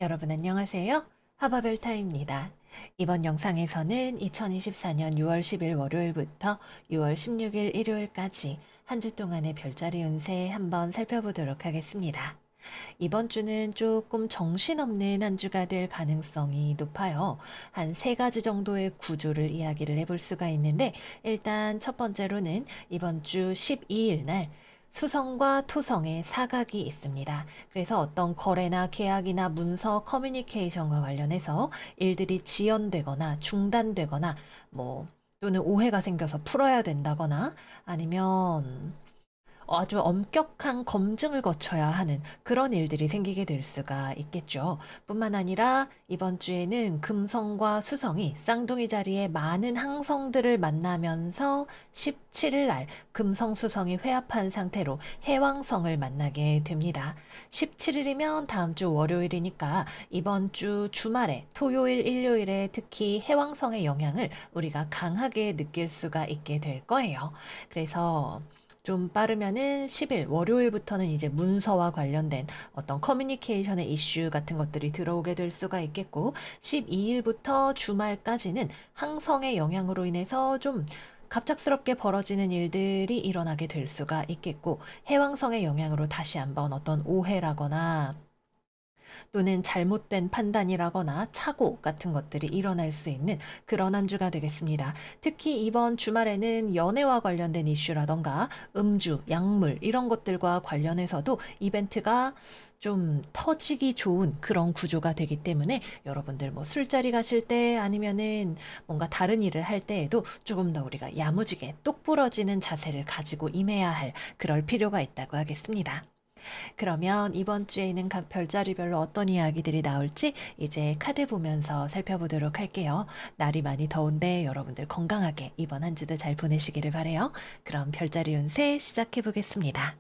여러분 안녕하세요. 하바벨타입니다. 이번 영상에서는 2024년 6월 10일 월요일부터 6월 16일 일요일까지 한 주 동안의 별자리 운세 한번 살펴보도록 하겠습니다. 이번 주는 조금 정신없는 한 주가 될 가능성이 높아요. 한 세 가지 정도의 구조를 이야기를 해볼 수가 있는데, 일단 첫 번째로는 이번 주 12일 날 수성과 토성의 사각이 있습니다. 그래서 어떤 거래나 계약이나 문서 커뮤니케이션과 관련해서 일들이 지연되거나 중단되거나 뭐 또는 오해가 생겨서 풀어야 된다거나 아니면 아주 엄격한 검증을 거쳐야 하는 그런 일들이 생기게 될 수가 있겠죠. 뿐만 아니라 이번 주에는 금성과 수성이 쌍둥이 자리에 많은 항성들을 만나면서 17일 날 금성 수성이 회합한 상태로 해왕성을 만나게 됩니다. 17일이면 다음 주 월요일이니까 이번 주 주말에 토요일, 일요일에 특히 해왕성의 영향을 우리가 강하게 느낄 수가 있게 될 거예요. 그래서 좀 빠르면은 10일 월요일부터는 이제 문서와 관련된 어떤 커뮤니케이션의 이슈 같은 것들이 들어오게 될 수가 있겠고 12일부터 주말까지는 항성의 영향으로 인해서 좀 갑작스럽게 벌어지는 일들이 일어나게 될 수가 있겠고 해왕성의 영향으로 다시 한번 어떤 오해라거나 또는 잘못된 판단이라거나 착오 같은 것들이 일어날 수 있는 그런 한 주가 되겠습니다. 특히 이번 주말에는 연애와 관련된 이슈라던가 음주, 약물 이런 것들과 관련해서도 이벤트가 좀 터지기 좋은 그런 구조가 되기 때문에 여러분들 뭐 술자리 가실 때 아니면은 뭔가 다른 일을 할 때에도 조금 더 우리가 야무지게 똑부러지는 자세를 가지고 임해야 할 그럴 필요가 있다고 하겠습니다. 그러면 이번 주에는 각 별자리별로 어떤 이야기들이 나올지 이제 카드 보면서 살펴보도록 할게요. 날이 많이 더운데 여러분들 건강하게 이번 한 주도 잘 보내시기를 바래요. 그럼 별자리 운세 시작해 보겠습니다.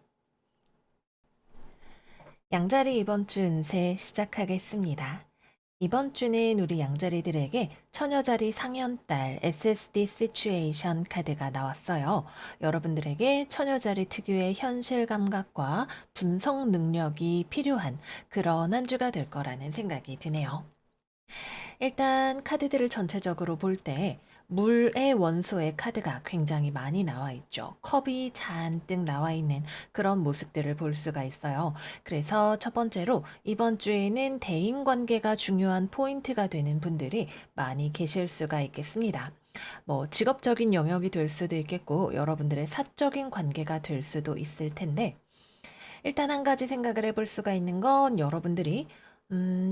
양자리 이번 주 운세 시작하겠습니다. 이번 주는 우리 양자리들에게 처녀자리 상현달 SSD 시츄에이션 카드가 나왔어요. 여러분들에게 처녀자리 특유의 현실 감각과 분석 능력이 필요한 그런 한 주가 될 거라는 생각이 드네요. 일단 카드들을 전체적으로 볼 때 물의 원소의 카드가 굉장히 많이 나와 있죠. 컵이 잔뜩 나와 있는 그런 모습들을 볼 수가 있어요. 그래서 첫 번째로 이번 주에는 대인 관계가 중요한 포인트가 되는 분들이 많이 계실 수가 있겠습니다. 뭐 직업적인 영역이 될 수도 있겠고 여러분들의 사적인 관계가 될 수도 있을 텐데 일단 한 가지 생각을 해볼 수가 있는 건 여러분들이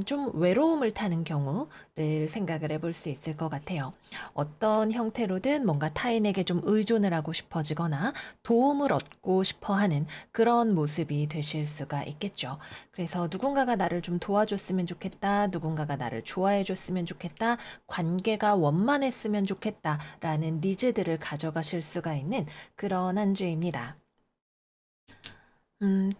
좀 외로움을 타는 경우를 생각을 해볼 수 있을 것 같아요. 어떤 형태로든 뭔가 타인에게 좀 의존을 하고 싶어지거나 도움을 얻고 싶어 하는 그런 모습이 되실 수가 있겠죠. 그래서 누군가가 나를 좀 도와줬으면 좋겠다, 누군가가 나를 좋아해줬으면 좋겠다, 관계가 원만했으면 좋겠다라는 니즈들을 가져가실 수가 있는 그런 한 주입니다.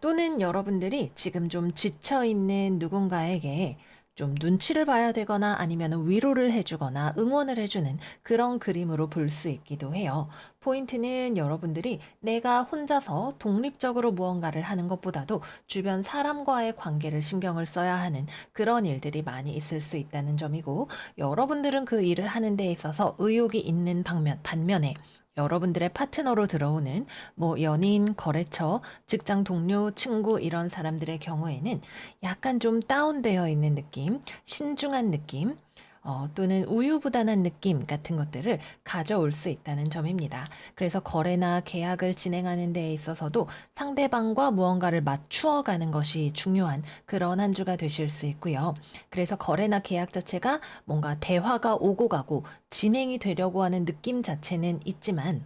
또는 여러분들이 지금 좀 지쳐 있는 누군가에게 좀 눈치를 봐야 되거나 아니면 위로를 해주거나 응원을 해주는 그런 그림으로 볼 수 있기도 해요. 포인트는 여러분들이 내가 혼자서 독립적으로 무언가를 하는 것보다도 주변 사람과의 관계를 신경을 써야 하는 그런 일들이 많이 있을 수 있다는 점이고, 여러분들은 그 일을 하는 데 있어서 의욕이 있는 반면에 여러분들의 파트너로 들어오는 뭐 연인, 거래처, 직장 동료, 친구 이런 사람들의 경우에는 약간 좀 다운되어 있는 느낌, 신중한 느낌, 또는 우유부단한 느낌 같은 것들을 가져올 수 있다는 점입니다. 그래서 거래나 계약을 진행하는 데 있어서도 상대방과 무언가를 맞추어 가는 것이 중요한 그런 한 주가 되실 수 있고요. 그래서 거래나 계약 자체가 뭔가 대화가 오고 가고 진행이 되려고 하는 느낌 자체는 있지만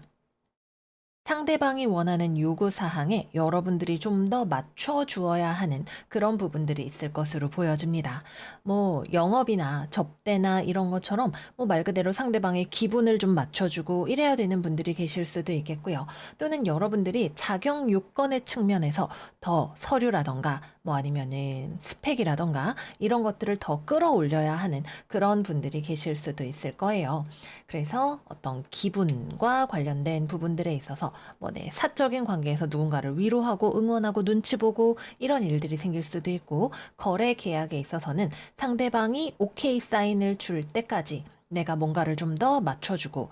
상대방이 원하는 요구 사항에 여러분들이 좀 더 맞춰 주어야 하는 그런 부분들이 있을 것으로 보여집니다. 뭐 영업이나 접대나 이런 것처럼 뭐 말 그대로 상대방의 기분을 좀 맞춰주고 이래야 되는 분들이 계실 수도 있겠고요. 또는 여러분들이 자격 요건의 측면에서 더 서류라던가 뭐 아니면은 스펙이라던가 이런 것들을 더 끌어올려야 하는 그런 분들이 계실 수도 있을 거예요. 그래서 어떤 기분과 관련된 부분들에 있어서 뭐 내 사적인 관계에서 누군가를 위로하고 응원하고 눈치 보고 이런 일들이 생길 수도 있고, 거래 계약에 있어서는 상대방이 오케이 사인을 줄 때까지 내가 뭔가를 좀 더 맞춰주고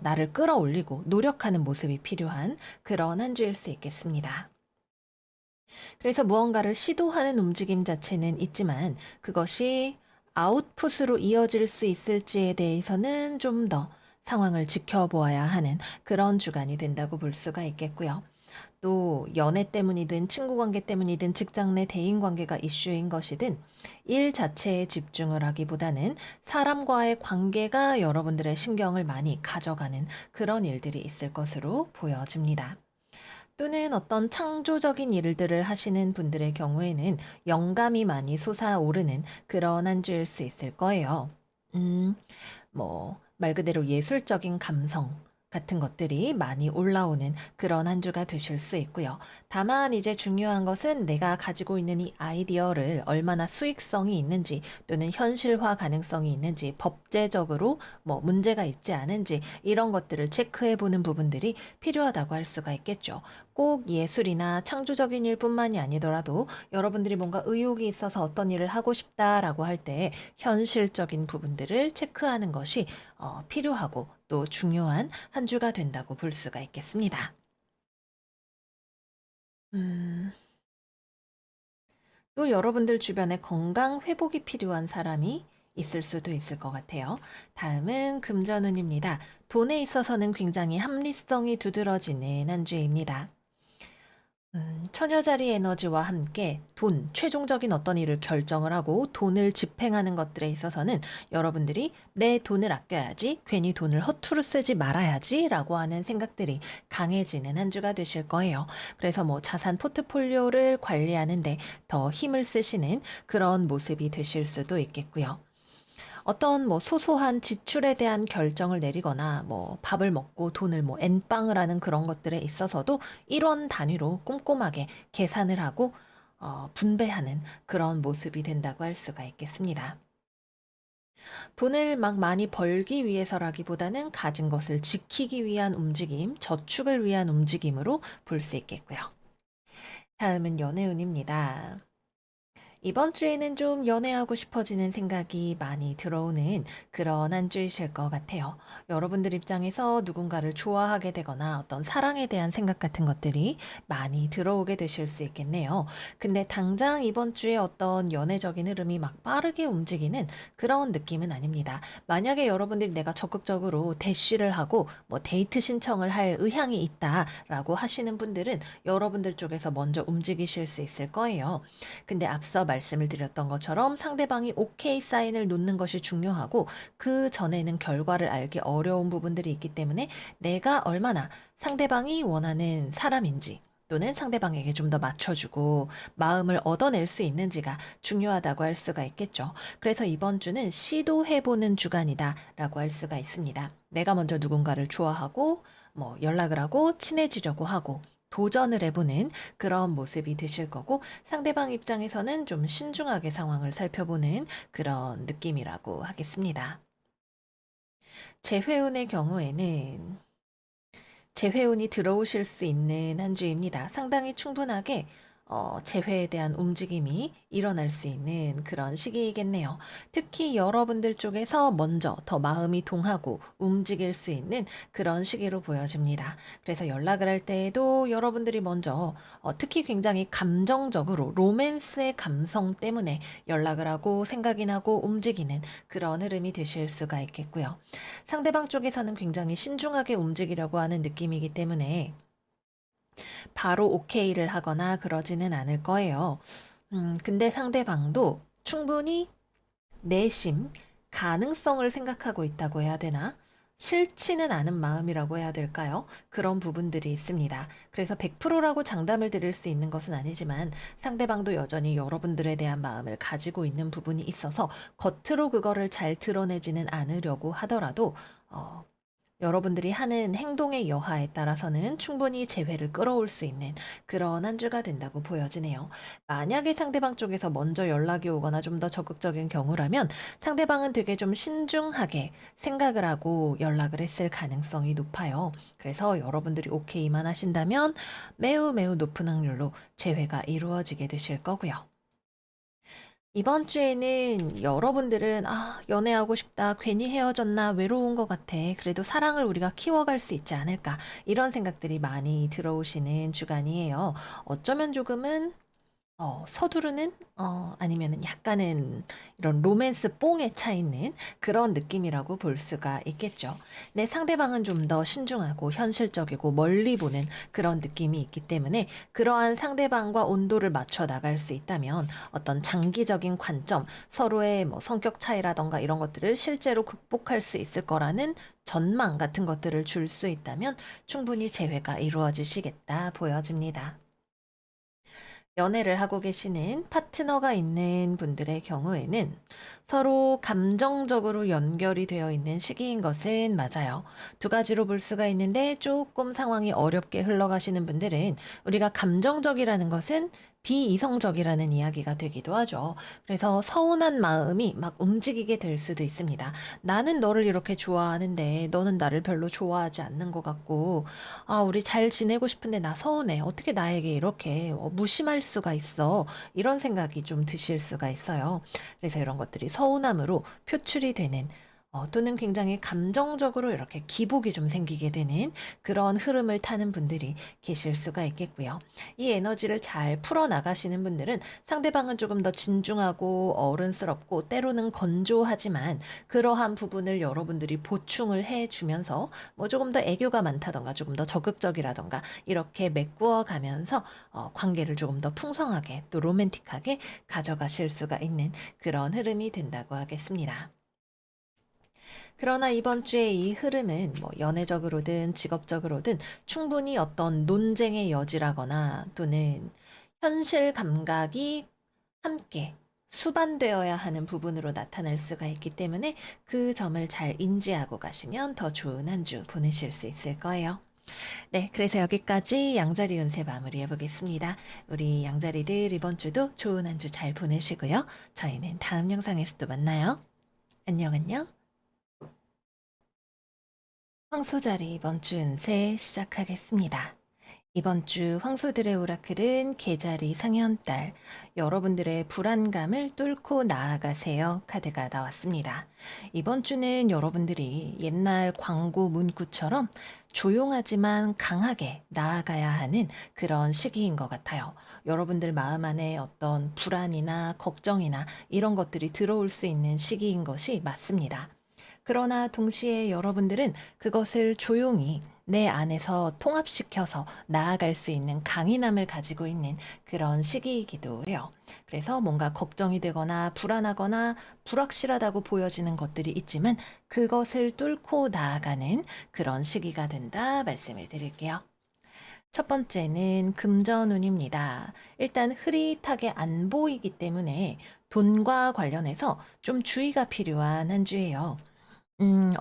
나를 끌어올리고 노력하는 모습이 필요한 그런 한 주일 수 있겠습니다. 그래서 무언가를 시도하는 움직임 자체는 있지만 그것이 아웃풋으로 이어질 수 있을지에 대해서는 좀 더 상황을 지켜보아야 하는 그런 주간이 된다고 볼 수가 있겠고요. 또 연애 때문이든 친구 관계 때문이든 직장 내 대인 관계가 이슈인 것이든 일 자체에 집중을 하기보다는 사람과의 관계가 여러분들의 신경을 많이 가져가는 그런 일들이 있을 것으로 보여집니다. 또는 어떤 창조적인 일들을 하시는 분들의 경우에는 영감이 많이 솟아오르는 그런 한 주일 수 있을 거예요. 음, 말 그대로 예술적인 감성 같은 것들이 많이 올라오는 그런 한 주가 되실 수 있고요. 다만 이제 중요한 것은 내가 가지고 있는 이 아이디어를 얼마나 수익성이 있는지 또는 현실화 가능성이 있는지, 법제적으로 문제가 있지 않은지 이런 것들을 체크해 보는 부분들이 필요하다고 할 수가 있겠죠. 꼭 예술이나 창조적인 일뿐만이 아니더라도 여러분들이 뭔가 의욕이 있어서 어떤 일을 하고 싶다라고 할 때 현실적인 부분들을 체크하는 것이 필요하고 또 중요한 한 주가 된다고 볼 수가 있겠습니다. 음, 또 여러분들 주변에 건강 회복이 필요한 사람이 있을 수도 있을 것 같아요. 다음은 금전운입니다. 돈에 있어서는 굉장히 합리성이 두드러지는 한 주입니다. 처녀자리 에너지와 함께 돈, 최종적인 어떤 일을 결정을 하고 돈을 집행하는 것들에 있어서는 여러분들이 내 돈을 아껴야지, 괜히 돈을 허투루 쓰지 말아야지 라고 하는 생각들이 강해지는 한 주가 되실 거예요. 그래서 자산 포트폴리오를 관리하는데 더 힘을 쓰시는 그런 모습이 되실 수도 있겠고요. 어떤 소소한 지출에 대한 결정을 내리거나 밥을 먹고 돈을 엔빵을 하는 그런 것들에 있어서도 1원 단위로 꼼꼼하게 계산을 하고 분배하는 그런 모습이 된다고 할 수가 있겠습니다. 돈을 막 많이 벌기 위해서라기보다는 가진 것을 지키기 위한 움직임, 저축을 위한 움직임으로 볼 수 있겠고요. 다음은 연애운입니다. 이번 주에는 좀 연애하고 싶어지는 생각이 많이 들어오는 그런 한 주이실 것 같아요. 여러분들 입장에서 누군가를 좋아하게 되거나 어떤 사랑에 대한 생각 같은 것들이 많이 들어오게 되실 수 있겠네요. 근데 당장 이번 주에 어떤 연애적인 흐름이 막 빠르게 움직이는 그런 느낌은 아닙니다. 만약에 여러분들이 내가 적극적으로 대쉬를 하고 데이트 신청을 할 의향이 있다라고 하시는 분들은 여러분들 쪽에서 먼저 움직이실 수 있을 거예요. 근데 앞서 말씀을 드렸던 것처럼 상대방이 오케이 사인을 놓는 것이 중요하고, 그 전에는 결과를 알기 어려운 부분들이 있기 때문에 내가 얼마나 상대방이 원하는 사람인지 또는 상대방에게 좀 더 맞춰주고 마음을 얻어낼 수 있는지가 중요하다고 할 수가 있겠죠. 그래서 이번 주는 시도해보는 주간이다라고 할 수가 있습니다. 내가 먼저 누군가를 좋아하고 연락을 하고 친해지려고 하고 도전을 해보는 그런 모습이 되실 거고, 상대방 입장에서는 좀 신중하게 상황을 살펴보는 그런 느낌이라고 하겠습니다. 재회운의 경우에는 재회운이 들어오실 수 있는 한 주입니다. 상당히 충분하게 재회에 대한 움직임이 일어날 수 있는 그런 시기이겠네요. 특히 여러분들 쪽에서 먼저 더 마음이 동하고 움직일 수 있는 그런 시기로 보여집니다. 그래서 연락을 할 때에도 여러분들이 먼저 특히 굉장히 감정적으로 로맨스의 감성 때문에 연락을 하고 생각이 나고 움직이는 그런 흐름이 되실 수가 있겠고요. 상대방 쪽에서는 굉장히 신중하게 움직이려고 하는 느낌이기 때문에 바로 오케이를 하거나 그러지는 않을 거예요. 근데 상대방도 충분히 내심, 가능성을 생각하고 있다고 해야 되나? 싫지는 않은 마음이라고 해야 될까요? 그런 부분들이 있습니다. 그래서 100%라고 장담을 드릴 수 있는 것은 아니지만 상대방도 여전히 여러분들에 대한 마음을 가지고 있는 부분이 있어서 겉으로 그거를 잘 드러내지는 않으려고 하더라도 어, 여러분들이 하는 행동의 여하에 따라서는 충분히 재회를 끌어올 수 있는 그런 한 주가 된다고 보여지네요. 만약에 상대방 쪽에서 먼저 연락이 오거나 좀 더 적극적인 경우라면 상대방은 되게 좀 신중하게 생각을 하고 연락을 했을 가능성이 높아요. 그래서 여러분들이 오케이만 하신다면 매우 매우 높은 확률로 재회가 이루어지게 되실 거고요. 이번 주에는 여러분들은 연애하고 싶다. 괜히 헤어졌나? 외로운 것 같아. 그래도 사랑을 우리가 키워갈 수 있지 않을까? 이런 생각들이 많이 들어오시는 주간이에요. 어쩌면 조금은 서두르는 아니면은 약간은 이런 로맨스 뽕에 차 있는 그런 느낌이라고 볼 수가 있겠죠. 내 상대방은 좀 더 신중하고 현실적이고 멀리 보는 그런 느낌이 있기 때문에 그러한 상대방과 온도를 맞춰 나갈 수 있다면 어떤 장기적인 관점, 서로의 뭐 성격 차이라던가 이런 것들을 실제로 극복할 수 있을 거라는 전망 같은 것들을 줄 수 있다면 충분히 재회가 이루어지시겠다 보여집니다. 연애를 하고 계시는 파트너가 있는 분들의 경우에는 서로 감정적으로 연결이 되어 있는 시기인 것은 맞아요. 두 가지로 볼 수가 있는데 조금 상황이 어렵게 흘러가시는 분들은 우리가 감정적이라는 것은 비이성적이라는 이야기가 되기도 하죠. 그래서 서운한 마음이 막 움직이게 될 수도 있습니다. 나는 너를 이렇게 좋아하는데 너는 나를 별로 좋아하지 않는 것 같고 우리 잘 지내고 싶은데 나 서운해. 어떻게 나에게 이렇게 무심할 수가 있어. 이런 생각이 좀 드실 수가 있어요. 그래서 이런 것들이 서운함으로 표출이 되는 또는 굉장히 감정적으로 이렇게 기복이 좀 생기게 되는 그런 흐름을 타는 분들이 계실 수가 있겠고요. 이 에너지를 잘 풀어나가시는 분들은 상대방은 조금 더 진중하고 어른스럽고 때로는 건조하지만 그러한 부분을 여러분들이 보충을 해주면서 뭐 조금 더 애교가 많다던가 조금 더 적극적이라던가 이렇게 메꾸어 가면서 관계를 조금 더 풍성하게 또 로맨틱하게 가져가실 수가 있는 그런 흐름이 된다고 하겠습니다. 그러나 이번 주에 이 흐름은 뭐 연애적으로든 직업적으로든 충분히 어떤 논쟁의 여지라거나 또는 현실 감각이 함께 수반되어야 하는 부분으로 나타날 수가 있기 때문에 그 점을 잘 인지하고 가시면 더 좋은 한 주 보내실 수 있을 거예요. 네, 그래서 여기까지 양자리 운세 마무리해 보겠습니다. 우리 양자리들 이번 주도 좋은 한 주 잘 보내시고요. 저희는 다음 영상에서 또 만나요. 안녕, 안녕. 황소자리 이번 주 운세 시작하겠습니다. 이번 주 황소들의 오라클은 계자리 상현달, 여러분들의 불안감을 뚫고 나아가세요 카드가 나왔습니다. 이번 주는 여러분들이 옛날 광고 문구처럼 조용하지만 강하게 나아가야 하는 그런 시기인 것 같아요. 여러분들 마음 안에 어떤 불안이나 걱정이나 이런 것들이 들어올 수 있는 시기인 것이 맞습니다. 그러나 동시에 여러분들은 그것을 조용히 내 안에서 통합시켜서 나아갈 수 있는 강인함을 가지고 있는 그런 시기이기도 해요. 그래서 뭔가 걱정이 되거나 불안하거나 불확실하다고 보여지는 것들이 있지만 그것을 뚫고 나아가는 그런 시기가 된다 말씀을 드릴게요. 첫 번째는 금전운입니다. 일단 흐릿하게 안 보이기 때문에 돈과 관련해서 좀 주의가 필요한 한 주예요.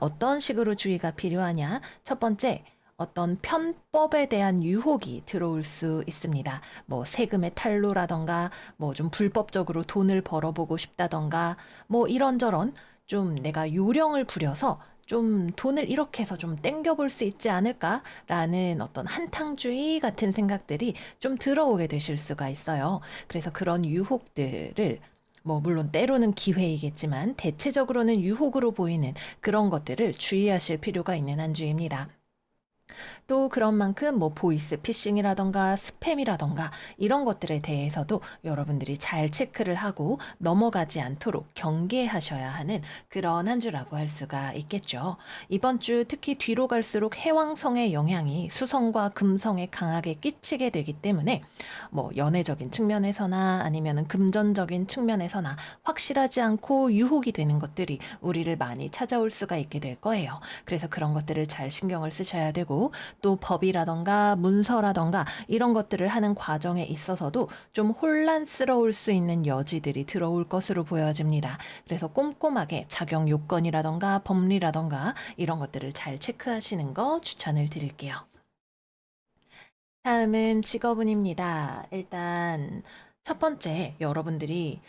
어떤 식으로 주의가 필요하냐? 첫 번째, 어떤 편법에 대한 유혹이 들어올 수 있습니다. 뭐 세금의 탈루라던가, 뭐 좀 불법적으로 돈을 벌어보고 싶다던가, 뭐 이런저런 좀 내가 요령을 부려서 좀 돈을 이렇게 해서 좀 땡겨볼 수 있지 않을까라는 어떤 한탕주의 같은 생각들이 좀 들어오게 되실 수가 있어요. 그래서 그런 유혹들을 뭐 물론 때로는 기회이겠지만 대체적으로는 유혹으로 보이는 그런 것들을 주의하실 필요가 있는 한 주입니다. 또 그런 만큼 뭐 보이스 피싱이라던가 스팸이라던가 이런 것들에 대해서도 여러분들이 잘 체크를 하고 넘어가지 않도록 경계하셔야 하는 그런 한 주라고 할 수가 있겠죠. 이번 주 특히 뒤로 갈수록 해왕성의 영향이 수성과 금성에 강하게 끼치게 되기 때문에 뭐 연애적인 측면에서나 아니면은 금전적인 측면에서나 확실하지 않고 유혹이 되는 것들이 우리를 많이 찾아올 수가 있게 될 거예요. 그래서 그런 것들을 잘 신경을 쓰셔야 되고 또 법이라던가 문서라던가 이런 것들을 하는 과정에 있어서도 좀 혼란스러울 수 있는 여지들이 들어올 것으로 보여집니다. 그래서 꼼꼼하게 자격 요건이라던가 법리라던가 이런 것들을 잘 체크하시는 거 추천을 드릴게요. 다음은 직업운입니다. 일단 첫 번째, 여러분들이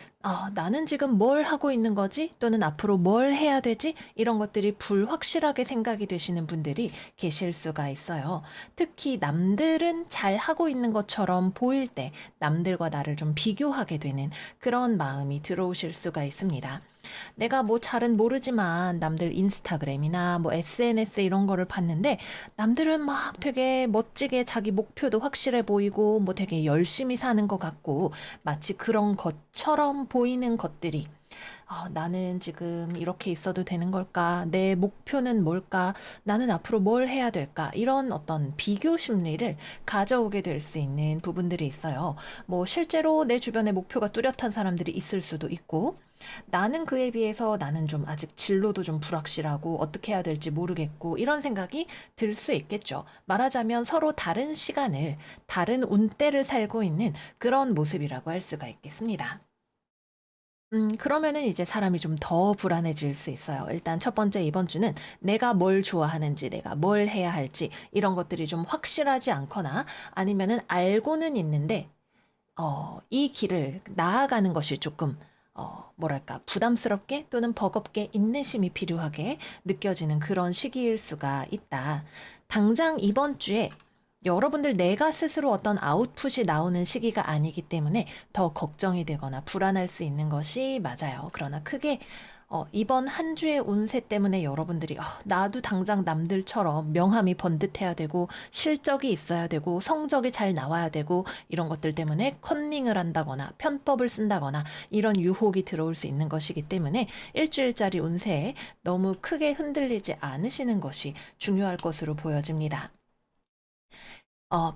나는 지금 뭘 하고 있는 거지? 또는 앞으로 뭘 해야 되지? 이런 것들이 불확실하게 생각이 되시는 분들이 계실 수가 있어요. 특히 남들은 잘 하고 있는 것처럼 보일 때 남들과 나를 좀 비교하게 되는 그런 마음이 들어오실 수가 있습니다. 내가 뭐 잘은 모르지만 남들 인스타그램이나 뭐 SNS 이런 거를 봤는데 남들은 막 되게 멋지게 자기 목표도 확실해 보이고 뭐 되게 열심히 사는 것 같고 마치 그런 것처럼 보이는 것들이 나는 지금 이렇게 있어도 되는 걸까? 내 목표는 뭘까? 나는 앞으로 뭘 해야 될까? 이런 어떤 비교 심리를 가져오게 될 수 있는 부분들이 있어요. 뭐 실제로 내 주변에 목표가 뚜렷한 사람들이 있을 수도 있고 나는 그에 비해서 나는 좀 아직 진로도 좀 불확실하고 어떻게 해야 될지 모르겠고 이런 생각이 들 수 있겠죠. 말하자면 서로 다른 시간을, 다른 운대를 살고 있는 그런 모습이라고 할 수가 있겠습니다. 그러면은 이제 사람이 좀 더 불안해질 수 있어요. 일단 첫 번째 이번 주는 내가 뭘 좋아하는지, 내가 뭘 해야 할지 이런 것들이 좀 확실하지 않거나 아니면은 알고는 있는데 이 길을 나아가는 것이 조금 뭐랄까 부담스럽게 또는 버겁게 인내심이 필요하게 느껴지는 그런 시기일 수가 있다. 당장 이번 주에 여러분들 내가 스스로 어떤 아웃풋이 나오는 시기가 아니기 때문에 더 걱정이 되거나 불안할 수 있는 것이 맞아요. 그러나 크게 이번 한 주의 운세 때문에 여러분들이 나도 당장 남들처럼 명함이 번듯해야 되고 실적이 있어야 되고 성적이 잘 나와야 되고 이런 것들 때문에 컨닝을 한다거나 편법을 쓴다거나 이런 유혹이 들어올 수 있는 것이기 때문에 일주일짜리 운세에 너무 크게 흔들리지 않으시는 것이 중요할 것으로 보여집니다.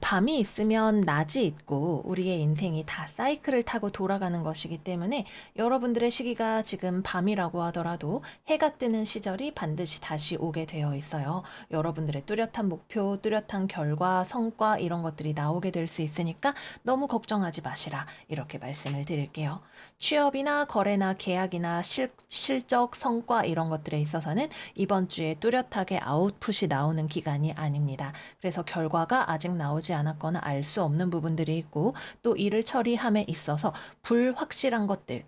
밤이 있으면 낮이 있고 우리의 인생이 다 사이클을 타고 돌아가는 것이기 때문에 여러분들의 시기가 지금 밤이라고 하더라도 해가 뜨는 시절이 반드시 다시 오게 되어 있어요. 여러분들의 뚜렷한 목표, 뚜렷한 결과, 성과 이런 것들이 나오게 될 수 있으니까 너무 걱정하지 마시라. 이렇게 말씀을 드릴게요. 취업이나 거래나 계약이나 실적, 성과 이런 것들에 있어서는 이번 주에 뚜렷하게 아웃풋이 나오는 기간이 아닙니다. 그래서 결과가 아직 나오지 않았거나 알 수 없는 부분들이 있고 또 일을 처리함에 있어서 불확실한 것들,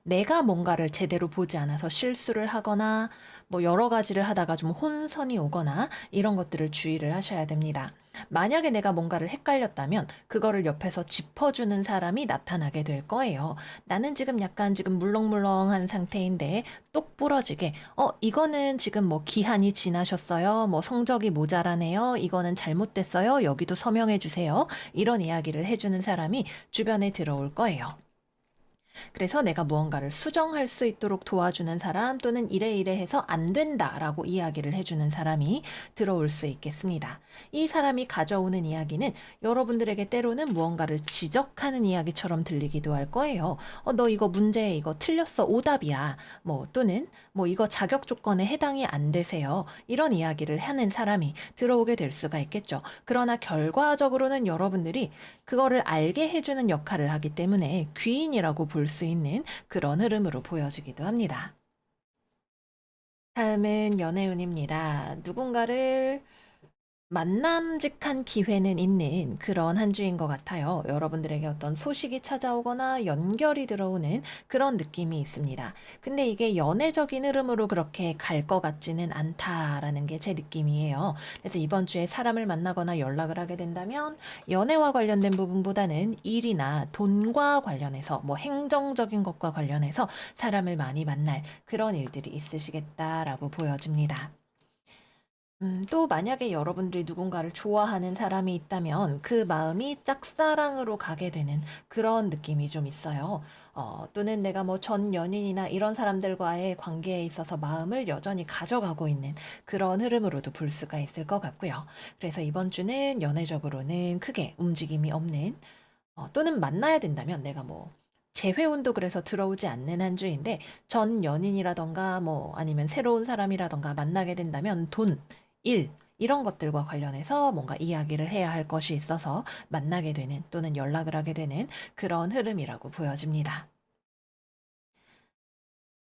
내가 뭔가를 제대로 보지 않아서 실수를 하거나 뭐 여러 가지를 하다가 좀 혼선이 오거나 이런 것들을 주의를 하셔야 됩니다. 만약에 내가 뭔가를 헷갈렸다면 그거를 옆에서 짚어주는 사람이 나타나게 될 거예요. 나는 지금 약간 지금 물렁물렁한 상태인데 똑 부러지게 이거는 지금 뭐 기한이 지나셨어요. 뭐 성적이 모자라네요. 이거는 잘못됐어요. 여기도 서명해 주세요. 이런 이야기를 해주는 사람이 주변에 들어올 거예요. 그래서 내가 무언가를 수정할 수 있도록 도와주는 사람 또는 이래 이래 해서 안 된다라고 이야기를 해주는 사람이 들어올 수 있겠습니다. 이 사람이 가져오는 이야기는 여러분들에게 때로는 무언가를 지적하는 이야기처럼 들리기도 할 거예요. 너 이거 문제 이거 틀렸어. 오답이야. 뭐 또는 뭐 이거 자격 조건에 해당이 안 되세요. 이런 이야기를 하는 사람이 들어오게 될 수가 있겠죠. 그러나 결과적으로는 여러분들이 그거를 알게 해주는 역할을 하기 때문에 귀인이라고 볼 수 있는 그런 흐름으로 보여지기도 합니다. 다음은 연애운입니다. 누군가를 만남직한 기회는 있는 그런 한 주인 것 같아요. 여러분들에게 어떤 소식이 찾아오거나 연결이 들어오는 그런 느낌이 있습니다. 근데 이게 연애적인 흐름으로 그렇게 갈 것 같지는 않다라는 게 제 느낌이에요. 그래서 이번 주에 사람을 만나거나 연락을 하게 된다면 연애와 관련된 부분보다는 일이나 돈과 관련해서 뭐 행정적인 것과 관련해서 사람을 많이 만날 그런 일들이 있으시겠다라고 보여집니다. 또 만약에 여러분들이 누군가를 좋아하는 사람이 있다면 그 마음이 짝사랑으로 가게 되는 그런 느낌이 좀 있어요. 또는 내가 뭐 전 연인이나 이런 사람들과의 관계에 있어서 마음을 여전히 가져가고 있는 그런 흐름으로도 볼 수가 있을 것 같고요. 그래서 이번 주는 연애적으로는 크게 움직임이 없는 또는 만나야 된다면 내가 뭐 재회운도 그래서 들어오지 않는 한 주인데 전 연인이라던가 뭐 아니면 새로운 사람이라던가 만나게 된다면 돈, 일 이런 것들과 관련해서 뭔가 이야기를 해야 할 것이 있어서 만나게 되는 또는 연락을 하게 되는 그런 흐름이라고 보여집니다.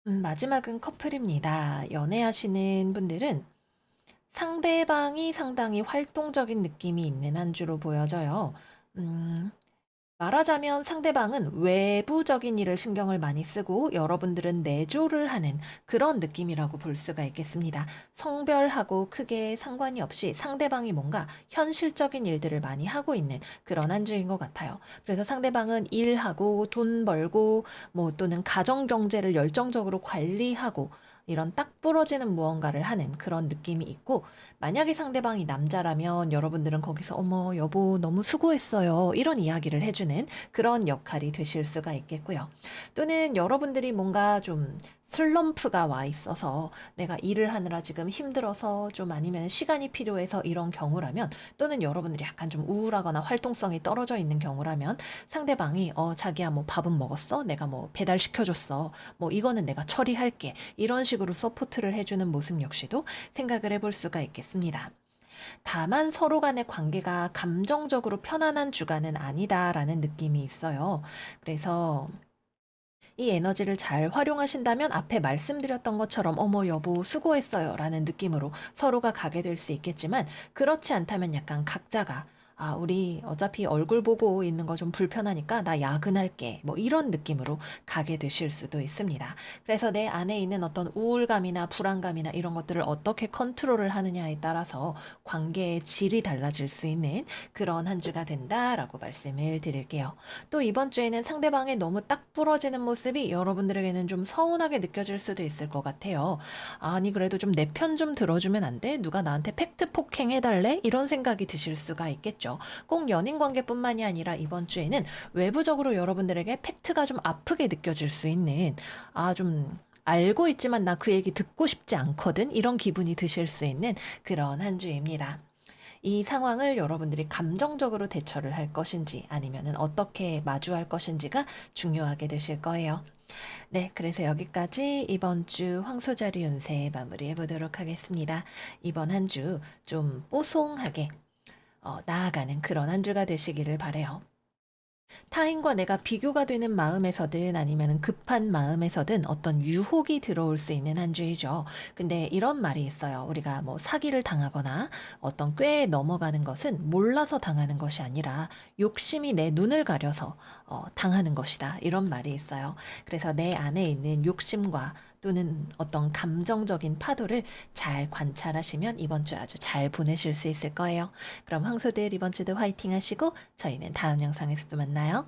마지막은 커플입니다. 연애하시는 분들은 상대방이 상당히 활동적인 느낌이 있는 한 주로 보여져요. 음, 말하자면 상대방은 외부적인 일을 신경을 많이 쓰고 여러분들은 내조를 하는 그런 느낌이라고 볼 수가 있겠습니다. 성별하고 크게 상관이 없이 상대방이 뭔가 현실적인 일들을 많이 하고 있는 그런 한 주인 것 같아요. 그래서 상대방은 일하고 돈 벌고 뭐 또는 가정 경제를 열정적으로 관리하고 이런 딱 부러지는 무언가를 하는 그런 느낌이 있고, 만약에 상대방이 남자라면 여러분들은 거기서 어머, 여보, 너무 수고했어요, 이런 이야기를 해주는 그런 역할이 되실 수가 있겠고요. 또는 여러분들이 뭔가 좀 슬럼프가 와 있어서 내가 일을 하느라 지금 힘들어서 좀 아니면 시간이 필요해서 이런 경우라면, 또는 여러분들이 약간 좀 우울하거나 활동성이 떨어져 있는 경우라면 상대방이 자기야 뭐 밥은 먹었어? 내가 뭐 배달시켜줬어. 뭐 이거는 내가 처리할게. 이런 식으로 서포트를 해주는 모습 역시도 생각을 해볼 수가 있겠습니다. 다만 서로 간의 관계가 감정적으로 편안한 주간은 아니다라는 느낌이 있어요. 그래서 이 에너지를 잘 활용하신다면 앞에 말씀드렸던 것처럼 어머 여보 수고했어요 라는 느낌으로 서로가 가게 될 수 있겠지만, 그렇지 않다면 약간 각자가 우리 어차피 얼굴 보고 있는 거 좀 불편하니까 나 야근할게, 뭐 이런 느낌으로 가게 되실 수도 있습니다. 그래서 내 안에 있는 어떤 우울감이나 불안감이나 이런 것들을 어떻게 컨트롤을 하느냐에 따라서 관계의 질이 달라질 수 있는 그런 한 주가 된다라고 말씀을 드릴게요. 또 이번 주에는 상대방의 너무 딱 부러지는 모습이 여러분들에게는 좀 서운하게 느껴질 수도 있을 것 같아요. 아니, 그래도 좀 내 편 좀 들어주면 안 돼? 누가 나한테 팩트 폭행해달래? 이런 생각이 드실 수가 있겠죠. 꼭 연인 관계뿐만이 아니라 이번 주에는 외부적으로 여러분들에게 팩트가 좀 아프게 느껴질 수 있는, 좀 알고 있지만 나 그 얘기 듣고 싶지 않거든, 이런 기분이 드실 수 있는 그런 한 주입니다. 이 상황을 여러분들이 감정적으로 대처를 할 것인지 아니면은 어떻게 마주할 것인지가 중요하게 되실 거예요. 네, 그래서 여기까지 이번 주 황소자리 운세 마무리해 보도록 하겠습니다. 이번 한 주 좀 뽀송하게 나아가는 그런 한 주가 되시기를 바래요. 타인과 내가 비교가 되는 마음에서든 아니면 급한 마음에서든 어떤 유혹이 들어올 수 있는 한 주이죠. 근데 이런 말이 있어요. 우리가 뭐 사기를 당하거나 어떤 꾀에 넘어가는 것은 몰라서 당하는 것이 아니라 욕심이 내 눈을 가려서 당하는 것이다. 이런 말이 있어요. 그래서 내 안에 있는 욕심과 또는 어떤 감정적인 파도를 잘 관찰하시면 이번 주 아주 잘 보내실 수 있을 거예요. 그럼 황소들 이번 주도 화이팅 하시고 저희는 다음 영상에서 또 만나요.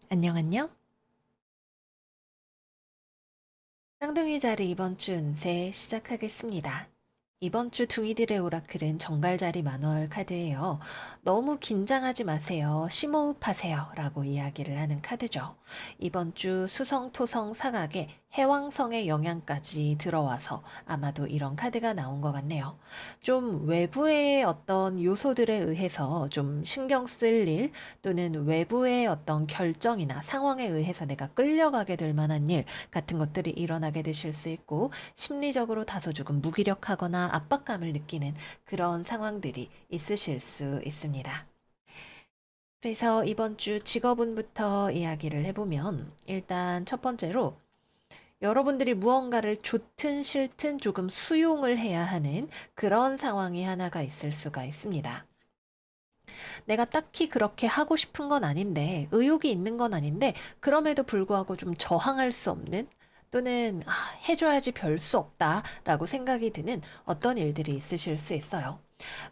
안녕, 안녕. 쌍둥이 자리 이번 주 운세 시작하겠습니다. 이번 주 둥이들의 오라클은 정갈자리 마누얼 카드예요. 너무 긴장하지 마세요. 심호흡하세요. 라고 이야기를 하는 카드죠. 이번 주 수성, 토성, 사각에 해왕성의 영향까지 들어와서 아마도 이런 카드가 나온 것 같네요. 좀 외부의 어떤 요소들에 의해서 좀 신경 쓸 일, 또는 외부의 어떤 결정이나 상황에 의해서 내가 끌려가게 될 만한 일 같은 것들이 일어나게 되실 수 있고, 심리적으로 다소 조금 무기력하거나 압박감을 느끼는 그런 상황들이 있으실 수 있습니다. 그래서 이번 주 직업운부터 이야기를 해보면, 일단 첫 번째로 여러분들이 무언가를 좋든 싫든 조금 수용을 해야 하는 그런 상황이 하나가 있을 수가 있습니다. 내가 딱히 그렇게 하고 싶은 건 아닌데, 의욕이 있는 건 아닌데, 그럼에도 불구하고 좀 저항할 수 없는, 또는 해줘야지 별 수 없다라고 생각이 드는 어떤 일들이 있으실 수 있어요.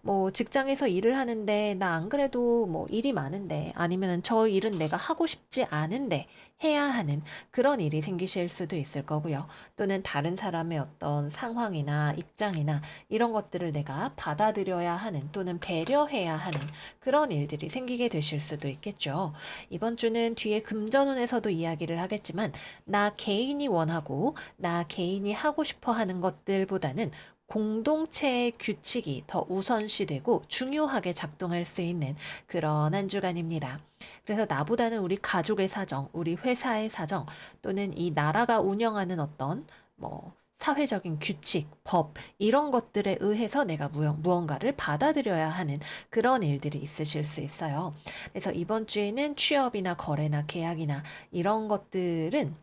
뭐 직장에서 일을 하는데 나 안 그래도 뭐 일이 많은데, 아니면은 저 일은 내가 하고 싶지 않은데 해야 하는 그런 일이 생기실 수도 있을 거고요. 또는 다른 사람의 어떤 상황이나 입장이나 이런 것들을 내가 받아들여야 하는 또는 배려해야 하는 그런 일들이 생기게 되실 수도 있겠죠. 이번 주는 뒤에 금전운에서도 이야기를 하겠지만, 나 개인이 원하고 나 개인이 하고 싶어 하는 것들보다는 공동체의 규칙이 더 우선시되고 중요하게 작동할 수 있는 그런 한 주간입니다. 그래서 나보다는 우리 가족의 사정, 우리 회사의 사정, 또는 이 나라가 운영하는 어떤 뭐 사회적인 규칙, 법, 이런 것들에 의해서 내가 무언가를 받아들여야 하는 그런 일들이 있으실 수 있어요. 그래서 이번 주에는 취업이나 거래나 계약이나 이런 것들은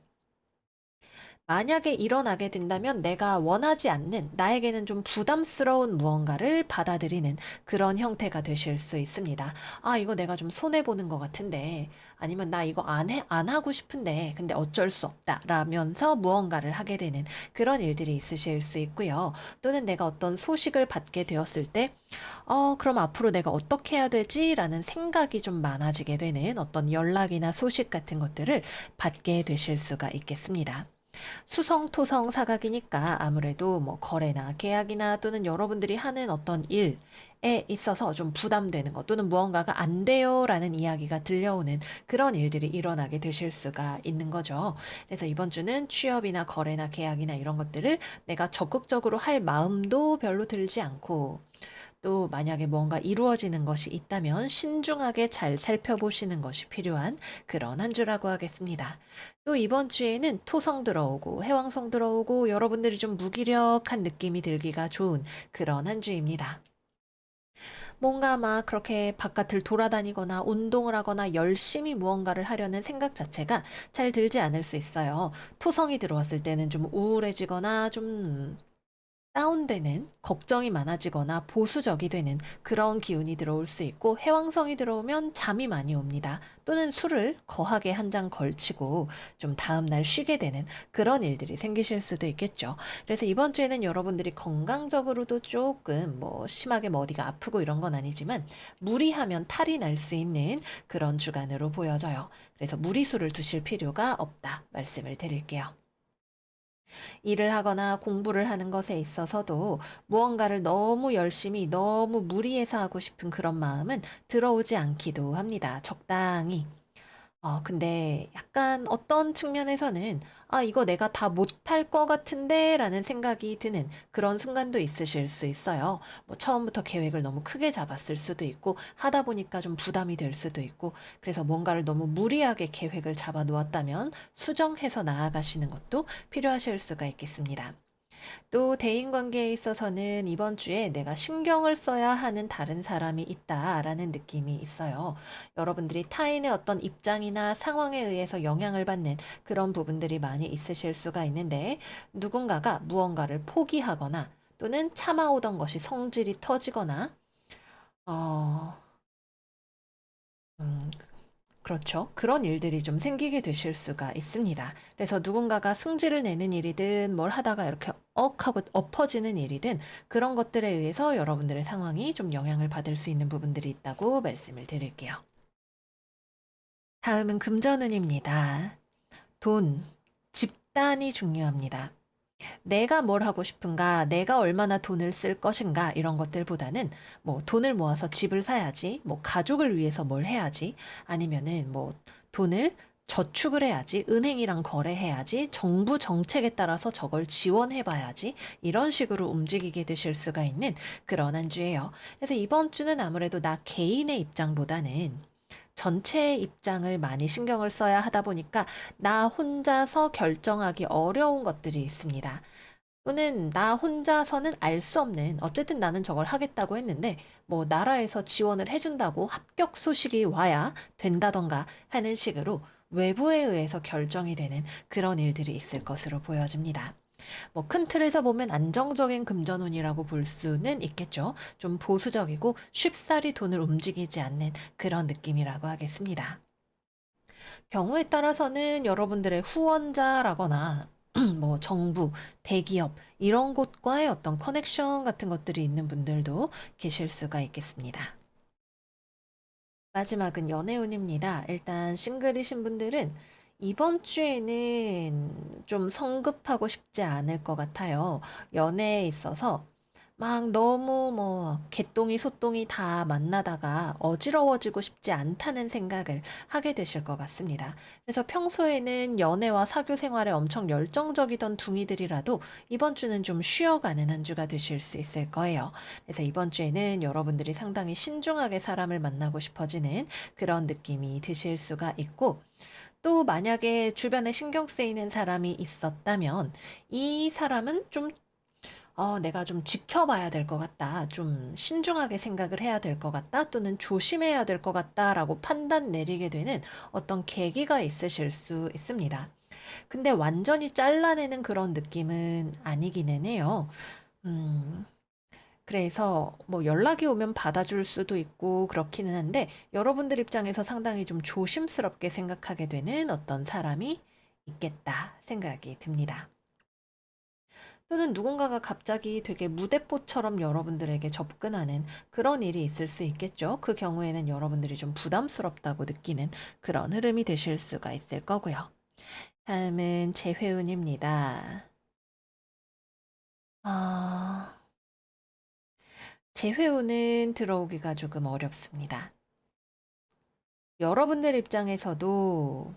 만약에 일어나게 된다면 내가 원하지 않는 나에게는 좀 부담스러운 무언가를 받아들이는 그런 형태가 되실 수 있습니다. 아, 이거 내가 좀 손해보는 것 같은데, 아니면 나 이거 안 하고 싶은데, 근데 어쩔 수 없다. 라면서 무언가를 하게 되는 그런 일들이 있으실 수 있고요. 또는 내가 어떤 소식을 받게 되었을 때, 그럼 앞으로 내가 어떻게 해야 되지? 라는 생각이 좀 많아지게 되는 어떤 연락이나 소식 같은 것들을 받게 되실 수가 있겠습니다. 수성, 토성, 사각이니까 아무래도 뭐 거래나 계약이나 또는 여러분들이 하는 어떤 일에 있어서 좀 부담되는 것 또는 무언가가 안 돼요라는 이야기가 들려오는 그런 일들이 일어나게 되실 수가 있는 거죠. 그래서 이번 주는 취업이나 거래나 계약이나 이런 것들을 내가 적극적으로 할 마음도 별로 들지 않고 또 만약에 뭔가 이루어지는 것이 있다면 신중하게 잘 살펴보시는 것이 필요한 그런 한 주라고 하겠습니다. 또 이번 주에는 토성 들어오고 해왕성 들어오고 여러분들이 좀 무기력한 느낌이 들기가 좋은 그런 한 주입니다. 뭔가 막 그렇게 바깥을 돌아다니거나 운동을 하거나 열심히 무언가를 하려는 생각 자체가 잘 들지 않을 수 있어요. 토성이 들어왔을 때는 좀 우울해지거나 좀 다운되는, 걱정이 많아지거나 보수적이 되는 그런 기운이 들어올 수 있고 해왕성이 들어오면 잠이 많이 옵니다. 또는 술을 거하게 한 잔 걸치고 좀 다음날 쉬게 되는 그런 일들이 생기실 수도 있겠죠. 그래서 이번 주에는 여러분들이 건강적으로도 조금 뭐 심하게 뭐 어디가 아프고 이런 건 아니지만 무리하면 탈이 날 수 있는 그런 주간으로 보여져요. 그래서 무리수를 두실 필요가 없다 말씀을 드릴게요. 일을 하거나 공부를 하는 것에 있어서도 무언가를 너무 열심히, 너무 무리해서 하고 싶은 그런 마음은 들어오지 않기도 합니다. 적당히. 근데 약간 어떤 측면에서는 아, 이거 내가 다 못할 것 같은데 라는 생각이 드는 그런 순간도 있으실 수 있어요. 뭐 처음부터 계획을 너무 크게 잡았을 수도 있고 하다 보니까 좀 부담이 될 수도 있고 그래서 뭔가를 너무 무리하게 계획을 잡아 놓았다면 수정해서 나아가시는 것도 필요하실 수가 있겠습니다. 또 대인관계에 있어서는 이번 주에 내가 신경을 써야 하는 다른 사람이 있다라는 느낌이 있어요. 여러분들이 타인의 어떤 입장이나 상황에 의해서 영향을 받는 그런 부분들이 많이 있으실 수가 있는데 누군가가 무언가를 포기하거나 또는 참아오던 것이 성질이 터지거나 어, 음, 그렇죠. 그런 일들이 좀 생기게 되실 수가 있습니다. 그래서 누군가가 승질을 내는 일이든 뭘 하다가 이렇게 억 하고 엎어지는 일이든 그런 것들에 의해서 여러분들의 상황이 좀 영향을 받을 수 있는 부분들이 있다고 말씀을 드릴게요. 다음은 금전운입니다. 돈, 집단이 중요합니다. 내가 뭘 하고 싶은가, 내가 얼마나 돈을 쓸 것인가, 이런 것들보다는 뭐 돈을 모아서 집을 사야지, 뭐 가족을 위해서 뭘 해야지, 아니면은 뭐 돈을 저축을 해야지, 은행이랑 거래해야지, 정부 정책에 따라서 저걸 지원해 봐야지, 이런 식으로 움직이게 되실 수가 있는 그런 한 주예요. 그래서 이번 주는 아무래도 나 개인의 입장보다는 전체의 입장을 많이 신경을 써야 하다 보니까 나 혼자서 결정하기 어려운 것들이 있습니다. 또는 나 혼자서는 알 수 없는, 어쨌든 나는 저걸 하겠다고 했는데, 뭐, 나라에서 지원을 해준다고 합격 소식이 와야 된다던가 하는 식으로 외부에 의해서 결정이 되는 그런 일들이 있을 것으로 보여집니다. 뭐 큰 틀에서 보면 안정적인 금전운이라고 볼 수는 있겠죠. 좀 보수적이고 쉽사리 돈을 움직이지 않는 그런 느낌이라고 하겠습니다. 경우에 따라서는 여러분들의 후원자라거나 뭐 정부, 대기업 이런 곳과의 어떤 커넥션 같은 것들이 있는 분들도 계실 수가 있겠습니다. 마지막은 연애운입니다. 일단 싱글이신 분들은 이번 주에는 좀 성급하고 싶지 않을 것 같아요. 연애에 있어서 막 너무 뭐 개똥이 소똥이 다 만나다가 어지러워지고 싶지 않다는 생각을 하게 되실 것 같습니다. 그래서 평소에는 연애와 사교 생활에 엄청 열정적이던 둥이들이라도 이번 주는 좀 쉬어가는 한 주가 되실 수 있을 거예요. 그래서 이번 주에는 여러분들이 상당히 신중하게 사람을 만나고 싶어지는 그런 느낌이 드실 수가 있고 또 만약에 주변에 신경 쓰이는 사람이 있었다면 이 사람은 좀 내가 좀 지켜봐야 될 것 같다. 좀 신중하게 생각을 해야 될 것 같다. 또는 조심해야 될 것 같다라고 판단 내리게 되는 어떤 계기가 있으실 수 있습니다. 근데 완전히 잘라내는 그런 느낌은 아니기는 해요. 음, 그래서 뭐 연락이 오면 받아줄 수도 있고 그렇기는 한데 여러분들 입장에서 상당히 좀 조심스럽게 생각하게 되는 어떤 사람이 있겠다 생각이 듭니다. 또는 누군가가 갑자기 되게 무대뽀처럼 여러분들에게 접근하는 그런 일이 있을 수 있겠죠. 그 경우에는 여러분들이 좀 부담스럽다고 느끼는 그런 흐름이 되실 수가 있을 거고요. 다음은 재회운입니다. 아, 재회운은 들어오기가 조금 어렵습니다. 여러분들 입장에서도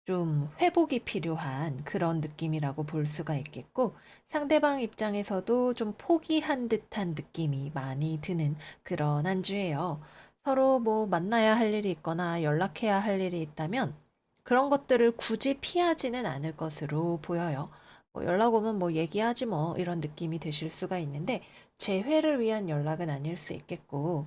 좀 회복이 필요한 그런 느낌이라고 볼 수가 있겠고, 상대방 입장에서도 좀 포기한 듯한 느낌이 많이 드는 그런 한 주예요. 서로 뭐 만나야 할 일이 있거나 연락해야 할 일이 있다면 그런 것들을 굳이 피하지는 않을 것으로 보여요. 뭐 연락 오면 뭐 얘기하지 뭐 이런 느낌이 되실 수가 있는데, 재회를 위한 연락은 아닐 수 있겠고,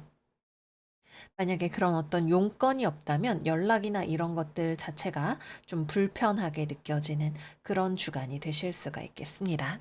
만약에 그런 어떤 용건이 없다면 연락이나 이런 것들 자체가 좀 불편하게 느껴지는 그런 주간이 되실 수가 있겠습니다.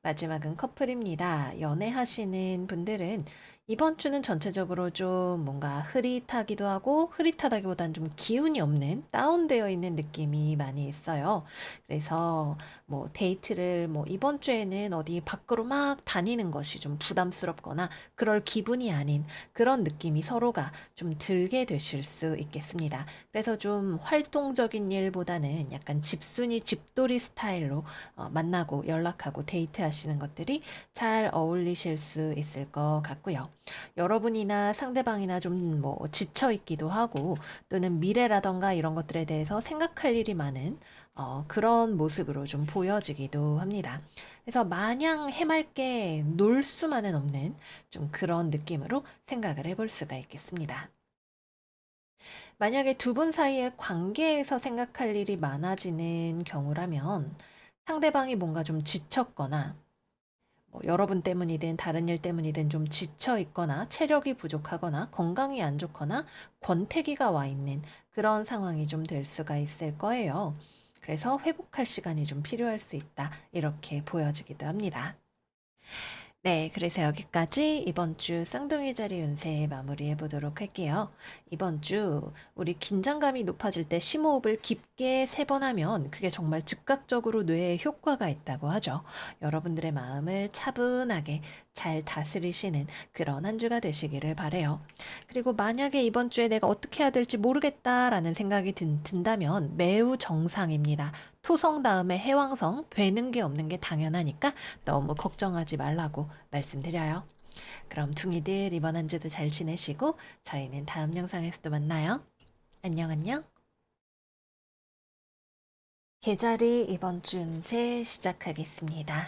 마지막은 커플입니다. 연애하시는 분들은 이번 주는 전체적으로 좀 뭔가 흐릿하기도 하고 흐릿하다기보다는 좀 기운이 없는 다운되어 있는 느낌이 많이 있어요. 그래서 뭐 데이트를 뭐 이번 주에는 어디 밖으로 막 다니는 것이 좀 부담스럽거나 그럴 기분이 아닌 그런 느낌이 서로가 좀 들게 되실 수 있겠습니다. 그래서 좀 활동적인 일보다는 약간 집순이 집돌이 스타일로 만나고 연락하고 데이트하시는 것들이 잘 어울리실 수 있을 것 같고요. 여러분이나 상대방이나 좀 뭐 지쳐 있기도 하고 또는 미래라던가 이런 것들에 대해서 생각할 일이 많은 그런 모습으로 좀 보여지기도 합니다. 그래서 마냥 해맑게 놀 수만은 없는 좀 그런 느낌으로 생각을 해볼 수가 있겠습니다. 만약에 두 분 사이의 관계에서 생각할 일이 많아지는 경우라면 상대방이 뭔가 좀 지쳤거나 뭐 여러분 때문이든 다른 일 때문이든 좀 지쳐 있거나 체력이 부족하거나 건강이 안 좋거나 권태기가 와 있는 그런 상황이 좀 될 수가 있을 거예요. 그래서 회복할 시간이 좀 필요할 수 있다. 이렇게 보여지기도 합니다. 네, 그래서 여기까지 이번 주 쌍둥이 자리 운세 마무리해 보도록 할게요. 이번 주 우리 긴장감이 높아질 때 심호흡을 깊게 3번 하면 그게 정말 즉각적으로 뇌에 효과가 있다고 하죠. 여러분들의 마음을 차분하게 잘 다스리시는 그런 한 주가 되시기를 바래요. 그리고 만약에 이번 주에 내가 어떻게 해야 될지 모르겠다라는 생각이 든다면 매우 정상입니다. 토성 다음에 해왕성 되는 게 없는 게 당연하니까 너무 걱정하지 말라고 말씀드려요. 그럼 둥이들 이번 한 주도 잘 지내시고 저희는 다음 영상에서도 만나요. 안녕 안녕. 계절이 이번 주 운세 시작하겠습니다.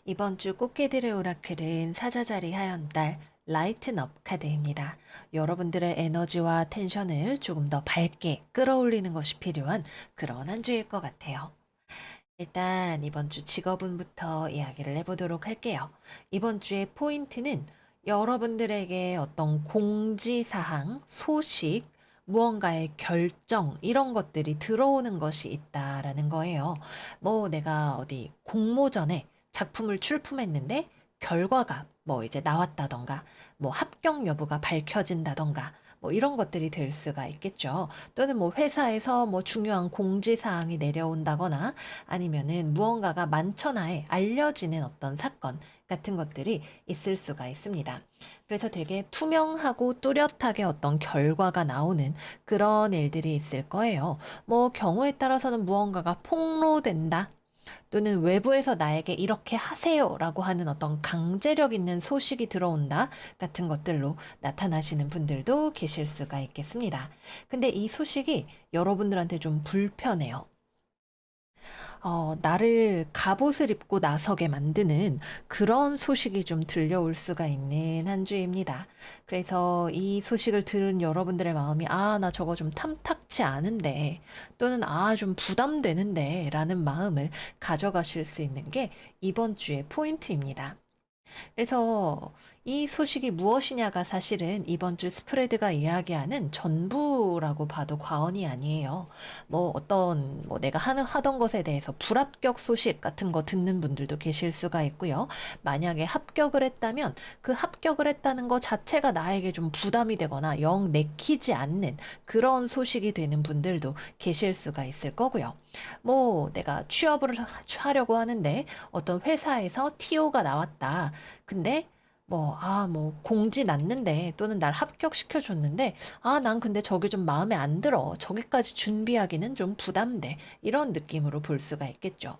이번 주 꽃게들의 오라클은 사자자리 하연달 라이트업 카드입니다. 여러분들의 에너지와 텐션을 조금 더 밝게 끌어올리는 것이 필요한 그런 한 주일 것 같아요. 일단 이번 주 직업운부터 이야기를 해보도록 할게요. 이번 주의 포인트는 여러분들에게 어떤 공지사항, 소식, 무언가의 결정, 이런 것들이 들어오는 것이 있다라는 거예요. 뭐 내가 어디 공모전에 작품을 출품했는데 결과가 뭐 이제 나왔다던가, 뭐 합격 여부가 밝혀진다던가, 뭐 이런 것들이 될 수가 있겠죠. 또는 뭐 회사에서 뭐 중요한 공지사항이 내려온다거나 아니면은 무언가가 만천하에 알려지는 어떤 사건 같은 것들이 있을 수가 있습니다. 그래서 되게 투명하고 뚜렷하게 어떤 결과가 나오는 그런 일들이 있을 거예요. 뭐 경우에 따라서는 무언가가 폭로된다. 또는 외부에서 나에게 이렇게 하세요라고 하는 어떤 강제력 있는 소식이 들어온다 같은 것들로 나타나시는 분들도 계실 수가 있겠습니다. 근데 이 소식이 여러분들한테 좀 불편해요. 나를 갑옷을 입고 나서게 만드는 그런 소식이 좀 들려올 수가 있는 한 주입니다. 그래서 이 소식을 들은 여러분들의 마음이 아, 나 저거 좀 탐탁치 않은데 또는 아, 좀 부담되는데 라는 마음을 가져가실 수 있는 게 이번 주의 포인트입니다. 그래서 이 소식이 무엇이냐가 사실은 이번 주 스프레드가 이야기하는 전부라고 봐도 과언이 아니에요. 뭐 내가 하던 것에 대해서 불합격 소식 같은 거 듣는 분들도 계실 수가 있고요. 만약에 합격을 했다면 그 합격을 했다는 것 자체가 나에게 좀 부담이 되거나 영 내키지 않는 그런 소식이 되는 분들도 계실 수가 있을 거고요. 내가 취업을 하려고 하는데 어떤 회사에서 TO가 나왔다. 근데 공지 났는데 또는 날 합격시켜 줬는데 난 근데 저게 좀 마음에 안 들어. 저기까지 준비하기는 좀 부담돼. 이런 느낌으로 볼 수가 있겠죠.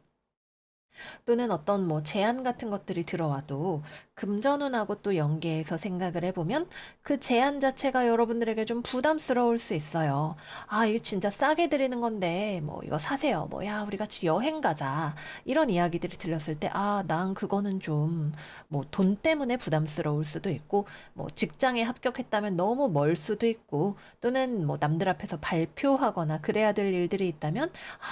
또는 어떤 제안 같은 것들이 들어와도 금전운하고 또 연계해서 생각을 해보면 그 제안 자체가 여러분들에게 좀 부담스러울 수 있어요. 아, 이거 진짜 싸게 드리는 건데 이거 사세요. 야, 우리 같이 여행 가자. 이런 이야기들이 들렸을 때 난 그거는 좀 돈 때문에 부담스러울 수도 있고 직장에 합격했다면 너무 멀 수도 있고 또는 남들 앞에서 발표하거나 그래야 될 일들이 있다면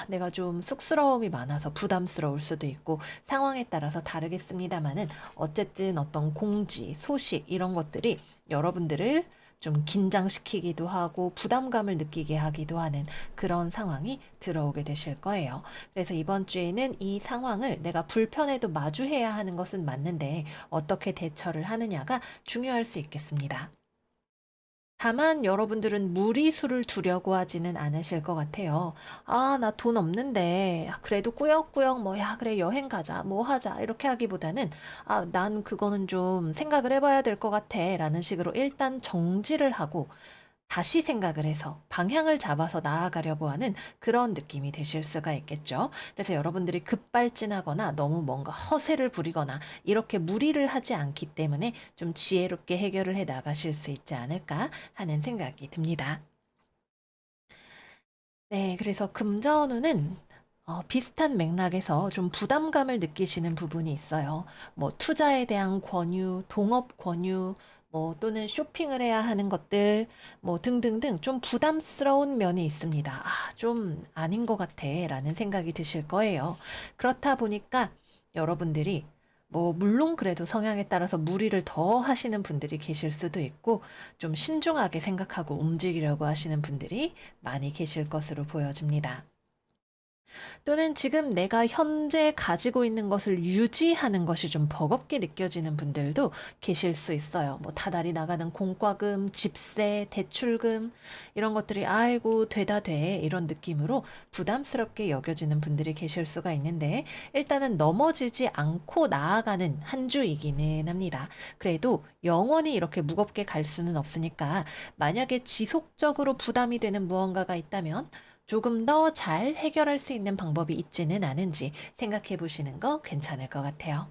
내가 좀 쑥스러움이 많아서 부담스러울 수도 있고 상황에 따라서 다르겠습니다만은 어쨌든 어떤 공지, 소식 이런 것들이 여러분들을 좀 긴장시키기도 하고 부담감을 느끼게 하기도 하는 그런 상황이 들어오게 되실 거예요. 그래서 이번 주에는 이 상황을 내가 불편해도 마주해야 하는 것은 맞는데 어떻게 대처를 하느냐가 중요할 수 있겠습니다. 다만 여러분들은 무리수를 두려고 하지는 않으실 것 같아요. 아, 나 돈 없는데, 그래도 꾸역꾸역 야, 그래, 여행 가자, 뭐 하자, 이렇게 하기보다는, 난 그거는 좀 생각을 해봐야 될 것 같아. 라는 식으로 일단 정지를 하고, 다시 생각을 해서 방향을 잡아서 나아가려고 하는 그런 느낌이 되실 수가 있겠죠. 그래서 여러분들이 급발진하거나 너무 뭔가 허세를 부리거나 이렇게 무리를 하지 않기 때문에 좀 지혜롭게 해결을 해 나가실 수 있지 않을까 하는 생각이 듭니다. 네, 그래서 금전운은 비슷한 맥락에서 좀 부담감을 느끼시는 부분이 있어요. 투자에 대한 권유, 동업 권유, 또는 쇼핑을 해야 하는 것들, 등등등 좀 부담스러운 면이 있습니다. 좀 아닌 것 같아 라는 생각이 드실 거예요. 그렇다 보니까 여러분들이 물론 그래도 성향에 따라서 무리를 더 하시는 분들이 계실 수도 있고, 좀 신중하게 생각하고 움직이려고 하시는 분들이 많이 계실 것으로 보여집니다. 또는 지금 내가 현재 가지고 있는 것을 유지하는 것이 좀 버겁게 느껴지는 분들도 계실 수 있어요. 다달이 나가는 공과금, 집세, 대출금 이런 것들이 아이고 되다 돼 이런 느낌으로 부담스럽게 여겨지는 분들이 계실 수가 있는데 일단은 넘어지지 않고 나아가는 한 주이기는 합니다. 그래도 영원히 이렇게 무겁게 갈 수는 없으니까 만약에 지속적으로 부담이 되는 무언가가 있다면 조금 더 잘 해결할 수 있는 방법이 있지는 않은지 생각해 보시는 거 괜찮을 것 같아요.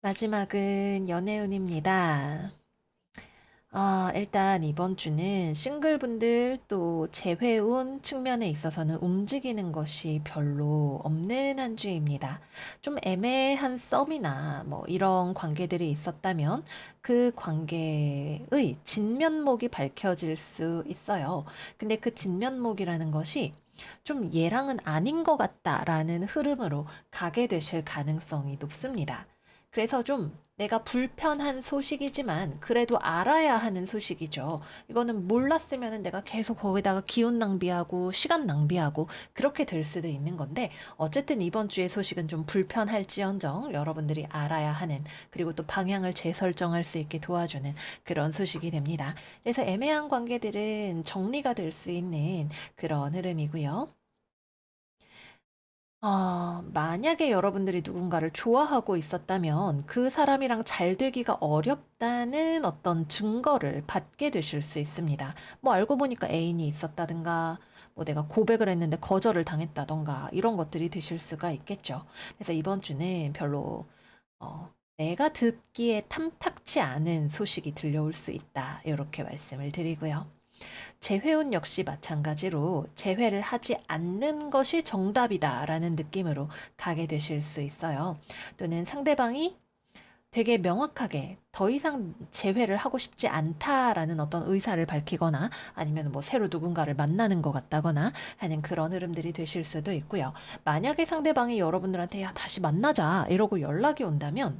마지막은 연애운입니다. 일단 이번 주는 싱글분들 또 재회운 측면에 있어서는 움직이는 것이 별로 없는 한 주입니다. 좀 애매한 썸이나 이런 관계들이 있었다면 그 관계의 진면목이 밝혀질 수 있어요. 근데 그 진면목이라는 것이 좀 얘랑은 아닌 것 같다라는 흐름으로 가게 되실 가능성이 높습니다. 그래서 좀 내가 불편한 소식이지만 그래도 알아야 하는 소식이죠. 이거는 몰랐으면 내가 계속 거기다가 기운 낭비하고 시간 낭비하고 그렇게 될 수도 있는 건데 어쨌든 이번 주의 소식은 좀 불편할지언정 여러분들이 알아야 하는 그리고 또 방향을 재설정할 수 있게 도와주는 그런 소식이 됩니다. 그래서 애매한 관계들은 정리가 될 수 있는 그런 흐름이고요. 만약에 여러분들이 누군가를 좋아하고 있었다면 그 사람이랑 잘 되기가 어렵다는 어떤 증거를 받게 되실 수 있습니다. 알고 보니까 애인이 있었다든가, 내가 고백을 했는데 거절을 당했다던가, 이런 것들이 되실 수가 있겠죠. 그래서 이번 주는 별로, 내가 듣기에 탐탁치 않은 소식이 들려올 수 있다. 이렇게 말씀을 드리고요. 재회원 역시 마찬가지로 재회를 하지 않는 것이 정답이다라는 느낌으로 가게 되실 수 있어요. 또는 상대방이 되게 명확하게 더 이상 재회를 하고 싶지 않다라는 어떤 의사를 밝히거나 아니면 뭐 새로 누군가를 만나는 것 같다거나 하는 그런 흐름들이 되실 수도 있고요. 만약에 상대방이 여러분들한테 야, 다시 만나자 이러고 연락이 온다면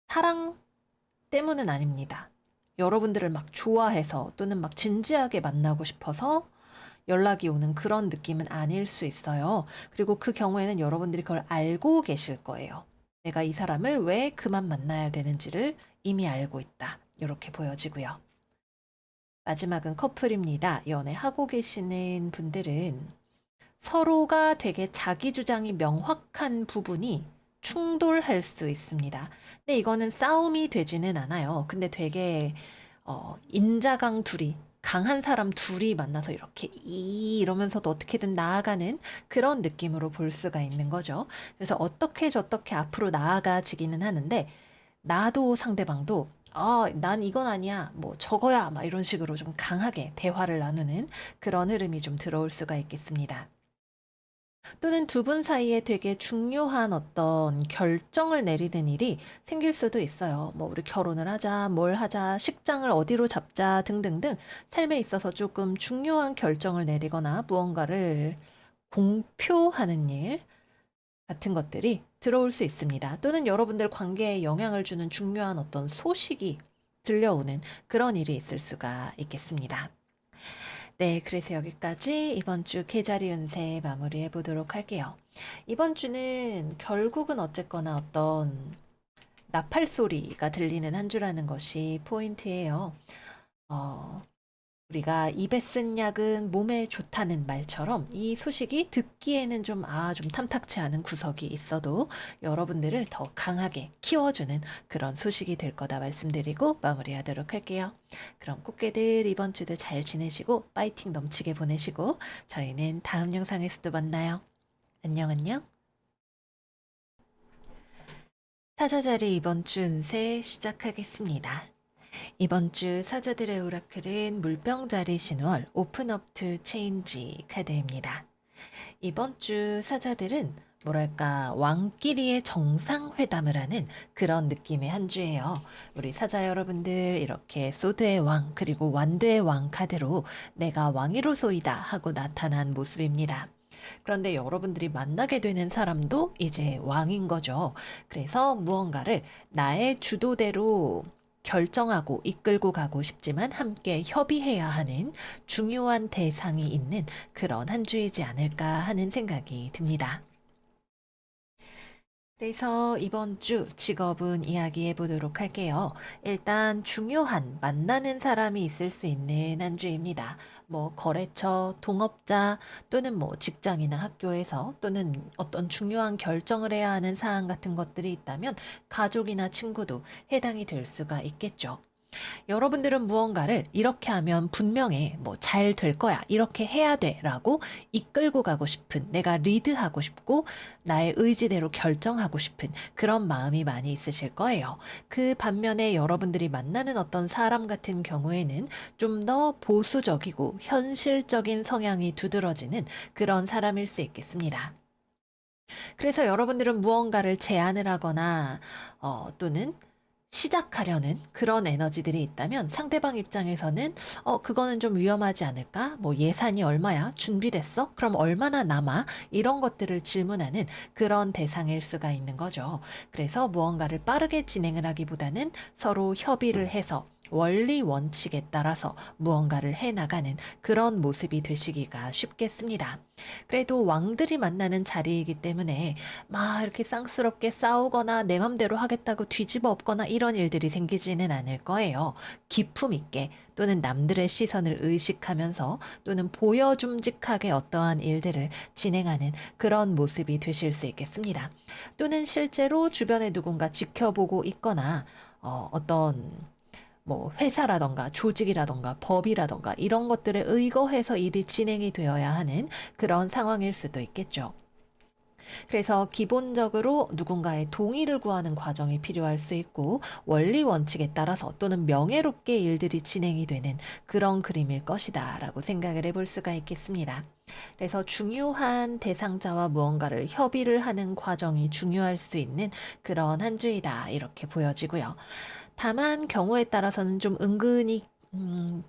사랑 때문은 아닙니다. 여러분들을 막 좋아해서 또는 막 진지하게 만나고 싶어서 연락이 오는 그런 느낌은 아닐 수 있어요. 그리고 그 경우에는 여러분들이 그걸 알고 계실 거예요. 내가 이 사람을 왜 그만 만나야 되는지를 이미 알고 있다. 이렇게 보여지고요. 마지막은 커플입니다. 연애하고 계시는 분들은 서로가 되게 자기 주장이 명확한 부분이 충돌할 수 있습니다. 근데 이거는 싸움이 되지는 않아요. 근데 되게 인자강 둘이 강한 사람 둘이 만나서 이렇게 이러면서도 어떻게든 나아가는 그런 느낌으로 볼 수가 있는 거죠. 그래서 어떻게 저떻게 앞으로 나아가지기는 하는데 나도 상대방도 난 이건 아니야. 뭐 저거야. 막 이런 식으로 좀 강하게 대화를 나누는 그런 흐름이 좀 들어올 수가 있겠습니다. 또는 두 분 사이에 되게 중요한 어떤 결정을 내리는 일이 생길 수도 있어요. 뭐, 우리 결혼을 하자, 뭘 하자, 식장을 어디로 잡자 등등등 삶에 있어서 조금 중요한 결정을 내리거나 무언가를 공표하는 일 같은 것들이 들어올 수 있습니다. 또는 여러분들 관계에 영향을 주는 중요한 어떤 소식이 들려오는 그런 일이 있을 수가 있겠습니다. 네, 그래서 여기까지 이번 주 계자리 운세 마무리해 보도록 할게요. 이번 주는 결국은 어쨌거나 어떤 나팔 소리가 들리는 한 주라는 것이 포인트예요. 어, 우리가 입에 쓴 약은 몸에 좋다는 말처럼 이 소식이 듣기에는 좀 탐탁치 않은 구석이 있어도 여러분들을 더 강하게 키워주는 그런 소식이 될 거다 말씀드리고 마무리하도록 할게요. 그럼 꽃게들 이번 주도 잘 지내시고 파이팅 넘치게 보내시고 저희는 다음 영상에서도 만나요. 안녕 안녕. 사자자리 이번 주 운세 시작하겠습니다. 이번 주 사자들의 오라클은 물병자리 신월 오픈업 투 체인지 카드입니다. 이번 주 사자들은 뭐랄까 왕끼리의 정상회담을 하는 그런 느낌의 한 주예요. 우리 사자 여러분들 이렇게 소드의 왕 그리고 완드의 왕 카드로 내가 왕이로소이다 하고 나타난 모습입니다. 그런데 여러분들이 만나게 되는 사람도 이제 왕인 거죠. 그래서 무언가를 나의 주도대로 결정하고 이끌고 가고 싶지만 함께 협의해야 하는 중요한 대상이 있는 그런 한 주이지 않을까 하는 생각이 듭니다. 그래서 이번 주 직업은 이야기해 보도록 할게요. 일단 중요한 만나는 사람이 있을 수 있는 한 주입니다. 뭐 거래처, 동업자 또는 뭐 직장이나 학교에서 또는 어떤 중요한 결정을 해야 하는 사안 같은 것들이 있다면 가족이나 친구도 해당이 될 수가 있겠죠. 여러분들은 무언가를 이렇게 하면 분명해, 뭐 잘 될 거야, 이렇게 해야 돼 라고 이끌고 가고 싶은, 내가 리드하고 싶고, 나의 의지대로 결정하고 싶은 그런 마음이 많이 있으실 거예요. 그 반면에 여러분들이 만나는 어떤 사람 같은 경우에는 좀 더 보수적이고 현실적인 성향이 두드러지는 그런 사람일 수 있겠습니다. 그래서 여러분들은 무언가를 제안을 하거나, 또는 시작하려는 그런 에너지들이 있다면 상대방 입장에서는 그거는 좀 위험하지 않을까? 뭐 예산이 얼마야? 준비됐어? 그럼 얼마나 남아? 이런 것들을 질문하는 그런 대상일 수가 있는 거죠. 그래서 무언가를 빠르게 진행을 하기보다는 서로 협의를 해서 원리 원칙에 따라서 무언가를 해나가는 그런 모습이 되시기가 쉽겠습니다. 그래도 왕들이 만나는 자리이기 때문에 막 이렇게 쌍스럽게 싸우거나 내 맘대로 하겠다고 뒤집어 엎거나 이런 일들이 생기지는 않을 거예요. 기품 있게 또는 남들의 시선을 의식하면서 또는 보여줌직하게 어떠한 일들을 진행하는 그런 모습이 되실 수 있겠습니다. 또는 실제로 주변에 누군가 지켜보고 있거나 어떤 뭐 회사라던가 조직이라던가 법이라던가 이런 것들에 의거해서 일이 진행이 되어야 하는 그런 상황일 수도 있겠죠. 그래서 기본적으로 누군가의 동의를 구하는 과정이 필요할 수 있고 원리 원칙에 따라서 또는 명예롭게 일들이 진행이 되는 그런 그림일 것이다 라고 생각을 해볼 수가 있겠습니다. 그래서 중요한 대상자와 무언가를 협의를 하는 과정이 중요할 수 있는 그런 한 주이다 이렇게 보여지고요. 다만 경우에 따라서는 좀 은근히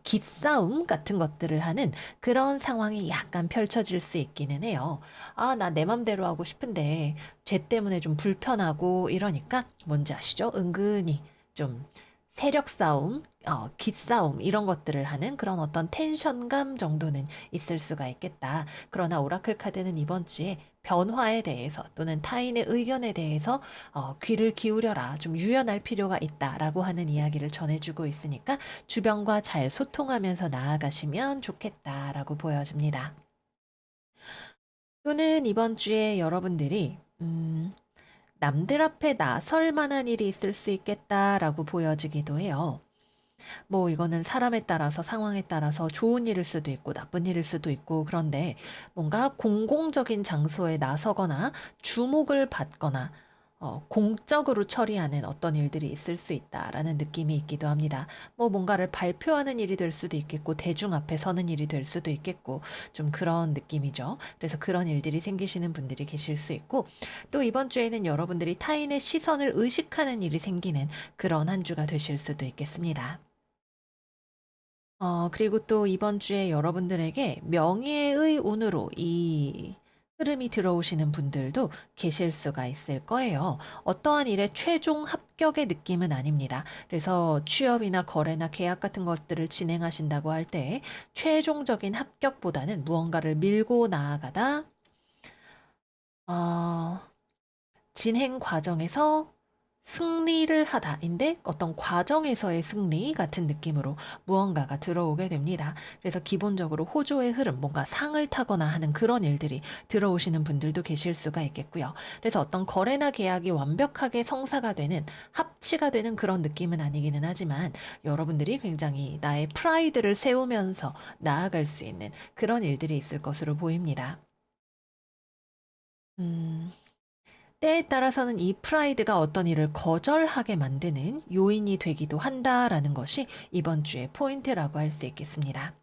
기싸움 같은 것들을 하는 그런 상황이 약간 펼쳐질 수 있기는 해요. 아, 나 내 맘대로 하고 싶은데 쟤 때문에 좀 불편하고 이러니까 뭔지 아시죠? 은근히 좀 세력 싸움, 기싸움 이런 것들을 하는 그런 어떤 텐션감 정도는 있을 수가 있겠다. 그러나 오라클 카드는 이번 주에 변화에 대해서 또는 타인의 의견에 대해서 귀를 기울여라. 좀 유연할 필요가 있다라고 하는 이야기를 전해주고 있으니까 주변과 잘 소통하면서 나아가시면 좋겠다라고 보여집니다. 또는 이번 주에 여러분들이 남들 앞에 나설 만한 일이 있을 수 있겠다라고 보여지기도 해요. 뭐 이거는 사람에 따라서 상황에 따라서 좋은 일일 수도 있고 나쁜 일일 수도 있고 그런데 뭔가 공공적인 장소에 나서거나 주목을 받거나 공적으로 처리하는 어떤 일들이 있을 수 있다라는 느낌이 있기도 합니다. 뭐 뭔가를 발표하는 일이 될 수도 있겠고 대중 앞에 서는 일이 될 수도 있겠고 좀 그런 느낌이죠. 그래서 그런 일들이 생기시는 분들이 계실 수 있고 또 이번 주에는 여러분들이 타인의 시선을 의식하는 일이 생기는 그런 한 주가 되실 수도 있겠습니다. 그리고 또 이번 주에 여러분들에게 명예의 운으로 이 흐름이 들어오시는 분들도 계실 수가 있을 거예요. 어떠한 일의 최종 합격의 느낌은 아닙니다. 그래서 취업이나 거래나 계약 같은 것들을 진행하신다고 할 때 최종적인 합격보다는 무언가를 밀고 나아가다, 어, 진행 과정에서 승리를 하다인데 어떤 과정에서의 승리 같은 느낌으로 무언가가 들어오게 됩니다. 그래서 기본적으로 호조의 흐름, 뭔가 상을 타거나 하는 그런 일들이 들어오시는 분들도 계실 수가 있겠고요. 그래서 어떤 거래나 계약이 완벽하게 성사가 되는, 합치가 되는 그런 느낌은 아니기는 하지만 여러분들이 굉장히 나의 프라이드를 세우면서 나아갈 수 있는 그런 일들이 있을 것으로 보입니다. 음, 때에 따라서는 이 프라이드가 어떤 일을 거절하게 만드는 요인이 되기도 한다라는 것이 이번 주의 포인트라고 할 수 있겠습니다.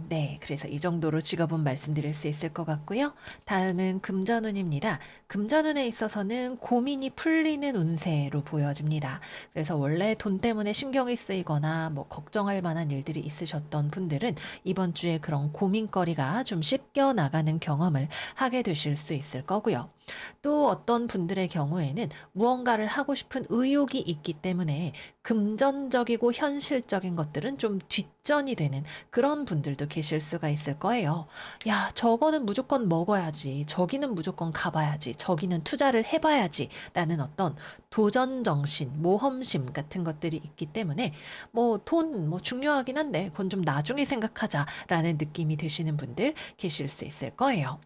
네. 그래서 이 정도로 직업은 말씀드릴 수 있을 것 같고요. 다음은 금전운입니다. 금전운에 있어서는 고민이 풀리는 운세로 보여집니다. 그래서 원래 돈 때문에 신경이 쓰이거나 뭐 걱정할 만한 일들이 있으셨던 분들은 이번 주에 그런 고민거리가 좀 씻겨 나가는 경험을 하게 되실 수 있을 거고요. 또 어떤 분들의 경우에는 무언가를 하고 싶은 의욕이 있기 때문에 금전적이고 현실적인 것들은 좀 뒷전이 되는 그런 분들도 계실 수가 있을 거예요. 야, 저거는 무조건 먹어야지. 저기는 무조건 가봐야지. 저기는 투자를 해봐야지. 라는 어떤 도전 정신, 모험심 같은 것들이 있기 때문에 뭐 돈 뭐 중요하긴 한데 그건 좀 나중에 생각하자라는 느낌이 드시는 분들 계실 수 있을 거예요.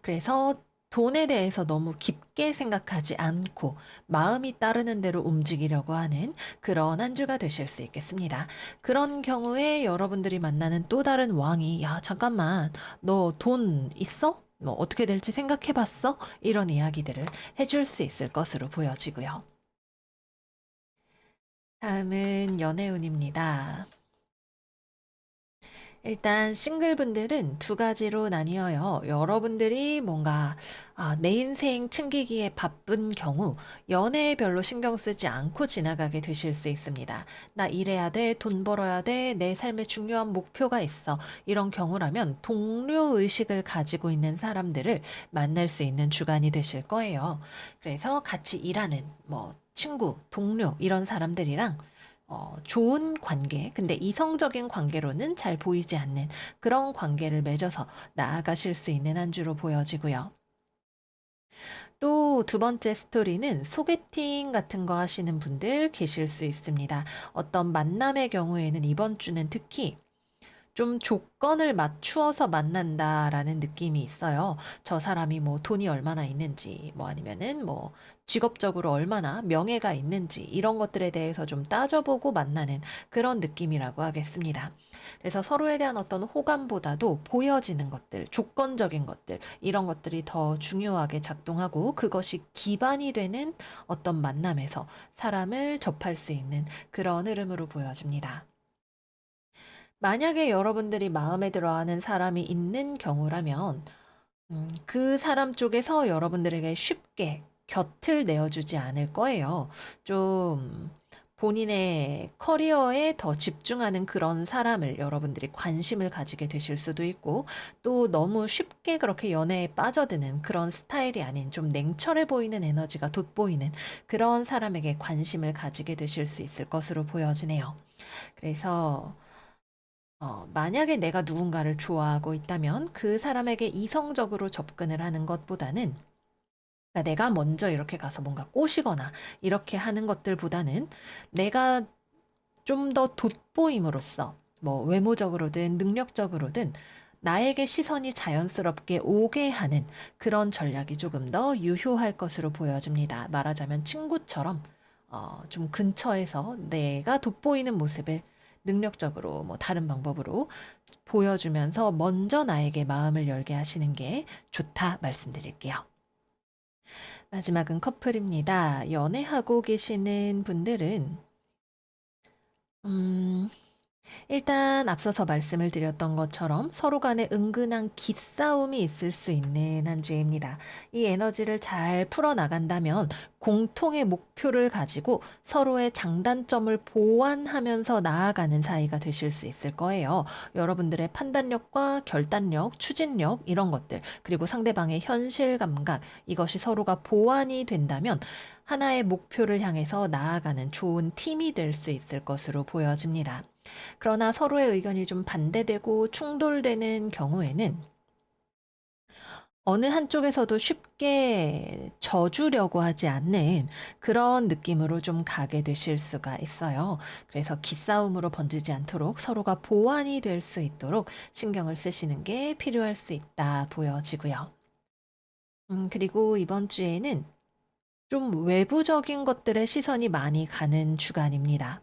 그래서 돈에 대해서 너무 깊게 생각하지 않고 마음이 따르는 대로 움직이려고 하는 그런 한 주가 되실 수 있겠습니다. 그런 경우에 여러분들이 만나는 또 다른 왕이 야, 잠깐만, 너 돈 있어? 뭐 어떻게 될지 생각해 봤어? 이런 이야기들을 해줄 수 있을 것으로 보여지고요. 다음은 연애운입니다. 일단 싱글분들은 두 가지로 나뉘어요. 여러분들이 뭔가 내 인생 챙기기에 바쁜 경우 연애에 별로 신경 쓰지 않고 지나가게 되실 수 있습니다. 나 일해야 돼, 돈 벌어야 돼, 내 삶에 중요한 목표가 있어. 이런 경우라면 동료 의식을 가지고 있는 사람들을 만날 수 있는 주간이 되실 거예요. 그래서 같이 일하는 뭐 친구, 동료 이런 사람들이랑 좋은 관계, 근데 이성적인 관계로는 잘 보이지 않는 그런 관계를 맺어서 나아가실 수 있는 한 주로 보여지고요. 또 두 번째 스토리는 소개팅 같은 거 하시는 분들 계실 수 있습니다. 어떤 만남의 경우에는 이번 주는 특히 좀 조건을 맞추어서 만난다라는 느낌이 있어요. 저 사람이 뭐 돈이 얼마나 있는지, 뭐 아니면은 뭐 직업적으로 얼마나 명예가 있는지 이런 것들에 대해서 좀 따져보고 만나는 그런 느낌이라고 하겠습니다. 그래서 서로에 대한 어떤 호감보다도 보여지는 것들, 조건적인 것들, 이런 것들이 더 중요하게 작동하고 그것이 기반이 되는 어떤 만남에서 사람을 접할 수 있는 그런 흐름으로 보여집니다. 만약에 여러분들이 마음에 들어하는 사람이 있는 경우라면, 그 사람 쪽에서 여러분들에게 쉽게 곁을 내어주지 않을 거예요. 좀 본인의 커리어에 더 집중하는 그런 사람을 여러분들이 관심을 가지게 되실 수도 있고, 또 너무 쉽게 그렇게 연애에 빠져드는 그런 스타일이 아닌 좀 냉철해 보이는 에너지가 돋보이는 그런 사람에게 관심을 가지게 되실 수 있을 것으로 보여지네요. 그래서 만약에 내가 누군가를 좋아하고 있다면 그 사람에게 이성적으로 접근을 하는 것보다는, 그러니까 내가 먼저 이렇게 가서 뭔가 꼬시거나 이렇게 하는 것들보다는 내가 좀 더 돋보임으로써 뭐 외모적으로든 능력적으로든 나에게 시선이 자연스럽게 오게 하는 그런 전략이 조금 더 유효할 것으로 보여집니다. 말하자면 친구처럼 좀 근처에서 내가 돋보이는 모습을 능력적으로 뭐 다른 방법으로 보여주면서 먼저 나에게 마음을 열게 하시는 게 좋다 말씀드릴게요. 마지막은 커플입니다. 연애하고 계시는 분들은 음, 일단 앞서서 말씀을 드렸던 것처럼 서로 간에 은근한 기싸움이 있을 수 있는 한 주입니다. 이 에너지를 잘 풀어나간다면 공통의 목표를 가지고 서로의 장단점을 보완하면서 나아가는 사이가 되실 수 있을 거예요. 여러분들의 판단력과 결단력, 추진력 이런 것들, 그리고 상대방의 현실 감각, 이것이 서로가 보완이 된다면 하나의 목표를 향해서 나아가는 좋은 팀이 될 수 있을 것으로 보여집니다. 그러나 서로의 의견이 좀 반대되고 충돌되는 경우에는 어느 한쪽에서도 쉽게 져주려고 하지 않는 그런 느낌으로 좀 가게 되실 수가 있어요. 그래서 기싸움으로 번지지 않도록 서로가 보완이 될 수 있도록 신경을 쓰시는 게 필요할 수 있다 보여지고요. 그리고 이번 주에는 좀 외부적인 것들의 시선이 많이 가는 주간입니다.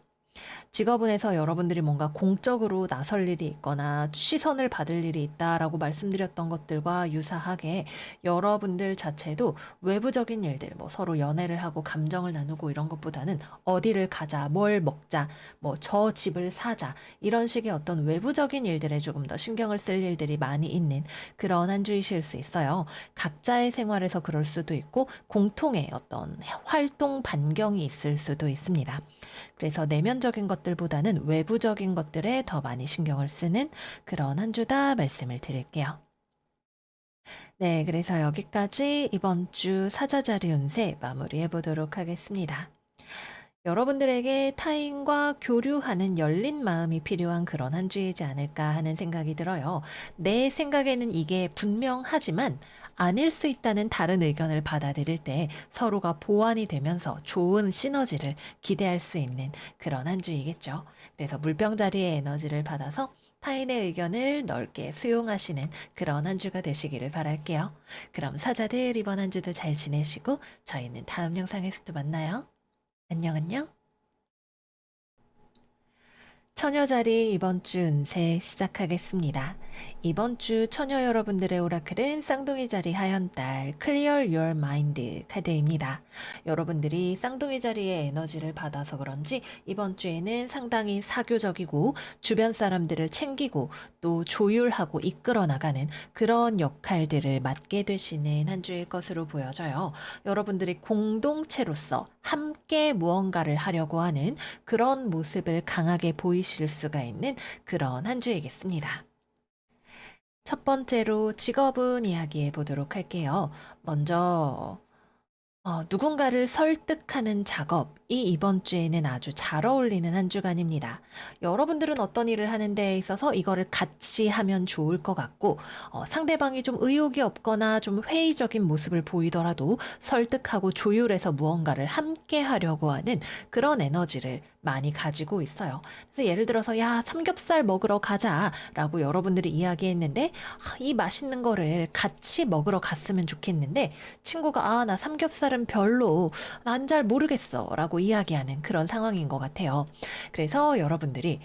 직업운에서 여러분들이 뭔가 공적으로 나설 일이 있거나 시선을 받을 일이 있다라고 말씀드렸던 것들과 유사하게 여러분들 자체도 외부적인 일들, 뭐 서로 연애를 하고 감정을 나누고 이런 것보다는 어디를 가자, 뭘 먹자, 뭐 저 집을 사자, 이런 식의 어떤 외부적인 일들에 조금 더 신경을 쓸 일들이 많이 있는 그런 한 주이실 수 있어요. 각자의 생활에서 그럴 수도 있고 공통의 어떤 활동 반경이 있을 수도 있습니다. 그래서 내면적인 것들보다는 외부적인 것들에 더 많이 신경을 쓰는 그런 한 주다 말씀을 드릴게요. 네, 그래서 여기까지 이번 주 사자자리 운세 마무리해 보도록 하겠습니다. 여러분들에게 타인과 교류하는 열린 마음이 필요한 그런 한 주이지 않을까 하는 생각이 들어요. 내 생각에는 이게 분명하지만 아닐 수 있다는 다른 의견을 받아들일 때 서로가 보완이 되면서 좋은 시너지를 기대할 수 있는 그런 한 주이겠죠. 그래서 물병자리의 에너지를 받아서 타인의 의견을 넓게 수용하시는 그런 한 주가 되시기를 바랄게요. 그럼 사자들 이번 한 주도 잘 지내시고 저희는 다음 영상에서 또 만나요. 안녕, 안녕. 처녀자리 이번 주 운세 시작하겠습니다. 이번 주 처녀 여러분들의 오라클은 쌍둥이 자리 하연달 Clear Your Mind 카드입니다. 여러분들이 쌍둥이 자리의 에너지를 받아서 그런지 이번 주에는 상당히 사교적이고 주변 사람들을 챙기고 또 조율하고 이끌어 나가는 그런 역할들을 맡게 되시는 한 주일 것으로 보여져요. 여러분들이 공동체로서 함께 무언가를 하려고 하는 그런 모습을 강하게 보이실 수가 있는 그런 한 주이겠습니다. 첫 번째로 직업은 이야기해 보도록 할게요. 먼저 누군가를 설득하는 작업이 이번 주에는 아주 잘 어울리는 한 주간입니다. 여러분들은 어떤 일을 하는 데 있어서 이거를 같이 하면 좋을 것 같고, 상대방이 좀 의욕이 없거나 좀 회의적인 모습을 보이더라도 설득하고 조율해서 무언가를 함께 하려고 하는 그런 에너지를 많이 가지고 있어요. 그래서 예를 들어서 야, 삼겹살 먹으러 가자라고 여러분들이 이야기했는데 이 맛있는 거를 같이 먹으러 갔으면 좋겠는데 친구가 나 삼겹살은 별로 난 잘 모르겠어라고 이야기하는 그런 상황인 것 같아요. 그래서 여러분들이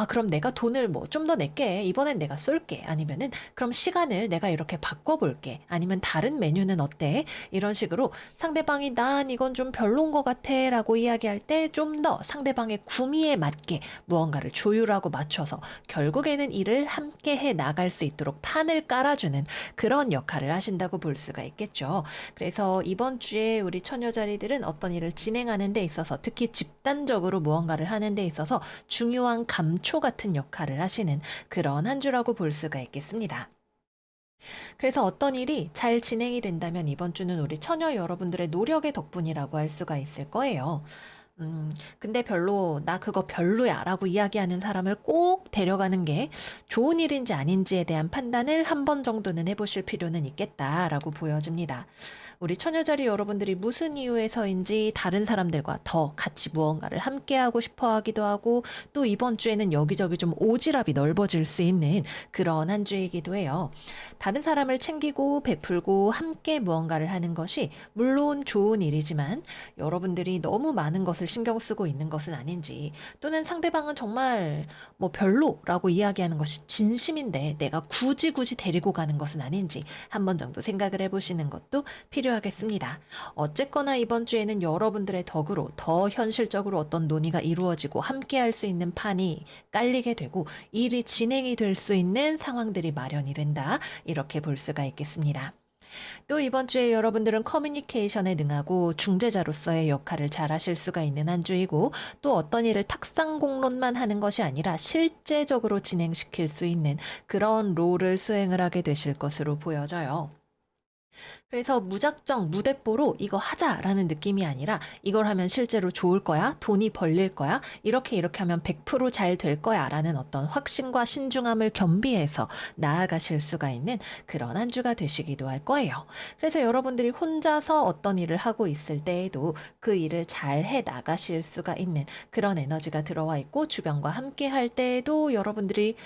그럼 내가 돈을 뭐 좀 더 낼게. 이번엔 내가 쏠게. 아니면은 그럼 시간을 내가 이렇게 바꿔볼게. 아니면 다른 메뉴는 어때? 이런 식으로 상대방이 난 이건 좀 별론 것 같아 라고 이야기할 때 좀 더 상대방의 구미에 맞게 무언가를 조율하고 맞춰서 결국에는 일을 함께 해 나갈 수 있도록 판을 깔아주는 그런 역할을 하신다고 볼 수가 있겠죠. 그래서 이번 주에 우리 처녀자리들은 어떤 일을 진행하는 데 있어서 특히 집단적으로 무언가를 하는 데 있어서 중요한 감초 같은 역할을 하시는 그런 한 주라고 볼 수가 있겠습니다. 그래서 어떤 일이 잘 진행이 된다면 이번 주는 우리 처녀 여러분들의 노력의 덕분이라고 할 수가 있을 거예요. 근데 별로, 나 그거 별로야 라고 이야기하는 사람을 꼭 데려가는 게 좋은 일인지 아닌지에 대한 판단을 한 번 정도는 해보실 필요는 있겠다라고 보여집니다. 우리 처녀자리 여러분들이 무슨 이유에서인지 다른 사람들과 더 같이 무언가를 함께 하고 싶어 하기도 하고 또 이번 주에는 여기저기 좀 오지랖이 넓어질 수 있는 그런 한 주이기도 해요. 다른 사람을 챙기고 베풀고 함께 무언가를 하는 것이 물론 좋은 일이지만 여러분들이 너무 많은 것을 신경 쓰고 있는 것은 아닌지 또는 상대방은 정말 뭐 별로라고 이야기하는 것이 진심인데 내가 굳이 데리고 가는 것은 아닌지 한 번 정도 생각을 해보시는 것도 필요하겠습니다. 어쨌거나 이번 주에는 여러분들의 덕으로 더 현실적으로 어떤 논의가 이루어지고 함께 할 수 있는 판이 깔리게 되고 일이 진행이 될 수 있는 상황들이 마련이 된다. 이렇게 볼 수가 있겠습니다. 또 이번 주에 여러분들은 커뮤니케이션에 능하고 중재자로서의 역할을 잘 하실 수가 있는 한 주이고 또 어떤 일을 탁상공론만 하는 것이 아니라 실제적으로 진행시킬 수 있는 그런 롤을 수행을 하게 되실 것으로 보여져요. 그래서 무작정 무대뽀로 이거 하자라는 느낌이 아니라 이걸 하면 실제로 좋을 거야, 돈이 벌릴 거야, 이렇게 하면 100%잘 될 거야 라는 어떤 확신과 신중함을 겸비해서 나아가실 수가 있는 그런 한 주가 되시기도 할 거예요. 그래서 여러분들이 혼자서 어떤 일을 하고 있을 때에도 그 일을 잘 해 나가실 수가 있는 그런 에너지가 들어와 있고 주변과 함께 할 때에도 여러분들이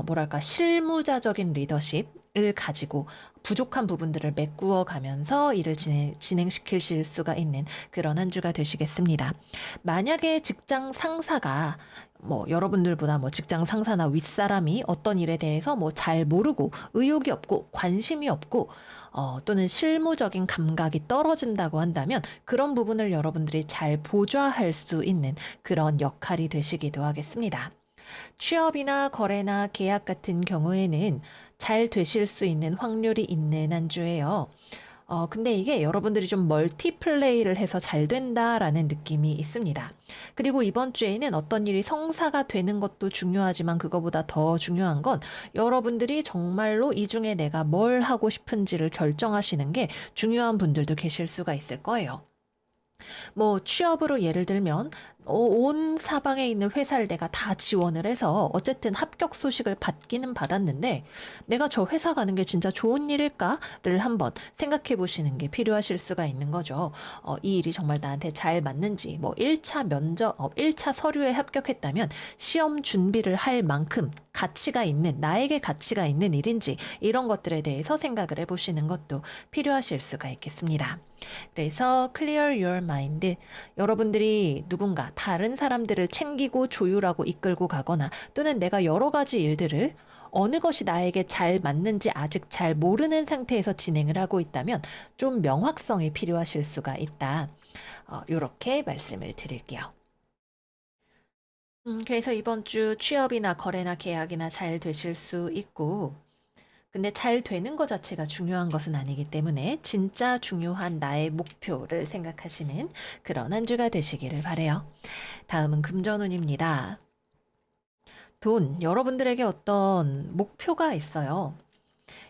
뭐랄까 실무자적인 리더십을 가지고 부족한 부분들을 메꾸어 가면서 일을 진행시키실 수가 있는 그런 한 주가 되시겠습니다. 만약에 직장 상사가 뭐 여러분들보다 뭐 직장 상사나 윗사람이 어떤 일에 대해서 뭐 잘 모르고 의욕이 없고 관심이 없고 또는 실무적인 감각이 떨어진다고 한다면 그런 부분을 여러분들이 잘 보좌할 수 있는 그런 역할이 되시기도 하겠습니다. 취업이나 거래나 계약 같은 경우에는 잘 되실 수 있는 확률이 있는 한 주예요. 근데 이게 여러분들이 좀 멀티플레이를 해서 잘 된다라는 느낌이 있습니다. 그리고 이번 주에는 어떤 일이 성사가 되는 것도 중요하지만 그거보다 더 중요한 건 여러분들이 정말로 이 중에 내가 뭘 하고 싶은지를 결정하시는 게 중요한 분들도 계실 수가 있을 거예요. 뭐 취업으로 예를 들면 온 사방에 있는 회사를 내가 다 지원을 해서 어쨌든 합격 소식을 받기는 받았는데 내가 저 회사 가는 게 진짜 좋은 일일까를 한번 생각해 보시는 게 필요하실 수가 있는 거죠. 이 일이 정말 나한테 잘 맞는지 뭐 1차 면접, 1차 서류에 합격했다면 시험 준비를 할 만큼 가치가 있는, 나에게 가치가 있는 일인지 이런 것들에 대해서 생각을 해보시는 것도 필요하실 수가 있겠습니다. 그래서 clear your mind. 여러분들이 누군가 다른 사람들을 챙기고 조율하고 이끌고 가거나 또는 내가 여러 가지 일들을 어느 것이 나에게 잘 맞는지 아직 잘 모르는 상태에서 진행을 하고 있다면 좀 명확성이 필요하실 수가 있다. 이렇게 말씀을 드릴게요. 그래서 이번 주 취업이나 거래나 계약이나 잘 되실 수 있고, 근데 잘 되는 것 자체가 중요한 것은 아니기 때문에 진짜 중요한 나의 목표를 생각하시는 그런 한 주가 되시기를 바래요. 다음은 금전운입니다. 돈, 여러분들에게 어떤 목표가 있어요.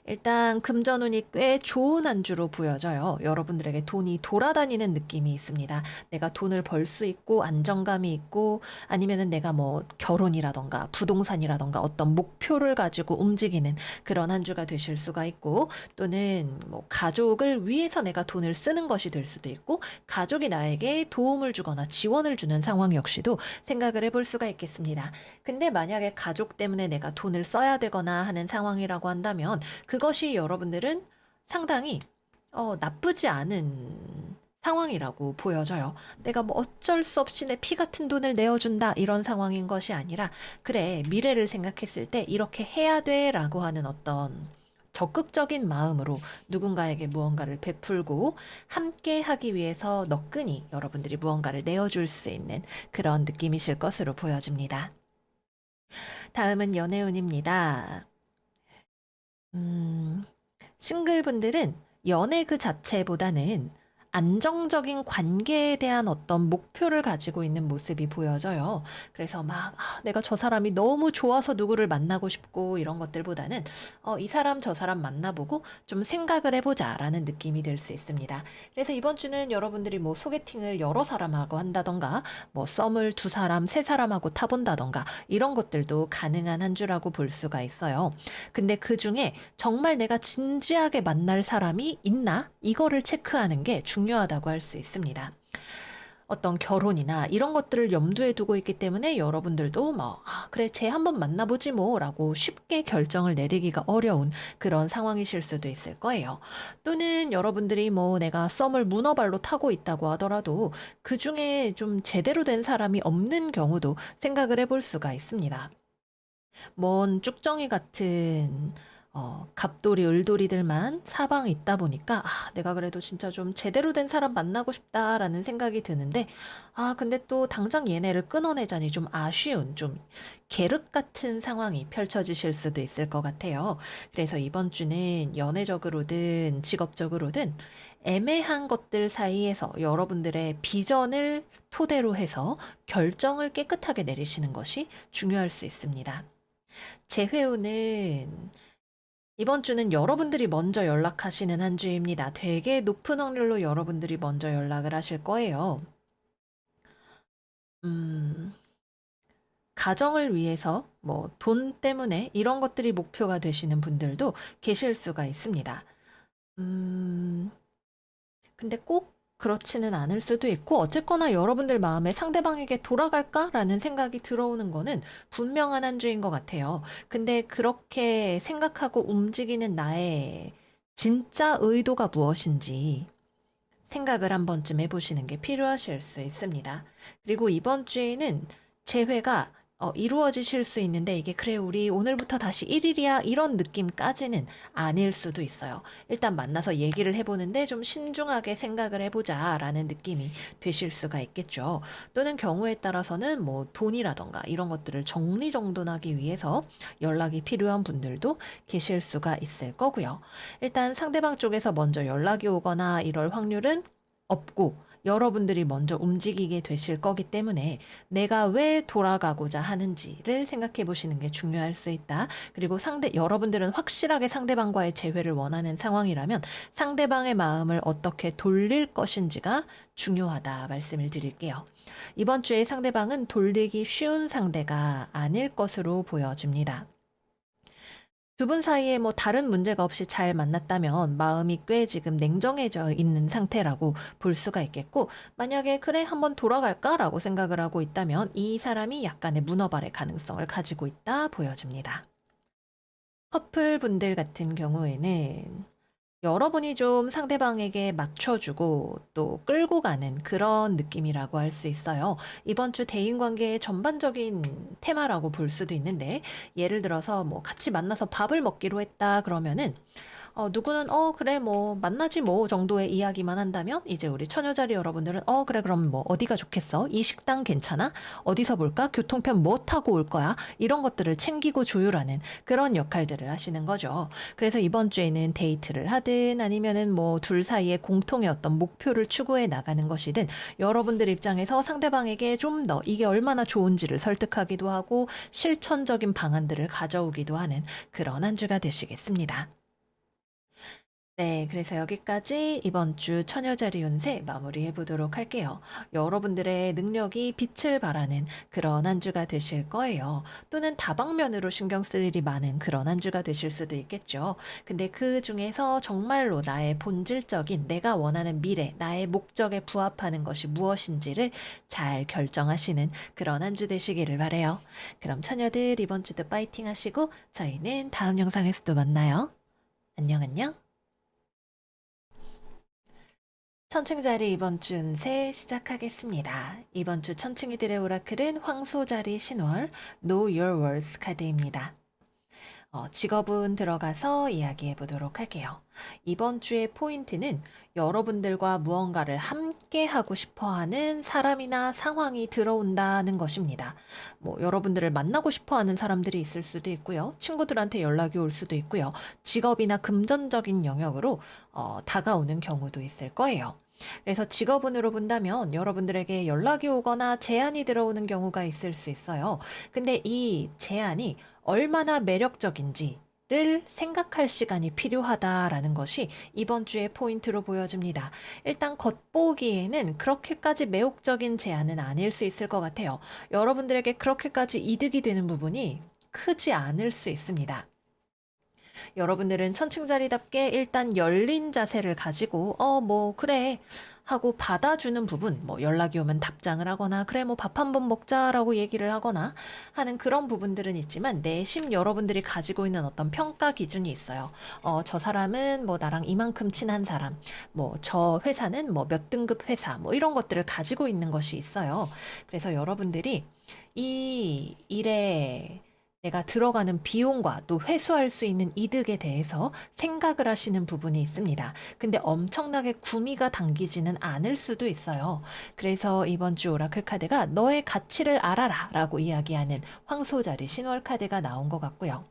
일단 금전운이 꽤 좋은 한 주로 보여져요. 여러분들에게 돈이 돌아다니는 느낌이 있습니다. 내가 돈을 벌 수 있고 안정감이 있고 아니면은 내가 뭐 결혼이라던가 부동산이라던가 어떤 목표를 가지고 움직이는 그런 한 주가 되실 수가 있고 또는 뭐 가족을 위해서 내가 돈을 쓰는 것이 될 수도 있고 가족이 나에게 도움을 주거나 지원을 주는 상황 역시도 생각을 해볼 수가 있겠습니다. 근데 만약에 가족 때문에 내가 돈을 써야 되거나 하는 상황이라고 한다면 그것이 여러분들은 상당히 나쁘지 않은 상황이라고 보여져요. 내가 뭐 어쩔 수 없이 내 피 같은 돈을 내어준다 이런 상황인 것이 아니라 그래 미래를 생각했을 때 이렇게 해야 돼라고 하는 어떤 적극적인 마음으로 누군가에게 무언가를 베풀고 함께 하기 위해서 너끈히 여러분들이 무언가를 내어줄 수 있는 그런 느낌이실 것으로 보여집니다. 다음은 연애운입니다. 음, 싱글분들은 연애 그 자체보다는 안정적인 관계에 대한 어떤 목표를 가지고 있는 모습이 보여져요. 그래서 막 내가 저 사람이 너무 좋아서 누구를 만나고 싶고 이런 것들보다는 이 사람 저 사람 만나보고 좀 생각을 해보자라는 느낌이 될 수 있습니다. 그래서 이번 주는 여러분들이 뭐 소개팅을 여러 사람하고 한다던가 뭐 썸을 두 사람, 세 사람하고 타본다던가 이런 것들도 가능한 한 주라고 볼 수가 있어요. 근데 그 중에 정말 내가 진지하게 만날 사람이 있나? 이거를 체크하는 게 중요하다고 할 수 있습니다. 어떤 결혼이나 이런 것들을 염두에 두고 있기 때문에 여러분들도 뭐, 그래, 쟤 한번 만나보지 뭐, 라고 쉽게 결정을 내리기가 어려운 그런 상황이실 수도 있을 거예요. 또는 여러분들이 뭐 내가 썸을 문어발로 타고 있다고 하더라도 그 중에 좀 제대로 된 사람이 없는 경우도 생각을 해볼 수가 있습니다. 먼 쭉정이 같은 갑돌이 을돌이들만 사방에 있다 보니까 내가 그래도 진짜 좀 제대로 된 사람 만나고 싶다라는 생각이 드는데 근데 또 당장 얘네를 끊어내자니 좀 아쉬운 좀 계륵 같은 상황이 펼쳐지실 수도 있을 것 같아요. 그래서 이번 주는 연애적으로든 직업적으로든 애매한 것들 사이에서 여러분들의 비전을 토대로 해서 결정을 깨끗하게 내리시는 것이 중요할 수 있습니다. 재회운은 이번 주는 여러분들이 먼저 연락하시는 한 주입니다. 되게 높은 확률로 여러분들이 먼저 연락을 하실 거예요. 음, 가정을 위해서 뭐 돈 때문에 이런 것들이 목표가 되시는 분들도 계실 수가 있습니다. 음, 근데 꼭 그렇지는 않을 수도 있고, 어쨌거나 여러분들 마음에 상대방에게 돌아갈까라는 생각이 들어오는 거는 분명한 한 주인 것 같아요. 근데 그렇게 생각하고 움직이는 나의 진짜 의도가 무엇인지 생각을 한 번쯤 해보시는 게 필요하실 수 있습니다. 그리고 이번 주에는 재회가 이루어지실 수 있는데 이게 그래 우리 오늘부터 다시 1일이야 이런 느낌까지는 아닐 수도 있어요. 일단 만나서 얘기를 해보는데 좀 신중하게 생각을 해보자라는 느낌이 되실 수가 있겠죠. 또는 경우에 따라서는 뭐 돈이라던가 이런 것들을 정리정돈하기 위해서 연락이 필요한 분들도 계실 수가 있을 거고요. 일단 상대방 쪽에서 먼저 연락이 오거나 이럴 확률은 없고 여러분들이 먼저 움직이게 되실 거기 때문에 내가 왜 돌아가고자 하는지를 생각해 보시는 게 중요할 수 있다. 그리고 여러분들은 확실하게 상대방과의 재회를 원하는 상황이라면 상대방의 마음을 어떻게 돌릴 것인지가 중요하다 말씀을 드릴게요. 이번 주에 상대방은 돌리기 쉬운 상대가 아닐 것으로 보여집니다. 두 분 사이에 뭐 다른 문제가 없이 잘 만났다면 마음이 꽤 지금 냉정해져 있는 상태라고 볼 수가 있겠고, 만약에 그래, 한번 돌아갈까라고 생각을 하고 있다면 이 사람이 약간의 문어발의 가능성을 가지고 있다 보여집니다. 커플 분들 같은 경우에는 여러분이 좀 상대방에게 맞춰주고 또 끌고 가는 그런 느낌이라고 할 수 있어요. 이번 주 대인관계의 전반적인 테마라고 볼 수도 있는데, 예를 들어서 뭐 같이 만나서 밥을 먹기로 했다 그러면은 누구는 그래 뭐 만나지 뭐 정도의 이야기만 한다면 이제 우리 처녀자리 여러분들은 그래 그럼 뭐 어디가 좋겠어? 이 식당 괜찮아? 어디서 볼까? 교통편 뭐 타고 올 거야? 이런 것들을 챙기고 조율하는 그런 역할들을 하시는 거죠. 그래서 이번 주에는 데이트를 하든 아니면은 뭐 둘 사이에 공통의 어떤 목표를 추구해 나가는 것이든 여러분들 입장에서 상대방에게 좀 더 이게 얼마나 좋은지를 설득하기도 하고 실천적인 방안들을 가져오기도 하는 그런 한 주가 되시겠습니다. 네, 그래서 여기까지 이번 주 처녀자리 운세 마무리해 보도록 할게요. 여러분들의 능력이 빛을 발하는 그런 한 주가 되실 거예요. 또는 다방면으로 신경 쓸 일이 많은 그런 한 주가 되실 수도 있겠죠. 근데 그 중에서 정말로 나의 본질적인 내가 원하는 미래, 나의 목적에 부합하는 것이 무엇인지를 잘 결정하시는 그런 한 주 되시기를 바래요. 그럼 처녀들 이번 주도 파이팅 하시고 저희는 다음 영상에서 또 만나요. 안녕, 안녕. 천칭자리 이번 주 운세 시작하겠습니다. 이번 주 천칭이들의 오라클은 황소자리 신월 Know Your Worth 카드입니다. 직업은 들어가서 이야기해 보도록 할게요. 이번 주의 포인트는 여러분들과 무언가를 함께 하고 싶어 하는 사람이나 상황이 들어온다는 것입니다. 뭐, 여러분들을 만나고 싶어 하는 사람들이 있을 수도 있고요. 친구들한테 연락이 올 수도 있고요. 직업이나 금전적인 영역으로 다가오는 경우도 있을 거예요. 그래서 직업운으로 본다면 여러분들에게 연락이 오거나 제안이 들어오는 경우가 있을 수 있어요. 근데 이 제안이 얼마나 매력적인지를 생각할 시간이 필요하다라는 것이 이번 주의 포인트로 보여집니다. 일단 겉보기에는 그렇게까지 매혹적인 제안은 아닐 수 있을 것 같아요. 여러분들에게 그렇게까지 이득이 되는 부분이 크지 않을 수 있습니다. 여러분들은 천칭자리답게 일단 열린 자세를 가지고 뭐 그래 하고 받아주는 부분, 뭐 연락이 오면 답장을 하거나 그래 뭐 밥 한번 먹자라고 얘기를 하거나 하는 그런 부분들은 있지만 내심 여러분들이 가지고 있는 어떤 평가 기준이 있어요. 저 사람은 뭐 나랑 이만큼 친한 사람, 뭐 저 회사는 뭐 몇 등급 회사, 뭐 이런 것들을 가지고 있는 것이 있어요. 그래서 여러분들이 이 일에 내가 들어가는 비용과 또 회수할 수 있는 이득에 대해서 생각을 하시는 부분이 있습니다. 근데 엄청나게 구미가 당기지는 않을 수도 있어요. 그래서 이번 주 오라클 카드가 너의 가치를 알아라 라고 이야기하는 황소자리 신월 카드가 나온 것 같고요.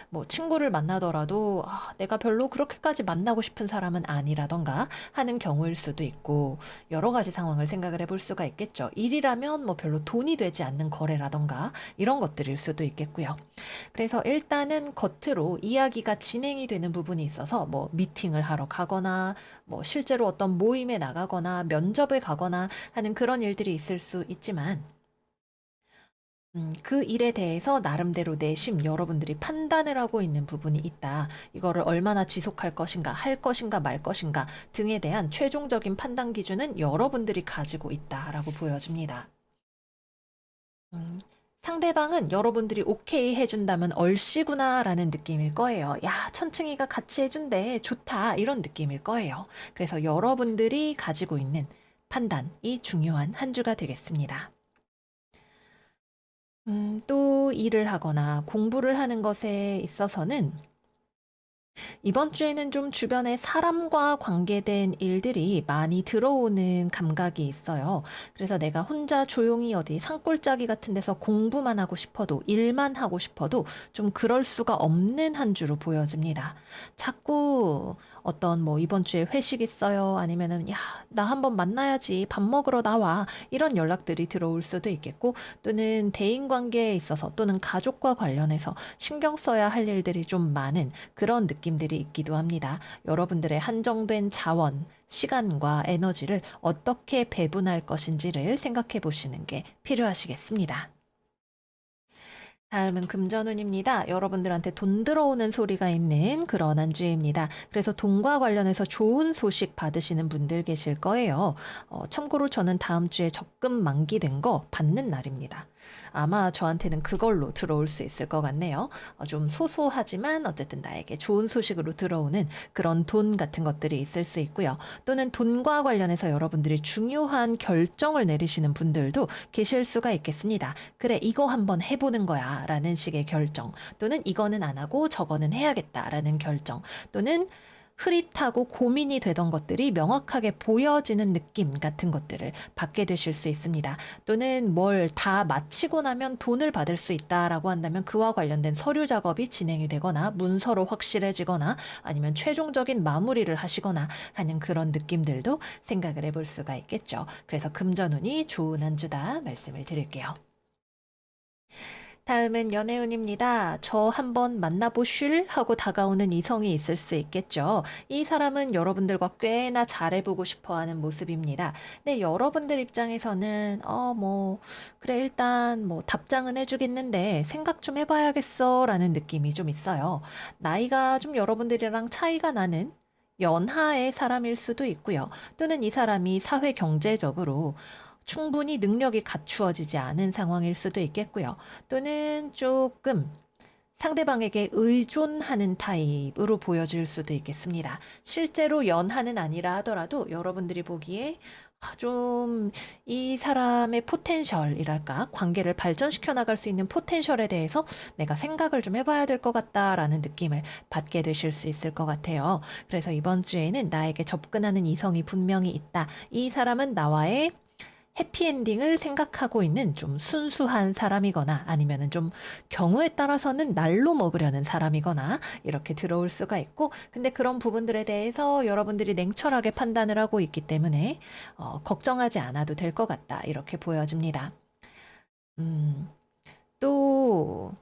뭐 친구를 만나더라도 내가 별로 그렇게까지 만나고 싶은 사람은 아니라던가 하는 경우일 수도 있고 여러 가지 상황을 생각을 해볼 수가 있겠죠. 일이라면 뭐 별로 돈이 되지 않는 거래라던가 이런 것들일 수도 있겠고요. 그래서 일단은 겉으로 이야기가 진행이 되는 부분이 있어서 뭐 미팅을 하러 가거나 뭐 실제로 어떤 모임에 나가거나 면접을 가거나 하는 그런 일들이 있을 수 있지만 그 일에 대해서 나름대로 내심 여러분들이 판단을 하고 있는 부분이 있다. 이거를 얼마나 지속할 것인가, 할 것인가, 말 것인가 등에 대한 최종적인 판단 기준은 여러분들이 가지고 있다라고 보여집니다. 음, 상대방은 여러분들이 오케이 해준다면 얼씨구나라는 느낌일 거예요. 야, 천층이가 같이 해준대. 좋다. 이런 느낌일 거예요. 그래서 여러분들이 가지고 있는 판단이 중요한 한 주가 되겠습니다. 또 일을 하거나 공부를 하는 것에 있어서는 이번 주에는 좀 주변에 사람과 관계된 일들이 많이 들어오는 감각이 있어요. 그래서 내가 혼자 조용히 어디 산골짜기 같은 데서 공부만 하고 싶어도, 일만 하고 싶어도 좀 그럴 수가 없는 한 주로 보여집니다. 자꾸 어떤 뭐 이번 주에 회식 있어요. 아니면은 야, 나 한번 만나야지. 밥 먹으러 나와. 이런 연락들이 들어올 수도 있겠고 또는 대인 관계에 있어서 또는 가족과 관련해서 신경 써야 할 일들이 좀 많은 그런 느낌들이 있기도 합니다. 여러분들의 한정된 자원, 시간과 에너지를 어떻게 배분할 것인지를 생각해 보시는 게 필요하시겠습니다. 다음은 금전운입니다. 여러분들한테 돈 들어오는 소리가 있는 그런 한 주입니다. 그래서 돈과 관련해서 좋은 소식 받으시는 분들 계실 거예요. 참고로 저는 다음 주에 적금 만기된 거 받는 날입니다. 아마 저한테는 그걸로 들어올 수 있을 것 같네요. 좀 소소하지만 어쨌든 나에게 좋은 소식으로 들어오는 그런 돈 같은 것들이 있을 수 있고요. 또는 돈과 관련해서 여러분들이 중요한 결정을 내리시는 분들도 계실 수가 있겠습니다. 그래, 이거 한번 해보는 거야 라는 식의 결정, 또는 이거는 안 하고 저거는 해야겠다 라는 결정, 또는 흐릿하고 고민이 되던 것들이 명확하게 보여지는 느낌 같은 것들을 받게 되실 수 있습니다. 또는 뭘 다 마치고 나면 돈을 받을 수 있다라고 한다면 그와 관련된 서류 작업이 진행이 되거나 문서로 확실해지거나 아니면 최종적인 마무리를 하시거나 하는 그런 느낌들도 생각을 해볼 수가 있겠죠. 그래서 금전운이 좋은 한 주다 말씀을 드릴게요. 다음은 연애운입니다. 저 한번 만나보실? 하고 다가오는 이성이 있을 수 있겠죠. 이 사람은 여러분들과 꽤나 잘해보고 싶어 하는 모습입니다. 근데 여러분들 입장에서는, 그래, 일단 답장은 해주겠는데 생각 좀 해봐야겠어 라는 느낌이 좀 있어요. 나이가 좀 여러분들이랑 차이가 나는 연하의 사람일 수도 있고요. 또는 이 사람이 사회 경제적으로 충분히 능력이 갖추어지지 않은 상황일 수도 있겠고요. 또는 조금 상대방에게 의존하는 타입으로 보여질 수도 있겠습니다. 실제로 연하는 아니라 하더라도 여러분들이 보기에 좀 이 사람의 포텐셜이랄까, 관계를 발전시켜 나갈 수 있는 포텐셜에 대해서 내가 생각을 좀 해봐야 될 것 같다라는 느낌을 받게 되실 수 있을 것 같아요. 그래서 이번 주에는 나에게 접근하는 이성이 분명히 있다. 이 사람은 나와의 해피엔딩을 생각하고 있는 좀 순수한 사람이거나 아니면은 좀 경우에 따라서는 날로 먹으려는 사람이거나 이렇게 들어올 수가 있고, 근데 그런 부분들에 대해서 여러분들이 냉철하게 판단을 하고 있기 때문에 걱정하지 않아도 될 것 같다, 이렇게 보여집니다. 음, 또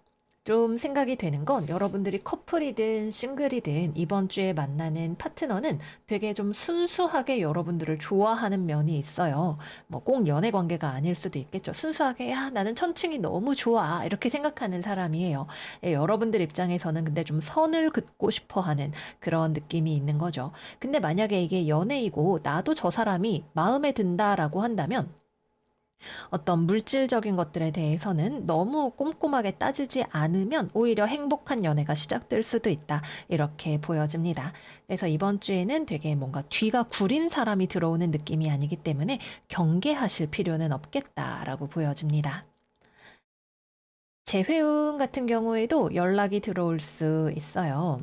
좀 생각이 되는 건 여러분들이 커플이든 싱글이든 이번 주에 만나는 파트너는 되게 좀 순수하게 여러분들을 좋아하는 면이 있어요. 뭐 꼭 연애 관계가 아닐 수도 있겠죠. 순수하게, 야, 나는 천칭이 너무 좋아, 이렇게 생각하는 사람이에요. 예, 여러분들 입장에서는 근데 좀 선을 긋고 싶어 하는 그런 느낌이 있는 거죠. 근데 만약에 이게 연애이고 나도 저 사람이 마음에 든다라고 한다면 어떤 물질적인 것들에 대해서는 너무 꼼꼼하게 따지지 않으면 오히려 행복한 연애가 시작될 수도 있다, 이렇게 보여집니다. 그래서 이번 주에는 되게 뭔가 뒤가 구린 사람이 들어오는 느낌이 아니기 때문에 경계하실 필요는 없겠다라고 보여집니다. 재회운 같은 경우에도 연락이 들어올 수 있어요.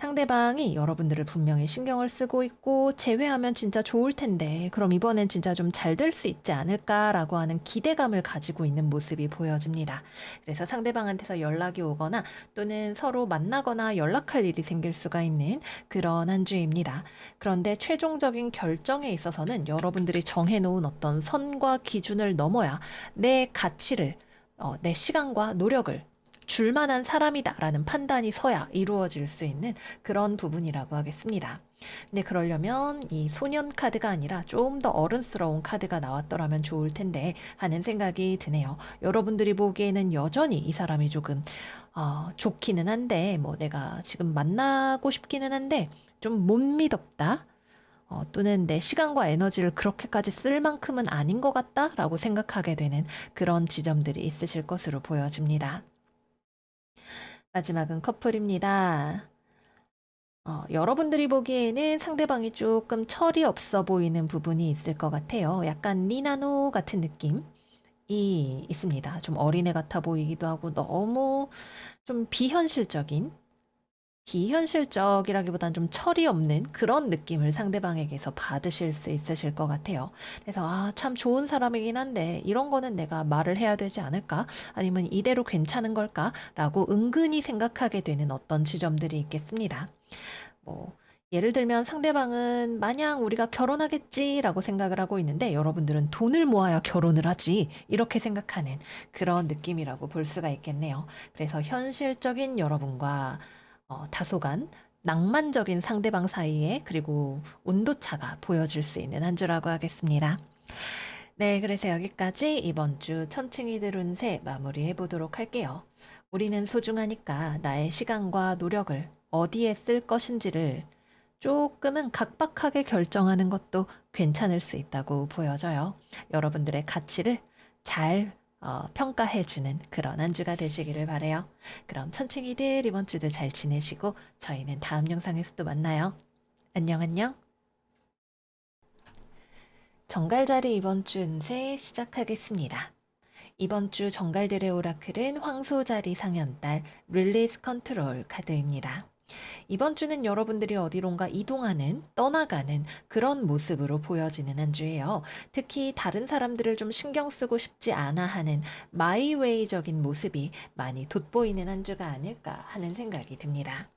상대방이 여러분들을 분명히 신경을 쓰고 있고 재회하면 진짜 좋을 텐데 그럼 이번엔 진짜 좀 잘 될 수 있지 않을까라고 하는 기대감을 가지고 있는 모습이 보여집니다. 그래서 상대방한테서 연락이 오거나 또는 서로 만나거나 연락할 일이 생길 수가 있는 그런 한 주입니다. 그런데 최종적인 결정에 있어서는 여러분들이 정해놓은 어떤 선과 기준을 넘어야 내 가치를, 내 시간과 노력을 줄 만한 사람이다라는 판단이 서야 이루어질 수 있는 그런 부분이라고 하겠습니다. 근데 그러려면 이 소년 카드가 아니라 좀 더 어른스러운 카드가 나왔더라면 좋을 텐데 하는 생각이 드네요. 여러분들이 보기에는 여전히 이 사람이 조금 좋기는 한데, 뭐 내가 지금 만나고 싶기는 한데 좀 못 믿었다. 또는 내 시간과 에너지를 그렇게까지 쓸 만큼은 아닌 것 같다라고 생각하게 되는 그런 지점들이 있으실 것으로 보여집니다. 마지막은 커플입니다. 여러분들이 보기에는 상대방이 조금 철이 없어 보이는 부분이 있을 것 같아요. 약간 니나노 같은 느낌이 있습니다. 좀 어린애 같아 보이기도 하고 너무 좀 비현실적이라기보다는 좀 철이 없는 그런 느낌을 상대방에게서 받으실 수 있으실 것 같아요. 그래서 참 좋은 사람이긴 한데 이런 거는 내가 말을 해야 되지 않을까? 아니면 이대로 괜찮은 걸까? 라고 은근히 생각하게 되는 어떤 지점들이 있겠습니다. 뭐 예를 들면 상대방은 마냥 우리가 결혼하겠지라고 생각을 하고 있는데 여러분들은 돈을 모아야 결혼을 하지, 이렇게 생각하는 그런 느낌이라고 볼 수가 있겠네요. 그래서 현실적인 여러분과 다소간 낭만적인 상대방 사이에 그리고 온도차가 보여질 수 있는 한 주라고 하겠습니다. 네, 그래서 여기까지 이번 주 천칭이들 운세 마무리해 보도록 할게요. 우리는 소중하니까 나의 시간과 노력을 어디에 쓸 것인지를 조금은 각박하게 결정하는 것도 괜찮을 수 있다고 보여져요. 여러분들의 가치를 잘 평가해주는 그런 한 주가 되시기를 바래요. 그럼 천칭이들 이번 주도 잘 지내시고 저희는 다음 영상에서 또 만나요. 안녕 안녕. 정갈자리 이번 주 운세 시작하겠습니다. 이번 주 정갈들의 오라클은 황소자리 상현달 릴리스 컨트롤 카드입니다. 이번 주는 여러분들이 어디론가 이동하는, 떠나가는 그런 모습으로 보여지는 한 주예요. 특히 다른 사람들을 좀 신경 쓰고 싶지 않아 하는 마이웨이적인 모습이 많이 돋보이는 한 주가 아닐까 하는 생각이 듭니다.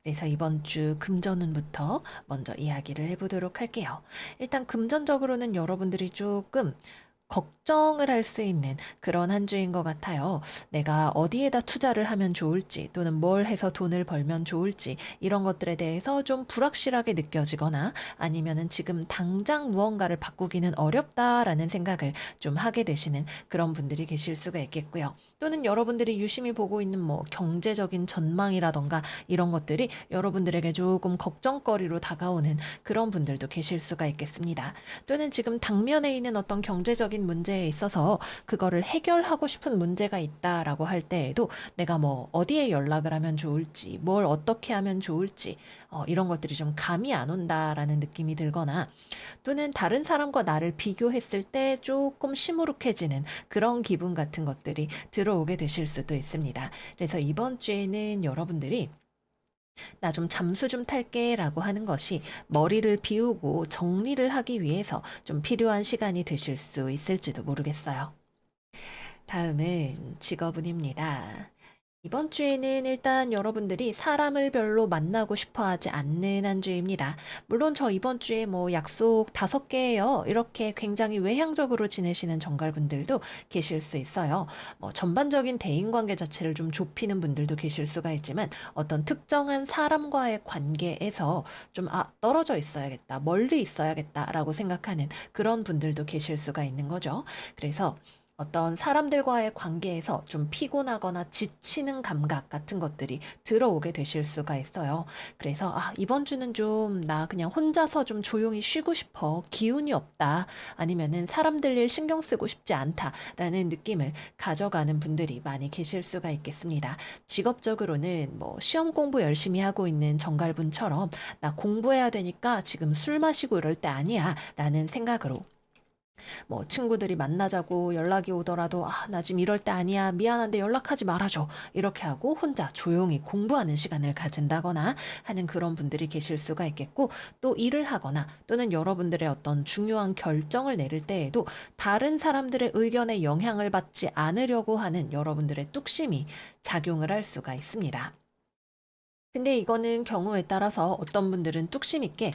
그래서 이번 주 금전운부터 먼저 이야기를 해보도록 할게요. 일단 금전적으로는 여러분들이 조금 걱정을 할 수 있는 그런 한 주인 것 같아요. 내가 어디에다 투자를 하면 좋을지 또는 뭘 해서 돈을 벌면 좋을지 이런 것들에 대해서 좀 불확실하게 느껴지거나 아니면은 지금 당장 무언가를 바꾸기는 어렵다라는 생각을 좀 하게 되시는 그런 분들이 계실 수가 있겠고요. 또는 여러분들이 유심히 보고 있는 뭐 경제적인 전망이라던가 이런 것들이 여러분들에게 조금 걱정거리로 다가오는 그런 분들도 계실 수가 있겠습니다. 또는 지금 당면에 있는 어떤 경제적인 문제에 있어서 그거를 해결하고 싶은 문제가 있다라고 할 때에도 내가 뭐 어디에 연락을 하면 좋을지, 뭘 어떻게 하면 좋을지, 이런 것들이 좀 감이 안 온다라는 느낌이 들거나 또는 다른 사람과 나를 비교했을 때 조금 시무룩해지는 그런 기분 같은 것들이 들어오게 되실 수도 있습니다. 그래서 이번 주에는 여러분들이 나 좀 잠수 좀 탈게 라고 하는 것이 머리를 비우고 정리를 하기 위해서 좀 필요한 시간이 되실 수 있을지도 모르겠어요. 다음은 직업운입니다. 이번 주에는 일단 여러분들이 사람을 별로 만나고 싶어 하지 않는 한 주입니다. 물론 저 이번 주에 뭐 약속 5개예요. 이렇게 굉장히 외향적으로 지내시는 정갈분들도 계실 수 있어요. 뭐 전반적인 대인관계 자체를 좀 좁히는 분들도 계실 수가 있지만 어떤 특정한 사람과의 관계에서 좀 떨어져 있어야겠다, 멀리 있어야겠다라고 생각하는 그런 분들도 계실 수가 있는 거죠. 그래서 어떤 사람들과의 관계에서 좀 피곤하거나 지치는 감각 같은 것들이 들어오게 되실 수가 있어요. 그래서 이번 주는 좀 나 그냥 혼자서 좀 조용히 쉬고 싶어. 기운이 없다. 아니면은 사람들 일 신경 쓰고 싶지 않다라는 느낌을 가져가는 분들이 많이 계실 수가 있겠습니다. 직업적으로는 뭐 시험 공부 열심히 하고 있는 정갈분처럼 나 공부해야 되니까 지금 술 마시고 이럴 때 아니야 라는 생각으로 뭐 친구들이 만나자고 연락이 오더라도 나 지금 이럴 때 아니야. 미안한데 연락하지 말아줘. 이렇게 하고 혼자 조용히 공부하는 시간을 가진다거나 하는 그런 분들이 계실 수가 있겠고 또 일을 하거나 또는 여러분들의 어떤 중요한 결정을 내릴 때에도 다른 사람들의 의견에 영향을 받지 않으려고 하는 여러분들의 뚝심이 작용을 할 수가 있습니다. 근데 이거는 경우에 따라서 어떤 분들은 뚝심 있게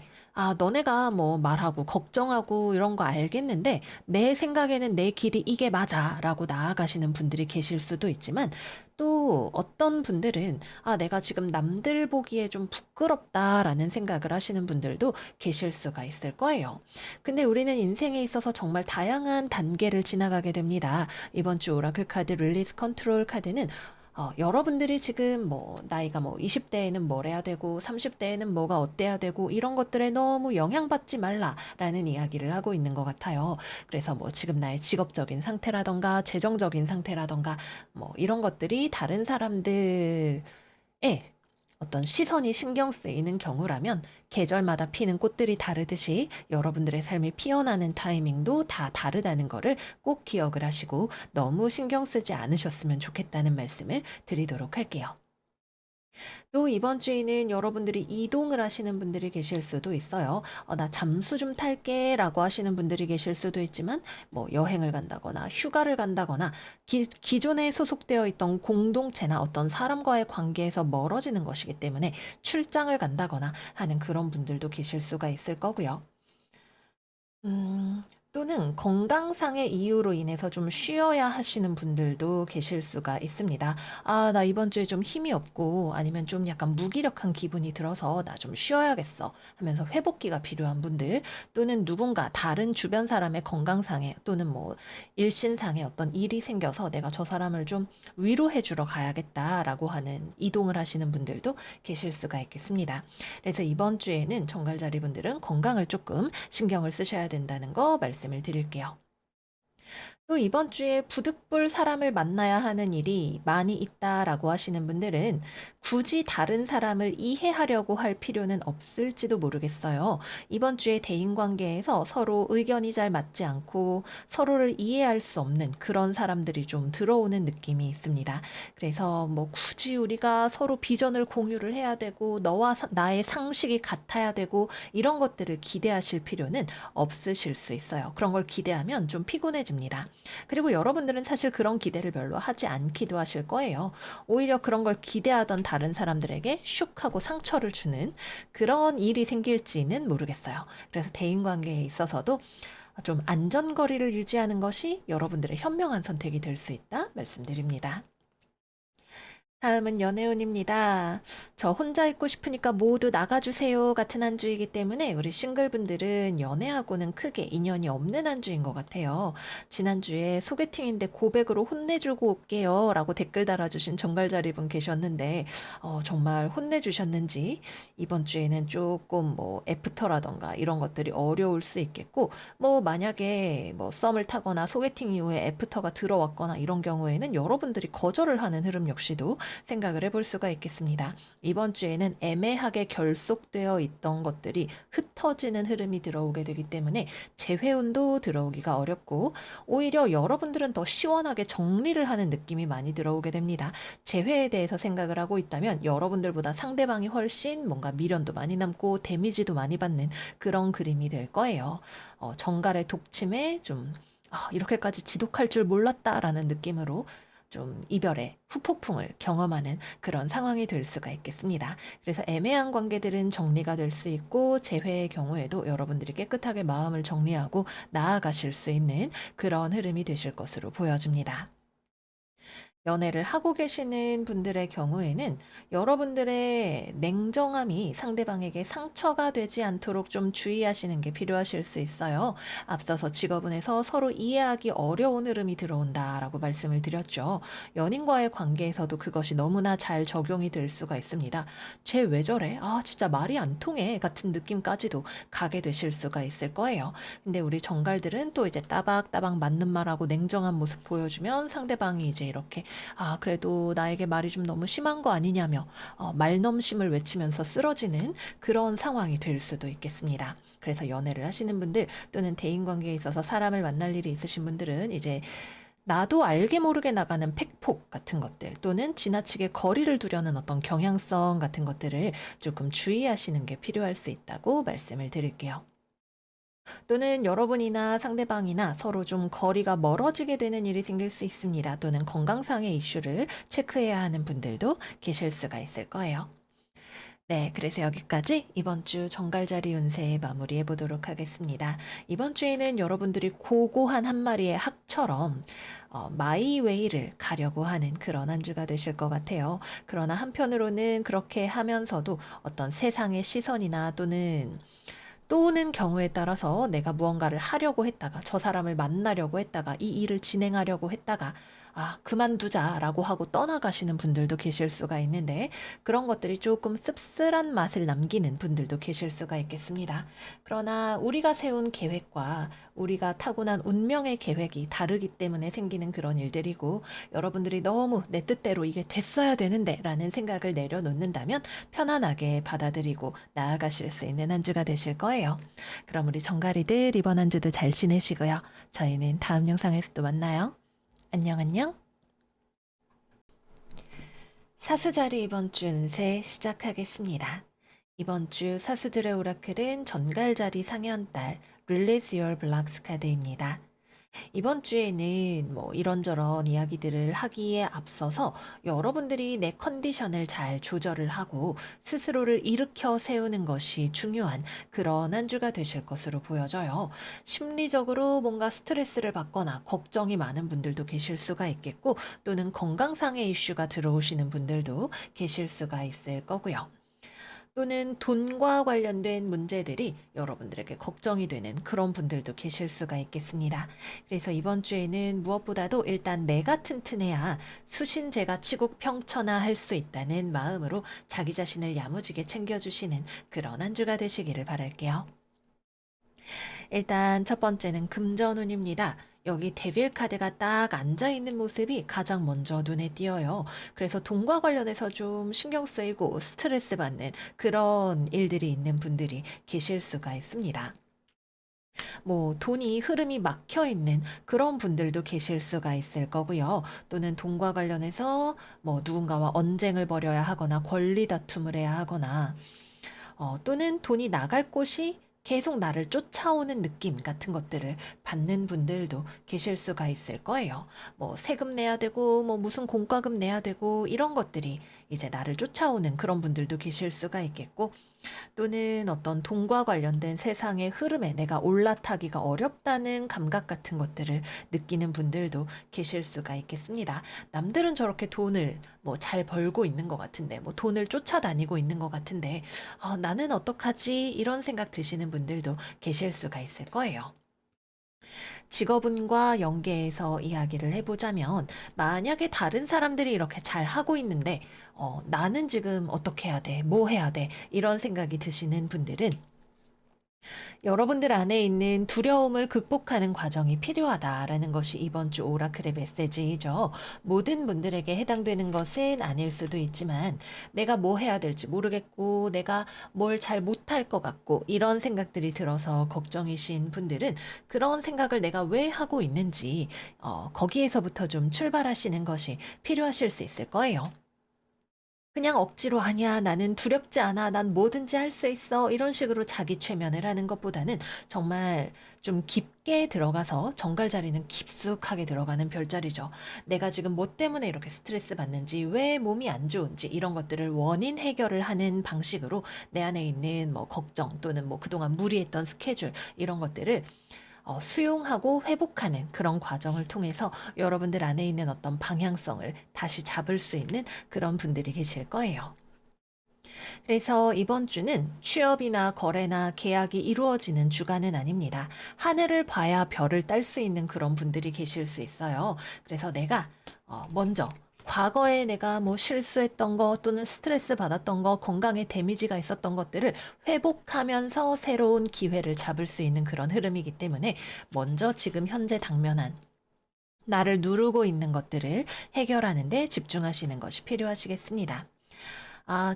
너네가 뭐 말하고 걱정하고 이런 거 알겠는데 내 생각에는 내 길이 이게 맞아라고 나아가시는 분들이 계실 수도 있지만 또 어떤 분들은 내가 지금 남들 보기에 좀 부끄럽다라는 생각을 하시는 분들도 계실 수가 있을 거예요. 근데 우리는 인생에 있어서 정말 다양한 단계를 지나가게 됩니다. 이번 주 오라클 카드 릴리스 컨트롤 카드는 여러분들이 지금 뭐 나이가 뭐 20대에는 뭘 해야 되고 30대에는 뭐가 어때야 되고 이런 것들에 너무 영향받지 말라라는 이야기를 하고 있는 것 같아요. 그래서 뭐 지금 나의 직업적인 상태라던가 재정적인 상태라던가 뭐 이런 것들이 다른 사람들의 어떤 시선이 신경 쓰이는 경우라면 계절마다 피는 꽃들이 다르듯이 여러분들의 삶이 피어나는 타이밍도 다 다르다는 거를 꼭 기억을 하시고 너무 신경 쓰지 않으셨으면 좋겠다는 말씀을 드리도록 할게요. 또 이번 주에는 여러분들이 이동을 하시는 분들이 계실 수도 있어요. 나 잠수 좀 탈게 라고 하시는 분들이 계실 수도 있지만, 뭐 여행을 간다거나 휴가를 간다거나, 기존에 소속되어 있던 공동체나 어떤 사람과의 관계에서 멀어지는 것이기 때문에 출장을 간다거나 하는 그런 분들도 계실 수가 있을 거고요. 또는 건강상의 이유로 인해서 좀 쉬어야 하시는 분들도 계실 수가 있습니다. 나 이번 주에 좀 힘이 없고 아니면 좀 약간 무기력한 기분이 들어서 나 좀 쉬어야겠어 하면서 회복기가 필요한 분들 또는 누군가 다른 주변 사람의 건강상에 또는 뭐 일신상에 어떤 일이 생겨서 내가 저 사람을 좀 위로해 주러 가야겠다라고 하는 이동을 하시는 분들도 계실 수가 있겠습니다. 그래서 이번 주에는 정갈자리 분들은 건강을 조금 신경을 쓰셔야 된다는 거 말씀을 드릴게요. 또 이번 주에 부득불 사람을 만나야 하는 일이 많이 있다라고 하시는 분들은 굳이 다른 사람을 이해하려고 할 필요는 없을지도 모르겠어요. 이번 주에 대인관계에서 서로 의견이 잘 맞지 않고 서로를 이해할 수 없는 그런 사람들이 좀 들어오는 느낌이 있습니다. 그래서 뭐 굳이 우리가 서로 비전을 공유를 해야 되고 너와 나의 상식이 같아야 되고 이런 것들을 기대하실 필요는 없으실 수 있어요. 그런 걸 기대하면 좀 피곤해집니다. 그리고 여러분들은 사실 그런 기대를 별로 하지 않기도 하실 거예요. 오히려 그런 걸 기대하던 다른 사람들에게 슉 하고 상처를 주는 그런 일이 생길지는 모르겠어요. 그래서 대인관계에 있어서도 좀 안전거리를 유지하는 것이 여러분들의 현명한 선택이 될 수 있다 말씀드립니다. 다음은 연애운입니다. 저 혼자 있고 싶으니까 모두 나가주세요 같은 한 주이기 때문에 우리 싱글분들은 연애하고는 크게 인연이 없는 한 주인 것 같아요. 지난주에 소개팅인데 고백으로 혼내주고 올게요 라고 댓글 달아주신 정갈자리분 계셨는데 정말 혼내주셨는지 이번 주에는 조금 뭐 애프터라던가 이런 것들이 어려울 수 있겠고 뭐 만약에 뭐 썸을 타거나 소개팅 이후에 애프터가 들어왔거나 이런 경우에는 여러분들이 거절을 하는 흐름 역시도 생각을 해볼 수가 있겠습니다. 이번 주에는 애매하게 결속되어 있던 것들이 흩어지는 흐름이 들어오게 되기 때문에 재회운도 들어오기가 어렵고 오히려 여러분들은 더 시원하게 정리를 하는 느낌이 많이 들어오게 됩니다. 재회에 대해서 생각을 하고 있다면 여러분들보다 상대방이 훨씬 뭔가 미련도 많이 남고 데미지도 많이 받는 그런 그림이 될 거예요. 정갈의 독침에 좀 이렇게까지 지독할 줄 몰랐다라는 느낌으로 좀 이별의 후폭풍을 경험하는 그런 상황이 될 수가 있겠습니다. 그래서 애매한 관계들은 정리가 될 수 있고 재회의 경우에도 여러분들이 깨끗하게 마음을 정리하고 나아가실 수 있는 그런 흐름이 되실 것으로 보여집니다. 연애를 하고 계시는 분들의 경우에는 여러분들의 냉정함이 상대방에게 상처가 되지 않도록 좀 주의하시는 게 필요하실 수 있어요. 앞서서 직업운에서 서로 이해하기 어려운 흐름이 들어온다라고 말씀을 드렸죠. 연인과의 관계에서도 그것이 너무나 잘 적용이 될 수가 있습니다. 쟤 왜 저래? 진짜 말이 안 통해. 같은 느낌까지도 가게 되실 수가 있을 거예요. 근데 우리 정갈들은 또 이제 따박따박 맞는 말하고 냉정한 모습 보여주면 상대방이 이제 이렇게 그래도 나에게 말이 좀 너무 심한 거 아니냐며 말넘심을 외치면서 쓰러지는 그런 상황이 될 수도 있겠습니다. 그래서 연애를 하시는 분들 또는 대인관계에 있어서 사람을 만날 일이 있으신 분들은 이제 나도 알게 모르게 나가는 팩폭 같은 것들 또는 지나치게 거리를 두려는 어떤 경향성 같은 것들을 조금 주의하시는 게 필요할 수 있다고 말씀을 드릴게요. 또는 여러분이나 상대방이나 서로 좀 거리가 멀어지게 되는 일이 생길 수 있습니다. 또는 건강상의 이슈를 체크해야 하는 분들도 계실 수가 있을 거예요. 네, 그래서 여기까지 이번 주 정갈자리 운세 마무리해 보도록 하겠습니다. 이번 주에는 여러분들이 고고한 한 마리의 학처럼 마이웨이를 가려고 하는 그런 한 주가 되실 것 같아요. 그러나 한편으로는 그렇게 하면서도 어떤 세상의 시선이나 또는 경우에 따라서 내가 무언가를 하려고 했다가 저 사람을 만나려고 했다가 이 일을 진행하려고 했다가 그만두자라고 하고 떠나가시는 분들도 계실 수가 있는데 그런 것들이 조금 씁쓸한 맛을 남기는 분들도 계실 수가 있겠습니다. 그러나 우리가 세운 계획과 우리가 타고난 운명의 계획이 다르기 때문에 생기는 그런 일들이고 여러분들이 너무 내 뜻대로 이게 됐어야 되는데 라는 생각을 내려놓는다면 편안하게 받아들이고 나아가실 수 있는 한 주가 되실 거예요. 그럼 우리 정가리들 이번 한 주도 잘 지내시고요. 저희는 다음 영상에서 또 만나요. 안녕, 안녕. 사수자리 이번 주 운세 시작하겠습니다. 이번 주 사수들의 오라클은 전갈자리 상현달 Release Your Blocks 카드입니다. 이번 주에는 뭐 이런저런 이야기들을 하기에 앞서서 여러분들이 내 컨디션을 잘 조절을 하고 스스로를 일으켜 세우는 것이 중요한 그런 한 주가 되실 것으로 보여져요. 심리적으로 뭔가 스트레스를 받거나 걱정이 많은 분들도 계실 수가 있겠고 또는 건강상의 이슈가 들어오시는 분들도 계실 수가 있을 거고요. 또는 돈과 관련된 문제들이 여러분들에게 걱정이 되는 그런 분들도 계실 수가 있겠습니다. 그래서 이번 주에는 무엇보다도 일단 내가 튼튼해야 수신제가 치국평천하 할 수 있다는 마음으로 자기 자신을 야무지게 챙겨주시는 그런 한 주가 되시기를 바랄게요. 일단 첫 번째는 금전운입니다. 여기 데빌 카드가 딱 앉아 있는 모습이 가장 먼저 눈에 띄어요. 그래서 돈과 관련해서 좀 신경 쓰이고 스트레스 받는 그런 일들이 있는 분들이 계실 수가 있습니다. 뭐 돈이 흐름이 막혀 있는 그런 분들도 계실 수가 있을 거고요. 또는 돈과 관련해서 뭐 누군가와 언쟁을 벌여야 하거나 권리 다툼을 해야 하거나 또는 돈이 나갈 곳이 계속 나를 쫓아오는 느낌 같은 것들을 받는 분들도 계실 수가 있을 거예요. 뭐 세금 내야 되고 뭐 무슨 공과금 내야 되고 이런 것들이 이제 나를 쫓아오는 그런 분들도 계실 수가 있겠고, 또는 어떤 돈과 관련된 세상의 흐름에 내가 올라타기가 어렵다는 감각 같은 것들을 느끼는 분들도 계실 수가 있겠습니다. 남들은 저렇게 돈을 뭐 잘 벌고 있는 것 같은데, 뭐 돈을 쫓아다니고 있는 것 같은데, 나는 어떡하지? 이런 생각 드시는 분들도 계실 수가 있을 거예요. 직업운과 연계해서 이야기를 해보자면, 만약에 다른 사람들이 이렇게 잘 하고 있는데, 나는 지금 어떻게 해야 돼? 뭐 해야 돼? 이런 생각이 드시는 분들은 여러분들 안에 있는 두려움을 극복하는 과정이 필요하다라는 것이 이번 주 오라클의 메시지이죠. 모든 분들에게 해당되는 것은 아닐 수도 있지만 내가 뭐 해야 될지 모르겠고 내가 뭘 잘 못할 것 같고 이런 생각들이 들어서 걱정이신 분들은 그런 생각을 내가 왜 하고 있는지 거기에서부터 좀 출발하시는 것이 필요하실 수 있을 거예요. 그냥 억지로 아니야, 나는 두렵지 않아, 난 뭐든지 할 수 있어. 이런 식으로 자기 최면을 하는 것보다는 정말 좀 깊게 들어가서 정갈 자리는 깊숙하게 들어가는 별자리죠. 내가 지금 뭐 때문에 이렇게 스트레스 받는지, 왜 몸이 안 좋은지 이런 것들을 원인 해결을 하는 방식으로 내 안에 있는 뭐 걱정 또는 뭐 그동안 무리했던 스케줄 이런 것들을 수용하고 회복하는 그런 과정을 통해서 여러분들 안에 있는 어떤 방향성을 다시 잡을 수 있는 그런 분들이 계실 거예요. 그래서 이번 주는 취업이나 거래나 계약이 이루어지는 주간은 아닙니다. 하늘을 봐야 별을 딸 수 있는 그런 분들이 계실 수 있어요. 그래서 내가 먼저 과거에 내가 뭐 실수했던 거 또는 스트레스 받았던 거, 건강에 데미지가 있었던 것들을 회복하면서 새로운 기회를 잡을 수 있는 그런 흐름이기 때문에 먼저 지금 현재 당면한 나를 누르고 있는 것들을 해결하는 데 집중하시는 것이 필요하시겠습니다.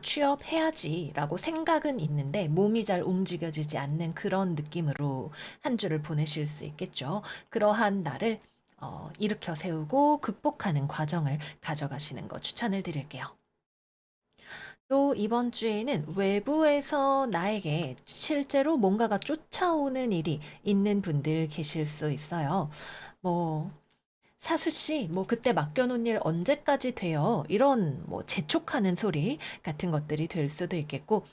취업해야지라고 생각은 있는데 몸이 잘 움직여지지 않는 그런 느낌으로 한 주를 보내실 수 있겠죠. 그러한 나를 일으켜 세우고 극복하는 과정을 가져가시는 거 추천을 드릴게요. 또 이번 주에는 외부에서 나에게 실제로 뭔가가 쫓아오는 일이 있는 분들 계실 수 있어요. 뭐 사수 씨, 뭐 그때 맡겨놓은 일 언제까지 돼요? 이런 뭐 재촉하는 소리 같은 것들이 될 수도 있겠고,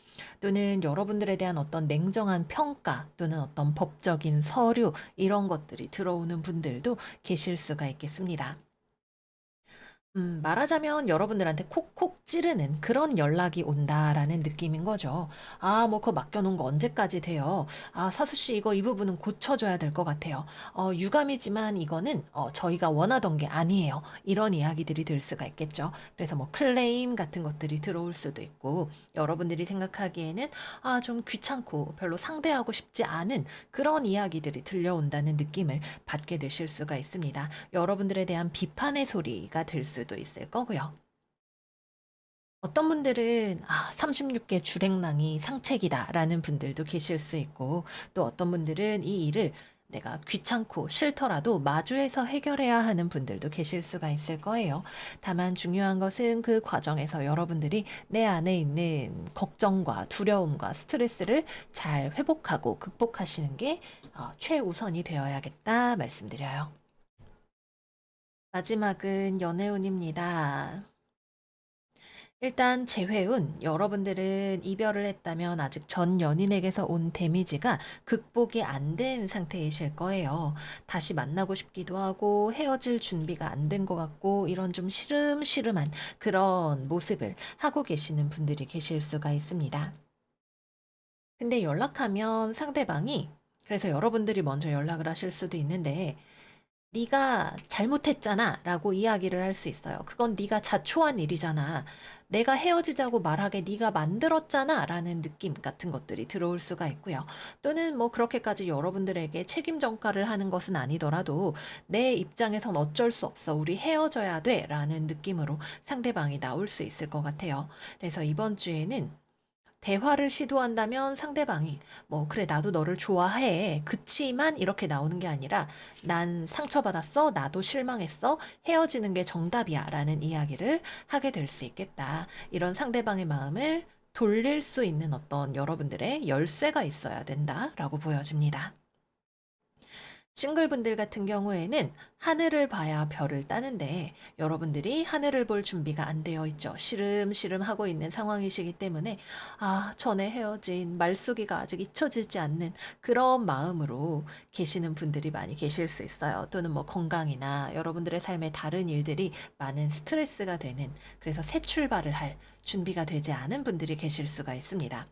또는 여러분들에 대한 어떤 냉정한 평가 또는 어떤 법적인 서류 이런 것들이 들어오는 분들도 계실 수가 있겠습니다. 말하자면 여러분들한테 콕콕 찌르는 그런 연락이 온다라는 느낌인 거죠. 뭐 그거 맡겨놓은 거 언제까지 돼요? 사수 씨 이거 이 부분은 고쳐줘야 될 것 같아요. 유감이지만 이거는 저희가 원하던 게 아니에요. 이런 이야기들이 들 수가 있겠죠. 그래서 뭐 클레임 같은 것들이 들어올 수도 있고, 여러분들이 생각하기에는 좀 귀찮고 별로 상대하고 싶지 않은 그런 이야기들이 들려온다는 느낌을 받게 되실 수가 있습니다. 여러분들에 대한 비판의 소리가 될 수도 있을 거고요. 어떤 분들은 36개 주랭랑이 상책이다라는 분들도 계실 수 있고, 또 어떤 분들은 이 일을 내가 귀찮고 싫더라도 마주해서 해결해야 하는 분들도 계실 수가 있을 거예요. 다만 중요한 것은 그 과정에서 여러분들이 내 안에 있는 걱정과 두려움과 스트레스를 잘 회복하고 극복하시는 게 최우선이 되어야겠다 말씀드려요. 마지막은 연애운입니다. 일단 재회운, 여러분들은 이별을 했다면 아직 전 연인에게서 온 데미지가 극복이 안 된 상태이실 거예요. 다시 만나고 싶기도 하고 헤어질 준비가 안 된 것 같고 이런 좀 시름시름한 그런 모습을 하고 계시는 분들이 계실 수가 있습니다. 근데 연락하면 상대방이 그래서 여러분들이 먼저 연락을 하실 수도 있는데 네가 잘못했잖아라고 이야기를 할 수 있어요. 그건 네가 자초한 일이잖아. 내가 헤어지자고 말하게 네가 만들었잖아라는 느낌 같은 것들이 들어올 수가 있고요. 또는 뭐 그렇게까지 여러분들에게 책임 전가를 하는 것은 아니더라도 내 입장에선 어쩔 수 없어. 우리 헤어져야 돼라는 느낌으로 상대방이 나올 수 있을 것 같아요. 그래서 이번 주에는 대화를 시도한다면 상대방이 뭐 그래 나도 너를 좋아해 그치만 이렇게 나오는 게 아니라 난 상처받았어 나도 실망했어 헤어지는 게 정답이야 라는 이야기를 하게 될 수 있겠다. 이런 상대방의 마음을 돌릴 수 있는 어떤 여러분들의 열쇠가 있어야 된다라고 보여집니다. 싱글분들 같은 경우에는 하늘을 봐야 별을 따는데 여러분들이 하늘을 볼 준비가 안 되어 있죠. 시름시름 하고 있는 상황이시기 때문에 전에 헤어진 말숙이가 아직 잊혀지지 않는 그런 마음으로 계시는 분들이 많이 계실 수 있어요. 또는 뭐 건강이나 여러분들의 삶의 다른 일들이 많은 스트레스가 되는, 그래서 새 출발을 할 준비가 되지 않은 분들이 계실 수가 있습니다.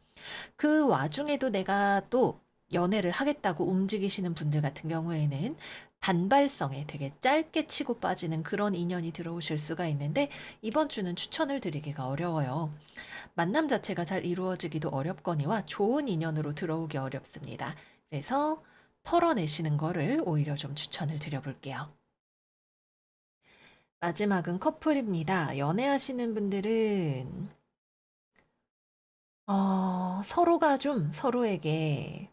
그 와중에도 내가 또 연애를 하겠다고 움직이시는 분들 같은 경우에는 단발성에 되게 짧게 치고 빠지는 그런 인연이 들어오실 수가 있는데, 이번 주는 추천을 드리기가 어려워요. 만남 자체가 잘 이루어지기도 어렵거니와 좋은 인연으로 들어오기 어렵습니다. 그래서 털어내시는 거를 오히려 좀 추천을 드려볼게요. 마지막은 커플입니다. 연애하시는 분들은 서로가 좀 서로에게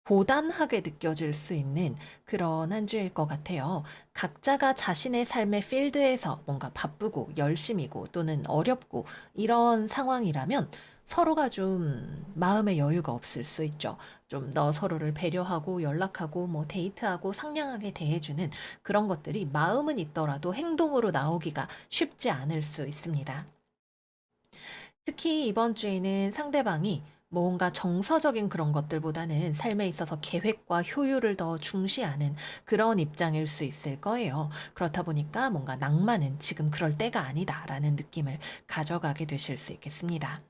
고단하게 느껴질 수 있는 그런 한 주일 것 같아요. 각자가 자신의 삶의 필드에서 뭔가 바쁘고 열심이고 또는 어렵고 이런 상황이라면 서로가 좀 마음의 여유가 없을 수 있죠. 좀 더 서로를 배려하고 연락하고 뭐 데이트하고 상냥하게 대해주는 그런 것들이 마음은 있더라도 행동으로 나오기가 쉽지 않을 수 있습니다. 특히 이번 주에는 상대방이 뭔가 정서적인 그런 것들보다는 삶에 있어서 계획과 효율을 더 중시하는 그런 입장일 수 있을 거예요. 그렇다 보니까 뭔가 낭만은 지금 그럴 때가 아니다라는 느낌을 가져가게 되실 수 있겠습니다.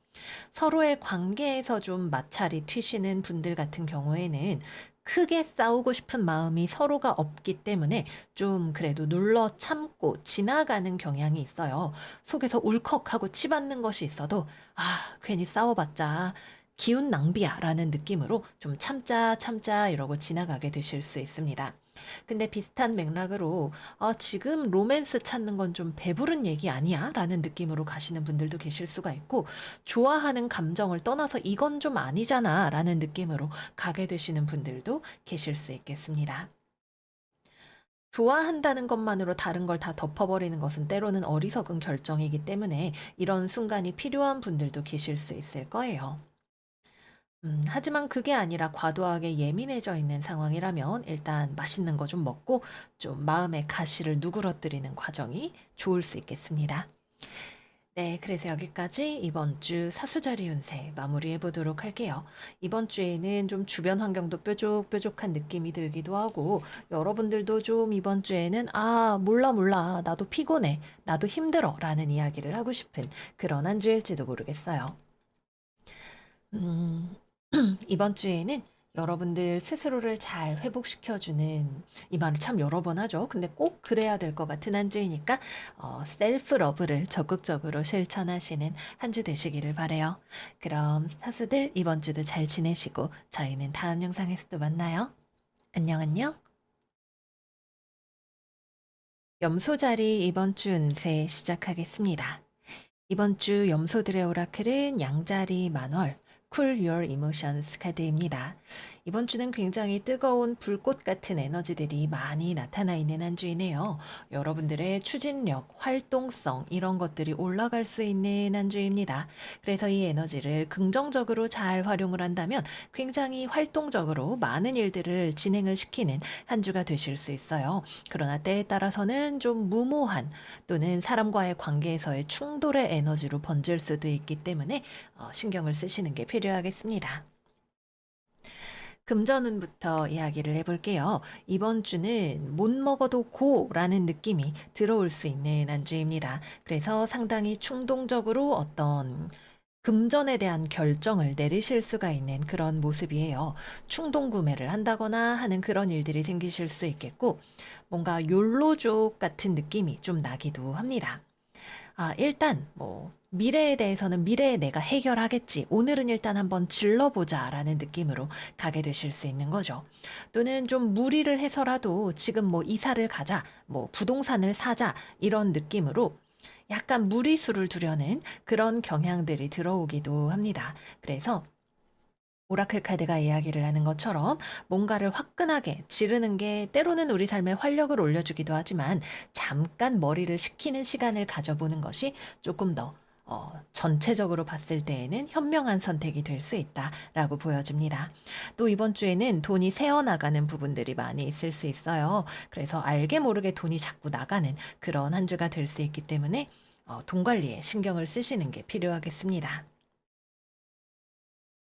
서로의 관계에서 좀 마찰이 튀시는 분들 같은 경우에는 크게 싸우고 싶은 마음이 서로가 없기 때문에 좀 그래도 눌러 참고 지나가는 경향이 있어요. 속에서 울컥하고 치받는 것이 있어도 괜히 싸워봤자 기운 낭비야 라는 느낌으로 좀 참자 참자 이러고 지나가게 되실 수 있습니다. 근데 비슷한 맥락으로 지금 로맨스 찾는 건 좀 배부른 얘기 아니야? 라는 느낌으로 가시는 분들도 계실 수가 있고, 좋아하는 감정을 떠나서 이건 좀 아니잖아 라는 느낌으로 가게 되시는 분들도 계실 수 있겠습니다. 좋아한다는 것만으로 다른 걸 다 덮어버리는 것은 때로는 어리석은 결정이기 때문에 이런 순간이 필요한 분들도 계실 수 있을 거예요. 하지만 그게 아니라 과도하게 예민해져 있는 상황이라면 일단 맛있는 거 좀 먹고 좀 마음의 가시를 누그러뜨리는 과정이 좋을 수 있겠습니다. 네, 그래서 여기까지 이번 주 사수자리 운세 마무리해 보도록 할게요. 이번 주에는 좀 주변 환경도 뾰족뾰족한 느낌이 들기도 하고, 여러분들도 좀 이번 주에는 몰라, 몰라. 나도 피곤해. 나도 힘들어. 라는 이야기를 하고 싶은 그런 한 주일지도 모르겠어요. 음, 이번 주에는 여러분들 스스로를 잘 회복시켜주는, 이 말을 참 여러 번 하죠. 근데 꼭 그래야 될 것 같은 한 주이니까 셀프 러브를 적극적으로 실천하시는 한 주 되시기를 바래요. 그럼 사수들 이번 주도 잘 지내시고 저희는 다음 영상에서 또 만나요. 안녕 안녕. 염소자리 이번 주 운세 시작하겠습니다. 이번 주 염소들의 오라클은 양자리 만월, Cool Your Emotions 카드입니다. 이번 주는 굉장히 뜨거운 불꽃 같은 에너지들이 많이 나타나 있는 한 주이네요. 여러분들의 추진력, 활동성 이런 것들이 올라갈 수 있는 한 주입니다. 그래서 이 에너지를 긍정적으로 잘 활용을 한다면 굉장히 활동적으로 많은 일들을 진행을 시키는 한 주가 되실 수 있어요. 그러나 때에 따라서는 좀 무모한 또는 사람과의 관계에서의 충돌의 에너지로 번질 수도 있기 때문에 신경을 쓰시는 게 필요하겠습니다. 금전운부터 이야기를 해볼게요. 이번 주는 못 먹어도 고라는 느낌이 들어올 수 있는 한 주입니다. 그래서 상당히 충동적으로 어떤 금전에 대한 결정을 내리실 수가 있는 그런 모습이에요. 충동 구매를 한다거나 하는 그런 일들이 생기실 수 있겠고, 뭔가 욜로족 같은 느낌이 좀 나기도 합니다. 일단 뭐 미래에 대해서는 미래에 내가 해결하겠지. 오늘은 일단 한번 질러보자라는 느낌으로 가게 되실 수 있는 거죠. 또는 좀 무리를 해서라도 지금 뭐 이사를 가자, 뭐 부동산을 사자 이런 느낌으로 약간 무리수를 두려는 그런 경향들이 들어오기도 합니다. 그래서 오라클 카드가 이야기를 하는 것처럼 뭔가를 화끈하게 지르는 게 때로는 우리 삶에 활력을 올려주기도 하지만 잠깐 머리를 식히는 시간을 가져보는 것이 조금 더 전체적으로 봤을 때에는 현명한 선택이 될 수 있다라고 보여집니다. 또 이번 주에는 돈이 새어나가는 부분들이 많이 있을 수 있어요. 그래서 알게 모르게 돈이 자꾸 나가는 그런 한 주가 될 수 있기 때문에 돈 관리에 신경을 쓰시는 게 필요하겠습니다.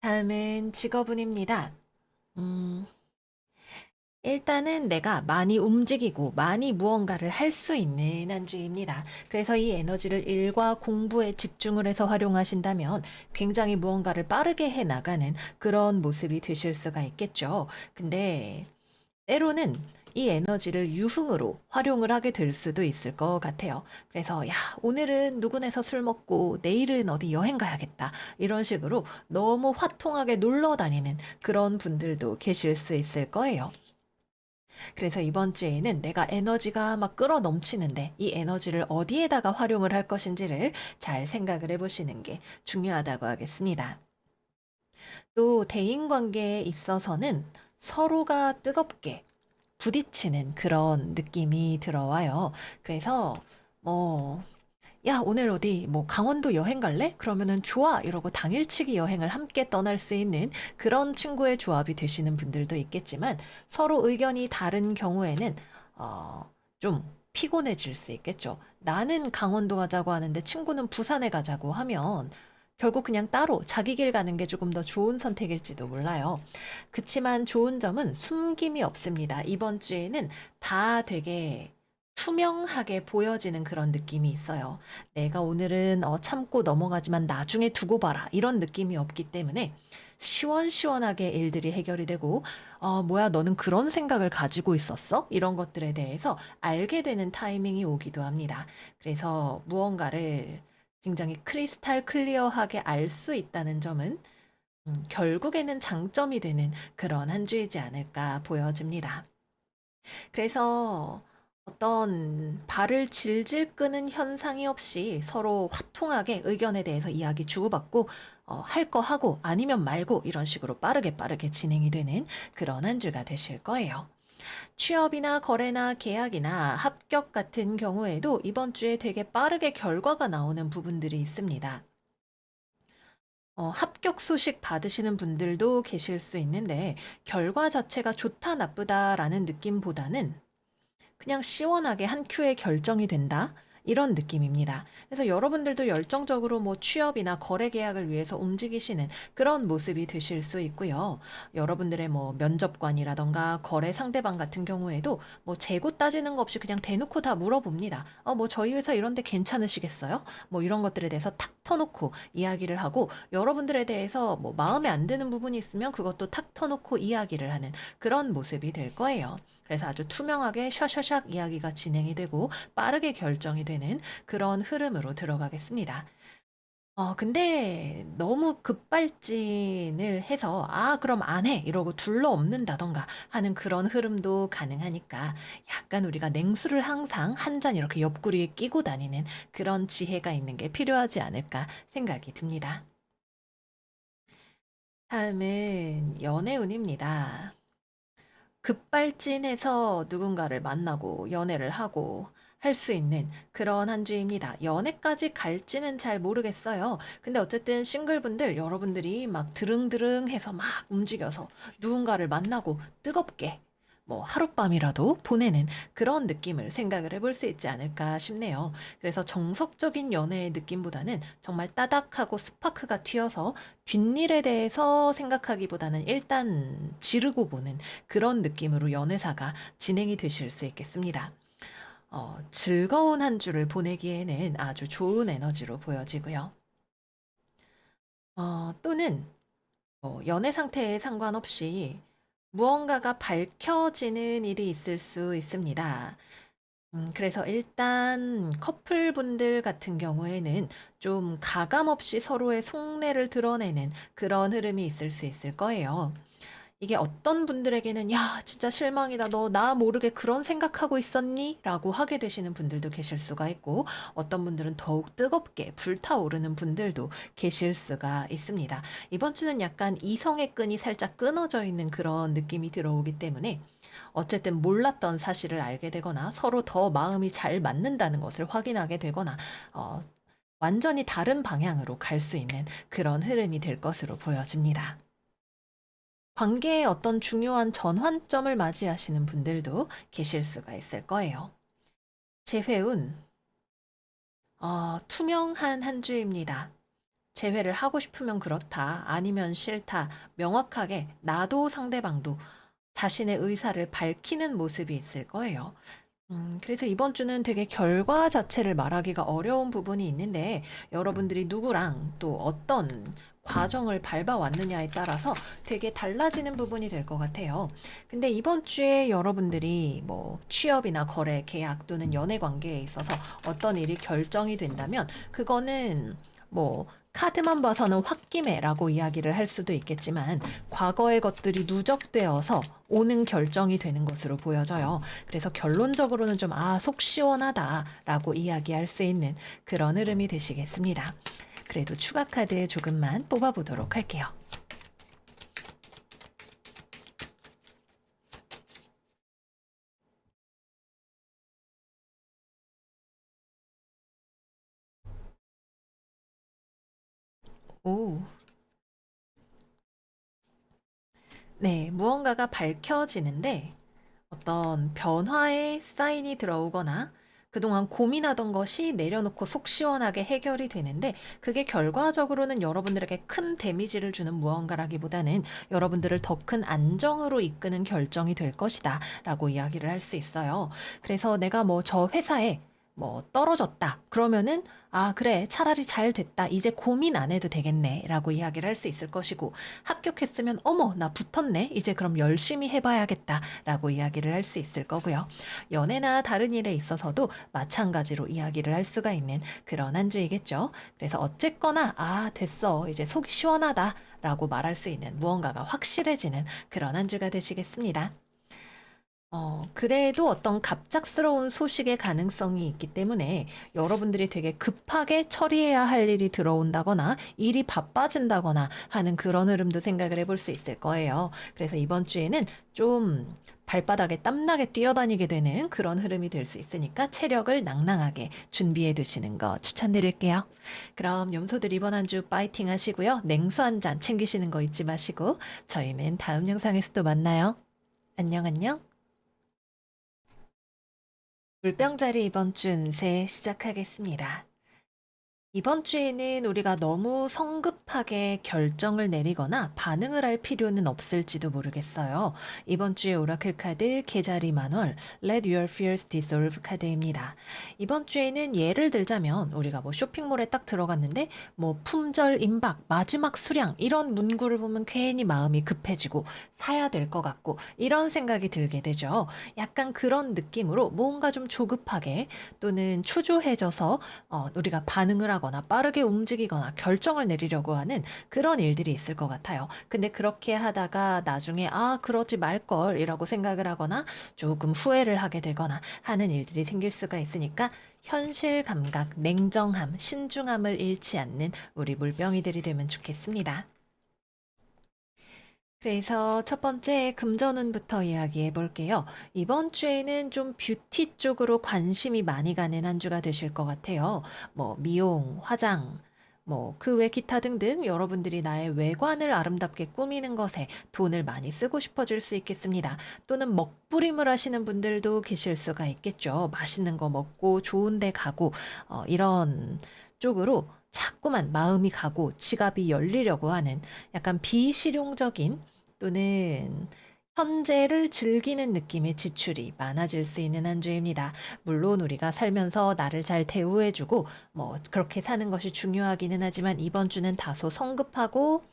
다음은 직업운입니다. 음, 일단은 내가 많이 움직이고 많이 무언가를 할 수 있는 한 주입니다. 그래서 이 에너지를 일과 공부에 집중을 해서 활용하신다면 굉장히 무언가를 빠르게 해 나가는 그런 모습이 되실 수가 있겠죠. 근데 때로는 이 에너지를 유흥으로 활용을 하게 될 수도 있을 것 같아요. 그래서 야, 오늘은 누구네서 술 먹고 내일은 어디 여행 가야겠다. 이런 식으로 너무 화통하게 놀러 다니는 그런 분들도 계실 수 있을 거예요. 그래서 이번 주에는 내가 에너지가 막 끌어 넘치는데 이 에너지를 어디에다가 활용을 할 것인지를 잘 생각을 해보시는 게 중요하다고 하겠습니다. 또 대인 관계에 있어서는 서로가 뜨겁게 부딪히는 그런 느낌이 들어와요. 그래서 뭐 야, 오늘 어디 뭐 강원도 여행 갈래? 그러면은 좋아. 이러고 당일치기 여행을 함께 떠날 수 있는 그런 친구의 조합이 되시는 분들도 있겠지만 서로 의견이 다른 경우에는 좀 피곤해질 수 있겠죠. 나는 강원도 가자고 하는데 친구는 부산에 가자고 하면 결국 그냥 따로 자기 길 가는 게 조금 더 좋은 선택일지도 몰라요. 그치만 좋은 점은 숨김이 없습니다. 이번 주에는 다 되게 투명하게 보여지는 그런 느낌이 있어요. 내가 오늘은 참고 넘어가지만 나중에 두고 봐라. 이런 느낌이 없기 때문에 시원시원하게 일들이 해결이 되고, 뭐야, 너는 그런 생각을 가지고 있었어? 이런 것들에 대해서 알게 되는 타이밍이 오기도 합니다. 그래서 무언가를 굉장히 크리스탈 클리어하게 알 수 있다는 점은 결국에는 장점이 되는 그런 한 주이지 않을까 보여집니다. 그래서 어떤 발을 질질 끄는 현상이 없이 서로 화통하게 의견에 대해서 이야기 주고받고 할 거 하고 아니면 말고 이런 식으로 빠르게 빠르게 진행이 되는 그런 한 주가 되실 거예요. 취업이나 거래나 계약이나 합격 같은 경우에도 이번 주에 되게 빠르게 결과가 나오는 부분들이 있습니다. 합격 소식 받으시는 분들도 계실 수 있는데 결과 자체가 좋다 나쁘다라는 느낌보다는 그냥 시원하게 한 큐에 결정이 된다. 이런 느낌입니다. 그래서 여러분들도 열정적으로 뭐 취업이나 거래 계약을 위해서 움직이시는 그런 모습이 되실 수 있고요. 여러분들의 뭐 면접관이라던가 거래 상대방 같은 경우에도 뭐 재고 따지는 거 없이 그냥 대놓고 다 물어봅니다. 뭐 저희 회사 이런데 괜찮으시겠어요? 뭐 이런 것들에 대해서 탁 터놓고 이야기를 하고 여러분들에 대해서 뭐 마음에 안 드는 부분이 있으면 그것도 탁 터놓고 이야기를 하는 그런 모습이 될 거예요. 그래서 아주 투명하게 샤샤샥 이야기가 진행이 되고 빠르게 결정이 되는 그런 흐름으로 들어가겠습니다. 근데 너무 급발진을 해서, 그럼 안 해. 이러고 둘러엎는다던가 하는 그런 흐름도 가능하니까 약간 우리가 냉수를 항상 한 잔 이렇게 옆구리에 끼고 다니는 그런 지혜가 있는 게 필요하지 않을까 생각이 듭니다. 다음은 연애운입니다. 급발진해서 누군가를 만나고 연애를 하고 할 수 있는 그런 한 주입니다. 연애까지 갈지는 잘 모르겠어요. 근데 어쨌든 싱글분들 여러분들이 막 드릉드릉해서 막 움직여서 누군가를 만나고 뜨겁게 뭐 하룻밤이라도 보내는 그런 느낌을 생각을 해볼 수 있지 않을까 싶네요. 그래서 정석적인 연애의 느낌보다는 정말 따닥하고 스파크가 튀어서 뒷일에 대해서 생각하기보다는 일단 지르고 보는 그런 느낌으로 연애사가 진행이 되실 수 있겠습니다. 즐거운 한 주를 보내기에는 아주 좋은 에너지로 보여지고요. 또는 연애 상태에 상관없이 무언가가 밝혀지는 일이 있을 수 있습니다. 그래서 일단 커플분들 같은 경우에는 좀 가감 없이 서로의 속내를 드러내는 그런 흐름이 있을 수 있을 거예요. 이게 어떤 분들에게는 야, 진짜 실망이다. 너 나 모르게 그런 생각하고 있었니? 라고 하게 되시는 분들도 계실 수가 있고, 어떤 분들은 더욱 뜨겁게 불타오르는 분들도 계실 수가 있습니다. 이번 주는 약간 이성의 끈이 살짝 끊어져 있는 그런 느낌이 들어오기 때문에, 어쨌든 몰랐던 사실을 알게 되거나 서로 더 마음이 잘 맞는다는 것을 확인하게 되거나, 어, 완전히 다른 방향으로 갈 수 있는 그런 흐름이 될 것으로 보여집니다. 관계에 어떤 중요한 전환점을 맞이하시는 분들도 계실 수가 있을 거예요. 재회운, 투명한 한 주입니다. 재회를 하고 싶으면 그렇다, 아니면 싫다, 명확하게 나도 상대방도 자신의 의사를 밝히는 모습이 있을 거예요. 그래서 이번 주는 되게 결과 자체를 말하기가 어려운 부분이 있는데 여러분들이 누구랑 또 어떤 과정을 밟아왔느냐에 따라서 되게 달라지는 부분이 될 것 같아요. 근데 이번 주에 여러분들이 뭐 취업이나 거래, 계약 또는 연애 관계에 있어서 어떤 일이 결정이 된다면 그거는 뭐 카드만 봐서는 홧김에라고 이야기를 할 수도 있겠지만 과거의 것들이 누적되어서 오는 결정이 되는 것으로 보여져요. 그래서 결론적으로는 좀, 속 시원하다라고 이야기할 수 있는 그런 흐름이 되시겠습니다. 그래도 추가 카드 조금만 뽑아보도록 할게요. 오, 네, 무언가가 밝혀지는데 어떤 변화의 사인이 들어오거나 그동안 고민하던 것이 내려놓고 속 시원하게 해결이 되는데 그게 결과적으로는 여러분들에게 큰 데미지를 주는 무언가라기보다는 여러분들을 더 큰 안정으로 이끄는 결정이 될 것이다 라고 이야기를 할 수 있어요. 그래서 내가 뭐 저 회사에 뭐 떨어졌다. 그러면은 그래. 차라리 잘 됐다. 이제 고민 안 해도 되겠네. 라고 이야기를 할 수 있을 것이고 합격했으면 어머, 나 붙었네. 이제 그럼 열심히 해봐야겠다. 라고 이야기를 할 수 있을 거고요. 연애나 다른 일에 있어서도 마찬가지로 이야기를 할 수가 있는 그런 한 주이겠죠. 그래서 어쨌거나, 됐어. 이제 속이 시원하다. 라고 말할 수 있는 무언가가 확실해지는 그런 한 주가 되시겠습니다. 그래도 어떤 갑작스러운 소식의 가능성이 있기 때문에 여러분들이 되게 급하게 처리해야 할 일이 들어온다거나 일이 바빠진다거나 하는 그런 흐름도 생각을 해볼 수 있을 거예요. 그래서 이번 주에는 좀 발바닥에 땀나게 뛰어다니게 되는 그런 흐름이 될 수 있으니까 체력을 낭낭하게 준비해 두시는 거 추천드릴게요. 그럼 염소들 이번 한 주 파이팅 하시고요. 냉수 한 잔 챙기시는 거 잊지 마시고 저희는 다음 영상에서 또 만나요. 안녕, 안녕. 물병자리 이번 주 운세 시작하겠습니다. 이번 주에는 우리가 너무 성급하게 결정을 내리거나 반응을 할 필요는 없을지도 모르겠어요. 이번 주의 오라클 카드 개자리 만월 Let Your Fears Dissolve 카드입니다. 이번 주에는 예를 들자면 우리가 뭐 쇼핑몰에 딱 들어갔는데 뭐 품절 임박, 마지막 수량 이런 문구를 보면 괜히 마음이 급해지고 사야 될 것 같고 이런 생각이 들게 되죠. 약간 그런 느낌으로 뭔가 좀 조급하게 또는 초조해져서 우리가 반응을 하거나 빠르게 움직이거나 결정을 내리려고 하는 그런 일들이 있을 것 같아요. 근데 그렇게 하다가 나중에 그러지 말걸이라고 생각을 하거나 조금 후회를 하게 되거나 하는 일들이 생길 수가 있으니까 현실 감각, 냉정함, 신중함을 잃지 않는 우리 물병이들이 되면 좋겠습니다. 그래서 첫 번째 금전운부터 이야기해 볼게요. 이번 주에는 좀 뷰티 쪽으로 관심이 많이 가는 한 주가 되실 것 같아요. 뭐 미용, 화장, 뭐 그 외 기타 등등 여러분들이 나의 외관을 아름답게 꾸미는 것에 돈을 많이 쓰고 싶어질 수 있겠습니다. 또는 먹부림을 하시는 분들도 계실 수가 있겠죠. 맛있는 거 먹고 좋은 데 가고 이런 쪽으로 자꾸만 마음이 가고 지갑이 열리려고 하는 약간 비실용적인 또는 현재를 즐기는 느낌의 지출이 많아질 수 있는 한 주입니다. 물론 우리가 살면서 나를 잘 대우해주고 뭐 그렇게 사는 것이 중요하기는 하지만 이번 주는 다소 성급하고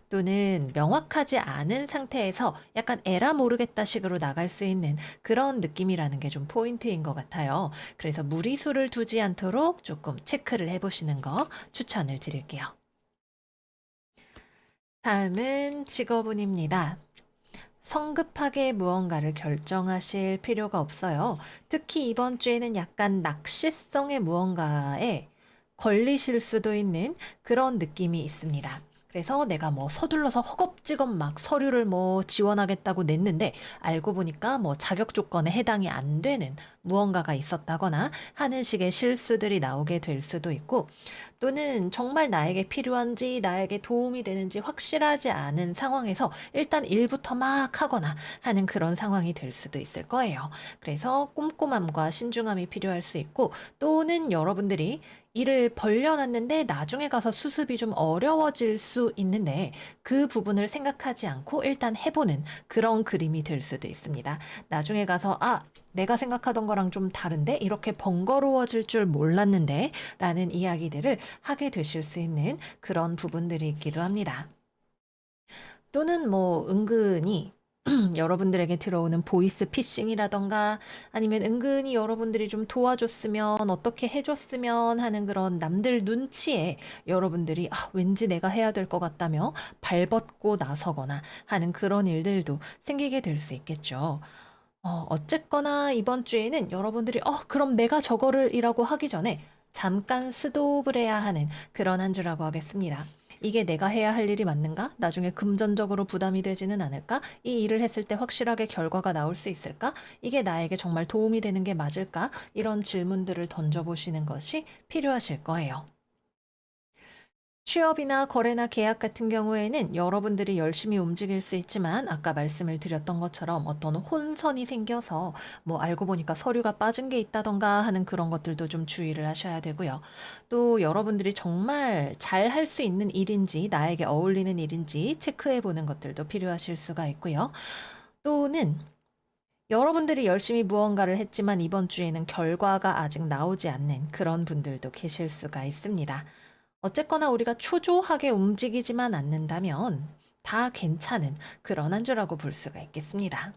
또는 명확하지 않은 상태에서 약간 에라 모르겠다 식으로 나갈 수 있는 그런 느낌이라는 게 좀 포인트인 것 같아요. 그래서 무리수를 두지 않도록 조금 체크를 해보시는 거 추천을 드릴게요. 다음은 직업운입니다. 성급하게 무언가를 결정하실 필요가 없어요. 특히 이번 주에는 약간 낚시성의 무언가에 걸리실 수도 있는 그런 느낌이 있습니다. 그래서 내가 뭐 서둘러서 허겁지겁 막 서류를 뭐 지원하겠다고 냈는데 알고 보니까 뭐 자격 조건에 해당이 안 되는 무언가가 있었다거나 하는 식의 실수들이 나오게 될 수도 있고, 또는 정말 나에게 필요한지 나에게 도움이 되는지 확실하지 않은 상황에서 일단 일부터 막 하거나 하는 그런 상황이 될 수도 있을 거예요. 그래서 꼼꼼함과 신중함이 필요할 수 있고, 또는 여러분들이 일을 벌려놨는데 나중에 가서 수습이 좀 어려워질 수 있는데 그 부분을 생각하지 않고 일단 해보는 그런 그림이 될 수도 있습니다. 나중에 가서 내가 생각하던 거랑 좀 다른데 이렇게 번거로워질 줄 몰랐는데 라는 이야기들을 하게 되실 수 있는 그런 부분들이 있기도 합니다. 또는 뭐 은근히 여러분들에게 들어오는 보이스 피싱이라던가 아니면 은근히 여러분들이 좀 도와줬으면 어떻게 해줬으면 하는 그런 남들 눈치에 여러분들이 왠지 내가 해야 될 것 같다며 발벗고 나서거나 하는 그런 일들도 생기게 될 수 있겠죠. 어쨌거나 이번 주에는 여러분들이 그럼 내가 저거를 이라고 하기 전에 잠깐 스톱을 해야 하는 그런 한 주라고 하겠습니다. 이게 내가 해야 할 일이 맞는가? 나중에 금전적으로 부담이 되지는 않을까? 이 일을 했을 때 확실하게 결과가 나올 수 있을까? 이게 나에게 정말 도움이 되는 게 맞을까? 이런 질문들을 던져보시는 것이 필요하실 거예요. 취업이나 거래나 계약 같은 경우에는 여러분들이 열심히 움직일 수 있지만 아까 말씀을 드렸던 것처럼 어떤 혼선이 생겨서 뭐 알고 보니까 서류가 빠진 게 있다던가 하는 그런 것들도 좀 주의를 하셔야 되고요. 또 여러분들이 정말 잘 할 수 있는 일인지 나에게 어울리는 일인지 체크해 보는 것들도 필요하실 수가 있고요. 또는 여러분들이 열심히 무언가를 했지만 이번 주에는 결과가 아직 나오지 않는 그런 분들도 계실 수가 있습니다. 어쨌거나 우리가 초조하게 움직이지만 않는다면 다 괜찮은 그런 한 주라고 볼 수가 있겠습니다.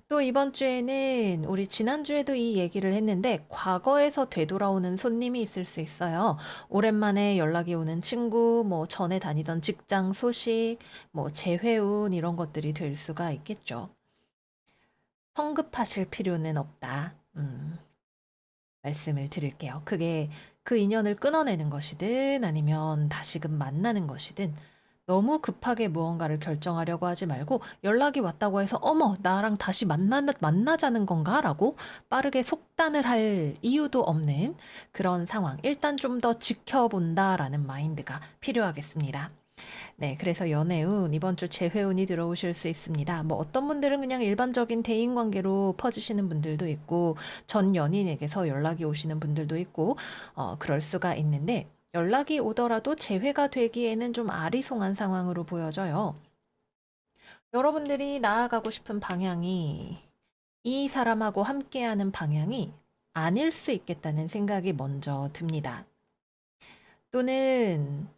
또 이번 주에는 우리 지난주에도 이 얘기를 했는데 과거에서 되돌아오는 손님이 있을 수 있어요. 오랜만에 연락이 오는 친구, 뭐 전에 다니던 직장 소식, 뭐 재회운 이런 것들이 될 수가 있겠죠. 성급하실 필요는 없다. 말씀을 드릴게요. 그게 그 인연을 끊어내는 것이든 아니면 다시금 만나는 것이든 너무 급하게 무언가를 결정하려고 하지 말고 연락이 왔다고 해서 어머, 나랑 다시 만나자는 건가? 라고 빠르게 속단을 할 이유도 없는 그런 상황. 일단 좀 더 지켜본다라는 마인드가 필요하겠습니다. 네, 그래서 연애운 이번 주 재회운이 들어오실 수 있습니다. 뭐 어떤 분들은 그냥 일반적인 대인 관계로 퍼지시는 분들도 있고 전 연인에게서 연락이 오시는 분들도 있고 그럴 수가 있는데 연락이 오더라도 재회가 되기에는 좀 아리송한 상황으로 보여져요. 여러분들이 나아가고 싶은 방향이 이 사람하고 함께하는 방향이 아닐 수 있겠다는 생각이 먼저 듭니다. 또는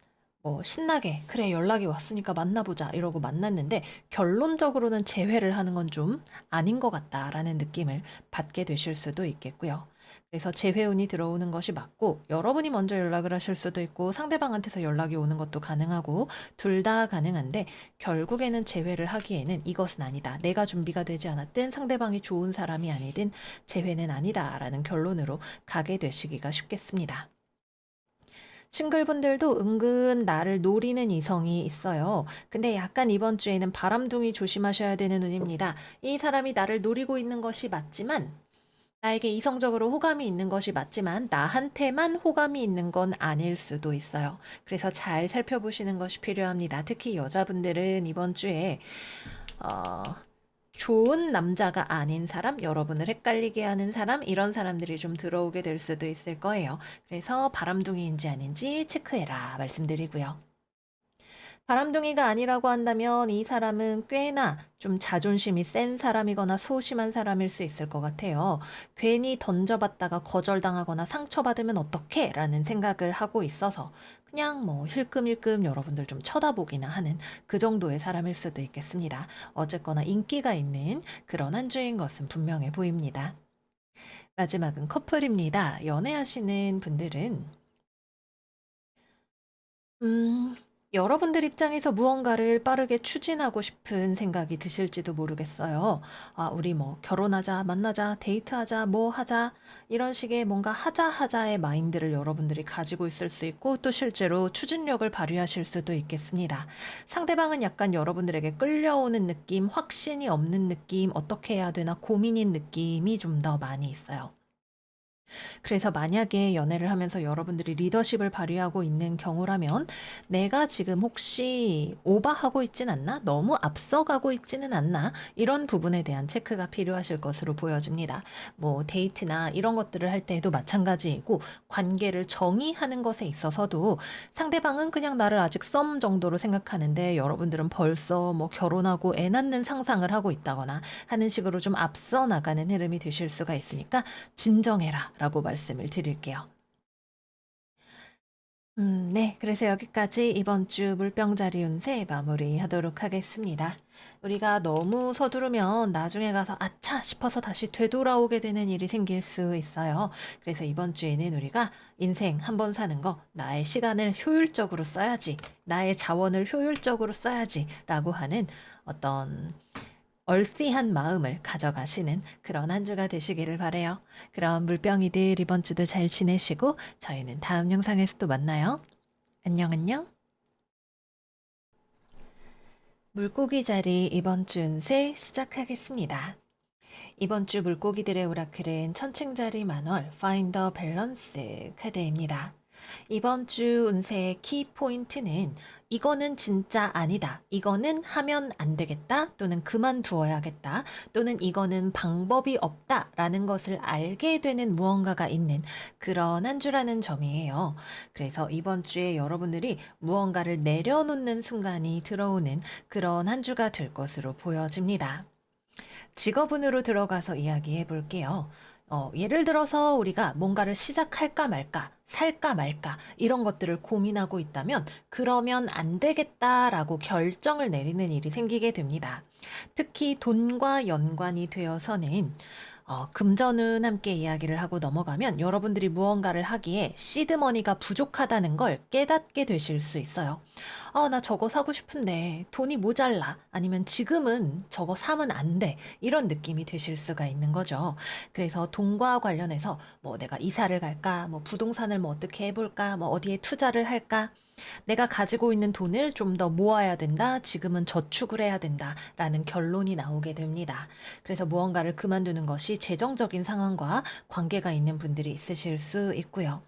뭐 신나게 그래 연락이 왔으니까 만나보자 이러고 만났는데 결론적으로는 재회를 하는 건 좀 아닌 것 같다라는 느낌을 받게 되실 수도 있겠고요. 그래서 재회운이 들어오는 것이 맞고 여러분이 먼저 연락을 하실 수도 있고 상대방한테서 연락이 오는 것도 가능하고 둘 다 가능한데 결국에는 재회를 하기에는 이것은 아니다. 내가 준비가 되지 않았든 상대방이 좋은 사람이 아니든 재회는 아니다라는 결론으로 가게 되시기가 쉽겠습니다. 싱글분들도 은근 나를 노리는 이성이 있어요. 근데 약간 이번 주에는 바람둥이 조심하셔야 되는 운입니다. 이 사람이 나를 노리고 있는 것이 맞지만, 나에게 이성적으로 호감이 있는 것이 맞지만, 나한테만 호감이 있는 건 아닐 수도 있어요. 그래서 잘 살펴보시는 것이 필요합니다. 특히 여자분들은 이번 주에, 어, 좋은 남자가 아닌 사람, 여러분을 헷갈리게 하는 사람, 이런 사람들이 좀 들어오게 될 수도 있을 거예요. 그래서 바람둥이인지 아닌지 체크해라 말씀드리고요. 바람둥이가 아니라고 한다면 이 사람은 꽤나 좀 자존심이 센 사람이거나 소심한 사람일 수 있을 것 같아요. 괜히 던져봤다가 거절당하거나 상처받으면 어떡해? 라는 생각을 하고 있어서 그냥 뭐 힐끔힐끔 여러분들 좀 쳐다보기나 하는 그 정도의 사람일 수도 있겠습니다. 어쨌거나 인기가 있는 그런 한 주인 것은 분명해 보입니다. 마지막은 커플입니다. 연애하시는 분들은 음, 여러분들 입장에서 무언가를 빠르게 추진하고 싶은 생각이 드실지도 모르겠어요. 아, 우리 뭐 결혼하자, 만나자, 데이트하자, 뭐 하자, 이런 식의 뭔가 하자 하자의 마인드를 여러분들이 가지고 있을 수 있고 또 실제로 추진력을 발휘하실 수도 있겠습니다. 상대방은 약간 여러분들에게 끌려오는 느낌, 확신이 없는 느낌, 어떻게 해야 되나 고민인 느낌이 좀 더 많이 있어요. 그래서 만약에 연애를 하면서 여러분들이 리더십을 발휘하고 있는 경우라면 내가 지금 혹시 오버하고 있진 않나? 너무 앞서가고 있지는 않나? 이런 부분에 대한 체크가 필요하실 것으로 보여집니다. 뭐 데이트나 이런 것들을 할 때에도 마찬가지이고 관계를 정의하는 것에 있어서도 상대방은 그냥 나를 아직 썸 정도로 생각하는데 여러분들은 벌써 뭐 결혼하고 애 낳는 상상을 하고 있다거나 하는 식으로 좀 앞서 나가는 흐름이 되실 수가 있으니까 진정해라 라고 말씀을 드릴게요. 네. 그래서 여기까지 이번 주 물병자리 운세 마무리하도록 하겠습니다. 우리가 너무 서두르면 나중에 가서 '아차.' 싶어서 다시 되돌아오게 되는 일이 생길 수 있어요. 그래서 이번 주에는 우리가 '인생 한번 사는 거 나의 시간을 효율적으로 써야지. 나의 자원을 효율적으로 써야지.'라고 하는 어떤 얼씨한 마음을 가져가시는 그런 한 주가 되시기를 바라요. 그럼 물병이들 이번 주도 잘 지내시고 저희는 다음 영상에서 또 만나요. 안녕, 안녕. 물고기 자리 이번 주 운세 시작하겠습니다. 이번 주 물고기들의 오라클은 천칭자리 만월 Find the Balance 카드입니다. 이번 주 운세의 키포인트는 이거는 진짜 아니다. 이거는 하면 안 되겠다. 또는 그만두어야겠다. 또는 이거는 방법이 없다. 라는 것을 알게 되는 무언가가 있는 그런 한 주라는 점이에요. 그래서 이번 주에 여러분들이 무언가를 내려놓는 순간이 들어오는 그런 한 주가 될 것으로 보여집니다. 직업운으로 들어가서 이야기해 볼게요. 예를 들어서 우리가 뭔가를 시작할까 말까, 살까 말까, 이런 것들을 고민하고 있다면, 그러면 안 되겠다라고 결정을 내리는 일이 생기게 됩니다. 특히 돈과 연관이 되어서는 금전운 함께 이야기를 하고 넘어가면 여러분들이 무언가를 하기에 시드머니가 부족하다는 걸 깨닫게 되실 수 있어요. 나 저거 사고 싶은데 돈이 모자라. 아니면 지금은 저거 사면 안 돼. 이런 느낌이 드실 수가 있는 거죠. 그래서 돈과 관련해서 뭐 내가 이사를 갈까? 뭐 부동산을 뭐 어떻게 해볼까? 뭐 어디에 투자를 할까? 내가 가지고 있는 돈을 좀 더 모아야 된다. 지금은 저축을 해야 된다. 라는 결론이 나오게 됩니다. 그래서 무언가를 그만두는 것이 재정적인 상황과 관계가 있는 분들이 있으실 수 있고요.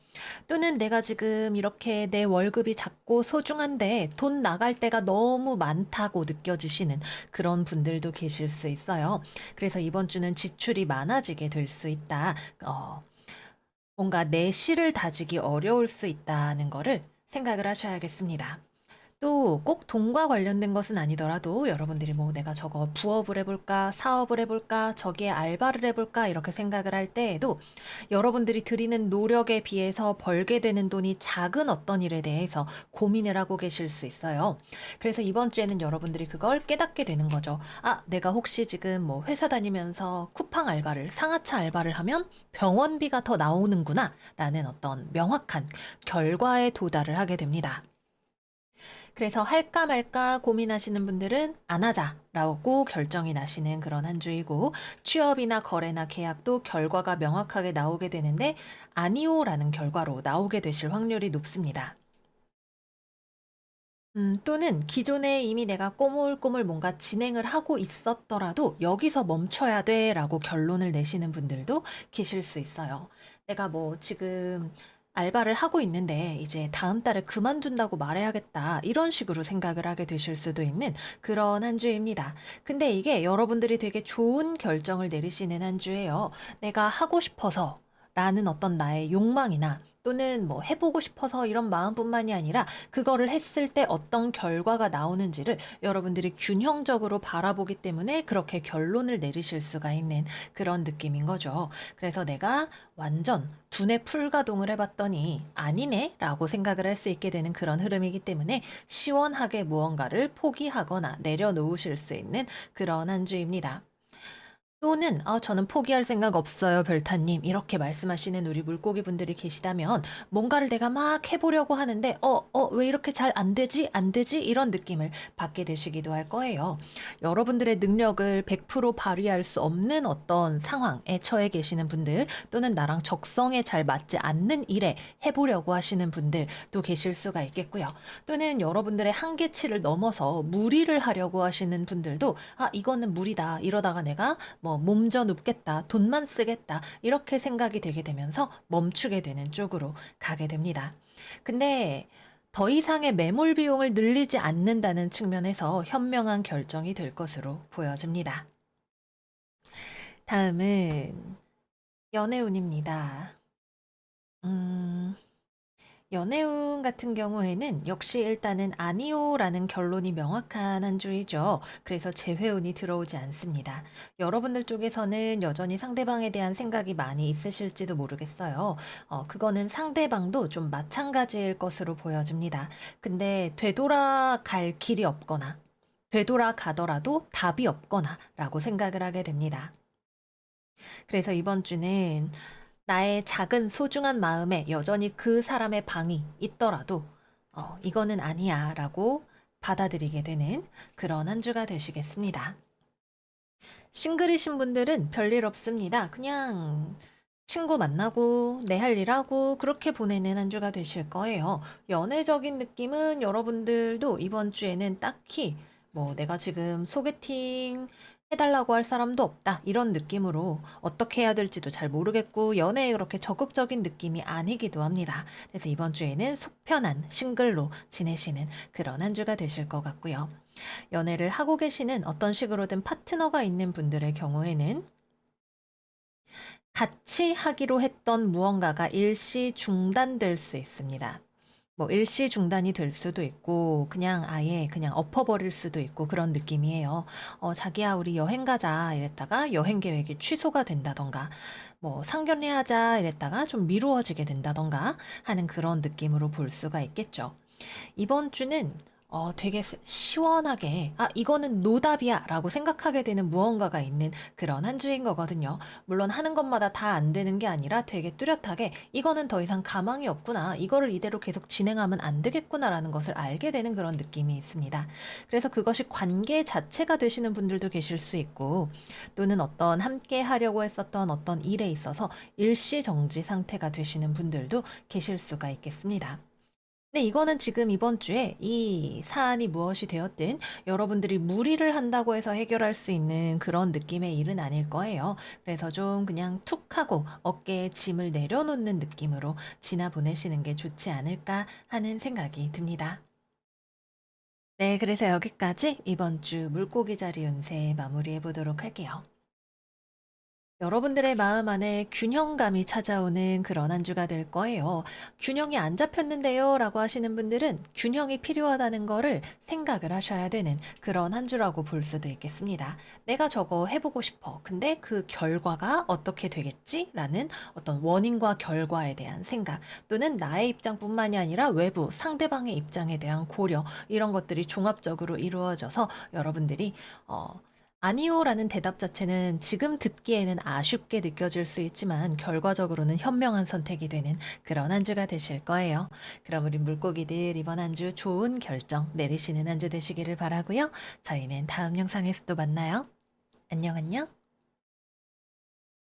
또는 내가 지금 이렇게 내 월급이 작고 소중한데 돈 나갈 때가 너무 많다고 느껴지시는 그런 분들도 계실 수 있어요. 그래서 이번 주는 지출이 많아지게 될 수 있다. 뭔가 내실을 다지기 어려울 수 있다는 거를 생각을 하셔야겠습니다. 또 꼭 돈과 관련된 것은 아니더라도 여러분들이 뭐 내가 저거 부업을 해볼까, 사업을 해볼까, 저기에 알바를 해볼까 이렇게 생각을 할 때에도 여러분들이 들이는 노력에 비해서 벌게 되는 돈이 작은 어떤 일에 대해서 고민을 하고 계실 수 있어요. 그래서 이번 주에는 여러분들이 그걸 깨닫게 되는 거죠. 아, 내가 혹시 지금 뭐 회사 다니면서 쿠팡 알바를, 상하차 알바를 하면 병원비가 더 나오는구나 라는 어떤 명확한 결과에 도달을 하게 됩니다. 그래서 할까 말까 고민하시는 분들은 안 하자라고 결정이 나시는 그런 한 주이고 취업이나 거래나 계약도 결과가 명확하게 나오게 되는데 아니오라는 결과로 나오게 되실 확률이 높습니다. 또는 기존에 이미 내가 꼬물꼬물 뭔가 진행을 하고 있었더라도 여기서 멈춰야 돼라고 결론을 내시는 분들도 계실 수 있어요. 내가 뭐 지금 알바를 하고 있는데 이제 다음 달에 그만둔다고 말해야겠다. 이런 식으로 생각을 하게 되실 수도 있는 그런 한 주입니다. 근데 이게 여러분들이 되게 좋은 결정을 내리시는 한 주예요. 내가 하고 싶어서 라는 어떤 나의 욕망이나 또는 뭐 해보고 싶어서 이런 마음뿐만이 아니라 그거를 했을 때 어떤 결과가 나오는지를 여러분들이 균형적으로 바라보기 때문에 그렇게 결론을 내리실 수가 있는 그런 느낌인 거죠. 그래서 내가 완전 두뇌 풀가동을 해봤더니 아니네 라고 생각을 할 수 있게 되는 그런 흐름이기 때문에 시원하게 무언가를 포기하거나 내려놓으실 수 있는 그런 한 주입니다. 또는 저는 포기할 생각 없어요, 별타님. 이렇게 말씀하시는 우리 물고기 분들이 계시다면 뭔가를 내가 막 해보려고 하는데 왜 이렇게 잘 안 되지? 안 되지? 이런 느낌을 받게 되시기도 할 거예요. 여러분들의 능력을 100% 발휘할 수 없는 어떤 상황에 처해 계시는 분들 또는 나랑 적성에 잘 맞지 않는 일에 해보려고 하시는 분들도 계실 수가 있겠고요. 또는 여러분들의 한계치를 넘어서 무리를 하려고 하시는 분들도 이거는 무리다. 이러다가 내가 뭐 몸져 눕겠다, 돈만 쓰겠다, 이렇게 생각이 되게 되면서 멈추게 되는 쪽으로 가게 됩니다. 근데 더 이상의 매몰 비용을 늘리지 않는다는 측면에서 현명한 결정이 될 것으로 보여집니다. 다음은 연애운입니다. 음, 연애운 같은 경우에는 역시 일단은 아니오라는 결론이 명확한 한 주이죠. 그래서 재회운이 들어오지 않습니다. 여러분들 쪽에서는 여전히 상대방에 대한 생각이 많이 있으실지도 모르겠어요. 그거는 상대방도 좀 마찬가지일 것으로 보여집니다. 근데 되돌아갈 길이 없거나 되돌아가더라도 답이 없거나 라고 생각을 하게 됩니다. 그래서 이번 주는 나의 작은 소중한 마음에 여전히 그 사람의 방이 있더라도 이거는 아니야 라고 받아들이게 되는 그런 한 주가 되시겠습니다. 싱글이신 분들은 별일 없습니다. 그냥 친구 만나고 내 할 일 하고 그렇게 보내는 한 주가 되실 거예요. 연애적인 느낌은 여러분들도 이번 주에는 딱히 뭐 내가 지금 소개팅 해달라고 할 사람도 없다. 이런 느낌으로 어떻게 해야 될지도 잘 모르겠고 연애에 그렇게 적극적인 느낌이 아니기도 합니다. 그래서 이번 주에는 속편한 싱글로 지내시는 그런 한 주가 되실 것 같고요. 연애를 하고 계시는 어떤 식으로든 파트너가 있는 분들의 경우에는 같이 하기로 했던 무언가가 일시 중단될 수 있습니다. 뭐 일시 중단이 될 수도 있고 그냥 아예 그냥 엎어버릴 수도 있고 그런 느낌이에요. 자기야 우리 여행 가자 이랬다가 여행 계획이 취소가 된다던가 뭐 상견례하자 이랬다가 좀 미루어지게 된다던가 하는 그런 느낌으로 볼 수가 있겠죠. 이번 주는 되게 시원하게, 이거는 노답이야 라고 생각하게 되는 무언가가 있는 그런 한 주인 거거든요. 물론 하는 것마다 다 안 되는 게 아니라 되게 뚜렷하게 이거는 더 이상 가망이 없구나. 이거를 이대로 계속 진행하면 안 되겠구나라는 것을 알게 되는 그런 느낌이 있습니다. 그래서 그것이 관계 자체가 되시는 분들도 계실 수 있고, 또는 어떤 함께 하려고 했었던 어떤 일에 있어서 일시정지 상태가 되시는 분들도 계실 수가 있겠습니다. 네, 이거는 지금 이번 주에 이 사안이 무엇이 되었든 여러분들이 무리를 한다고 해서 해결할 수 있는 그런 느낌의 일은 아닐 거예요. 그래서 좀 그냥 툭 하고 어깨에 짐을 내려놓는 느낌으로 지나 보내시는 게 좋지 않을까 하는 생각이 듭니다. 네, 그래서 여기까지 이번 주 물고기 자리 운세 마무리해 보도록 할게요. 여러분들의 마음 안에 균형감이 찾아오는 그런 한 주가 될 거예요. 균형이 안 잡혔는데요 라고 하시는 분들은 균형이 필요하다는 거를 생각을 하셔야 되는 그런 한 주라고 볼 수도 있겠습니다. 내가 저거 해보고 싶어. 근데 그 결과가 어떻게 되겠지? 라는 어떤 원인과 결과에 대한 생각 또는 나의 입장뿐만이 아니라 외부 상대방의 입장에 대한 고려 이런 것들이 종합적으로 이루어져서 여러분들이 아니요라는 대답 자체는 지금 듣기에는 아쉽게 느껴질 수 있지만 결과적으로는 현명한 선택이 되는 그런 한 주가 되실 거예요. 그럼 우리 물고기들 이번 한 주 좋은 결정 내리시는 한 주 되시기를 바라고요. 저희는 다음 영상에서 또 만나요. 안녕 안녕.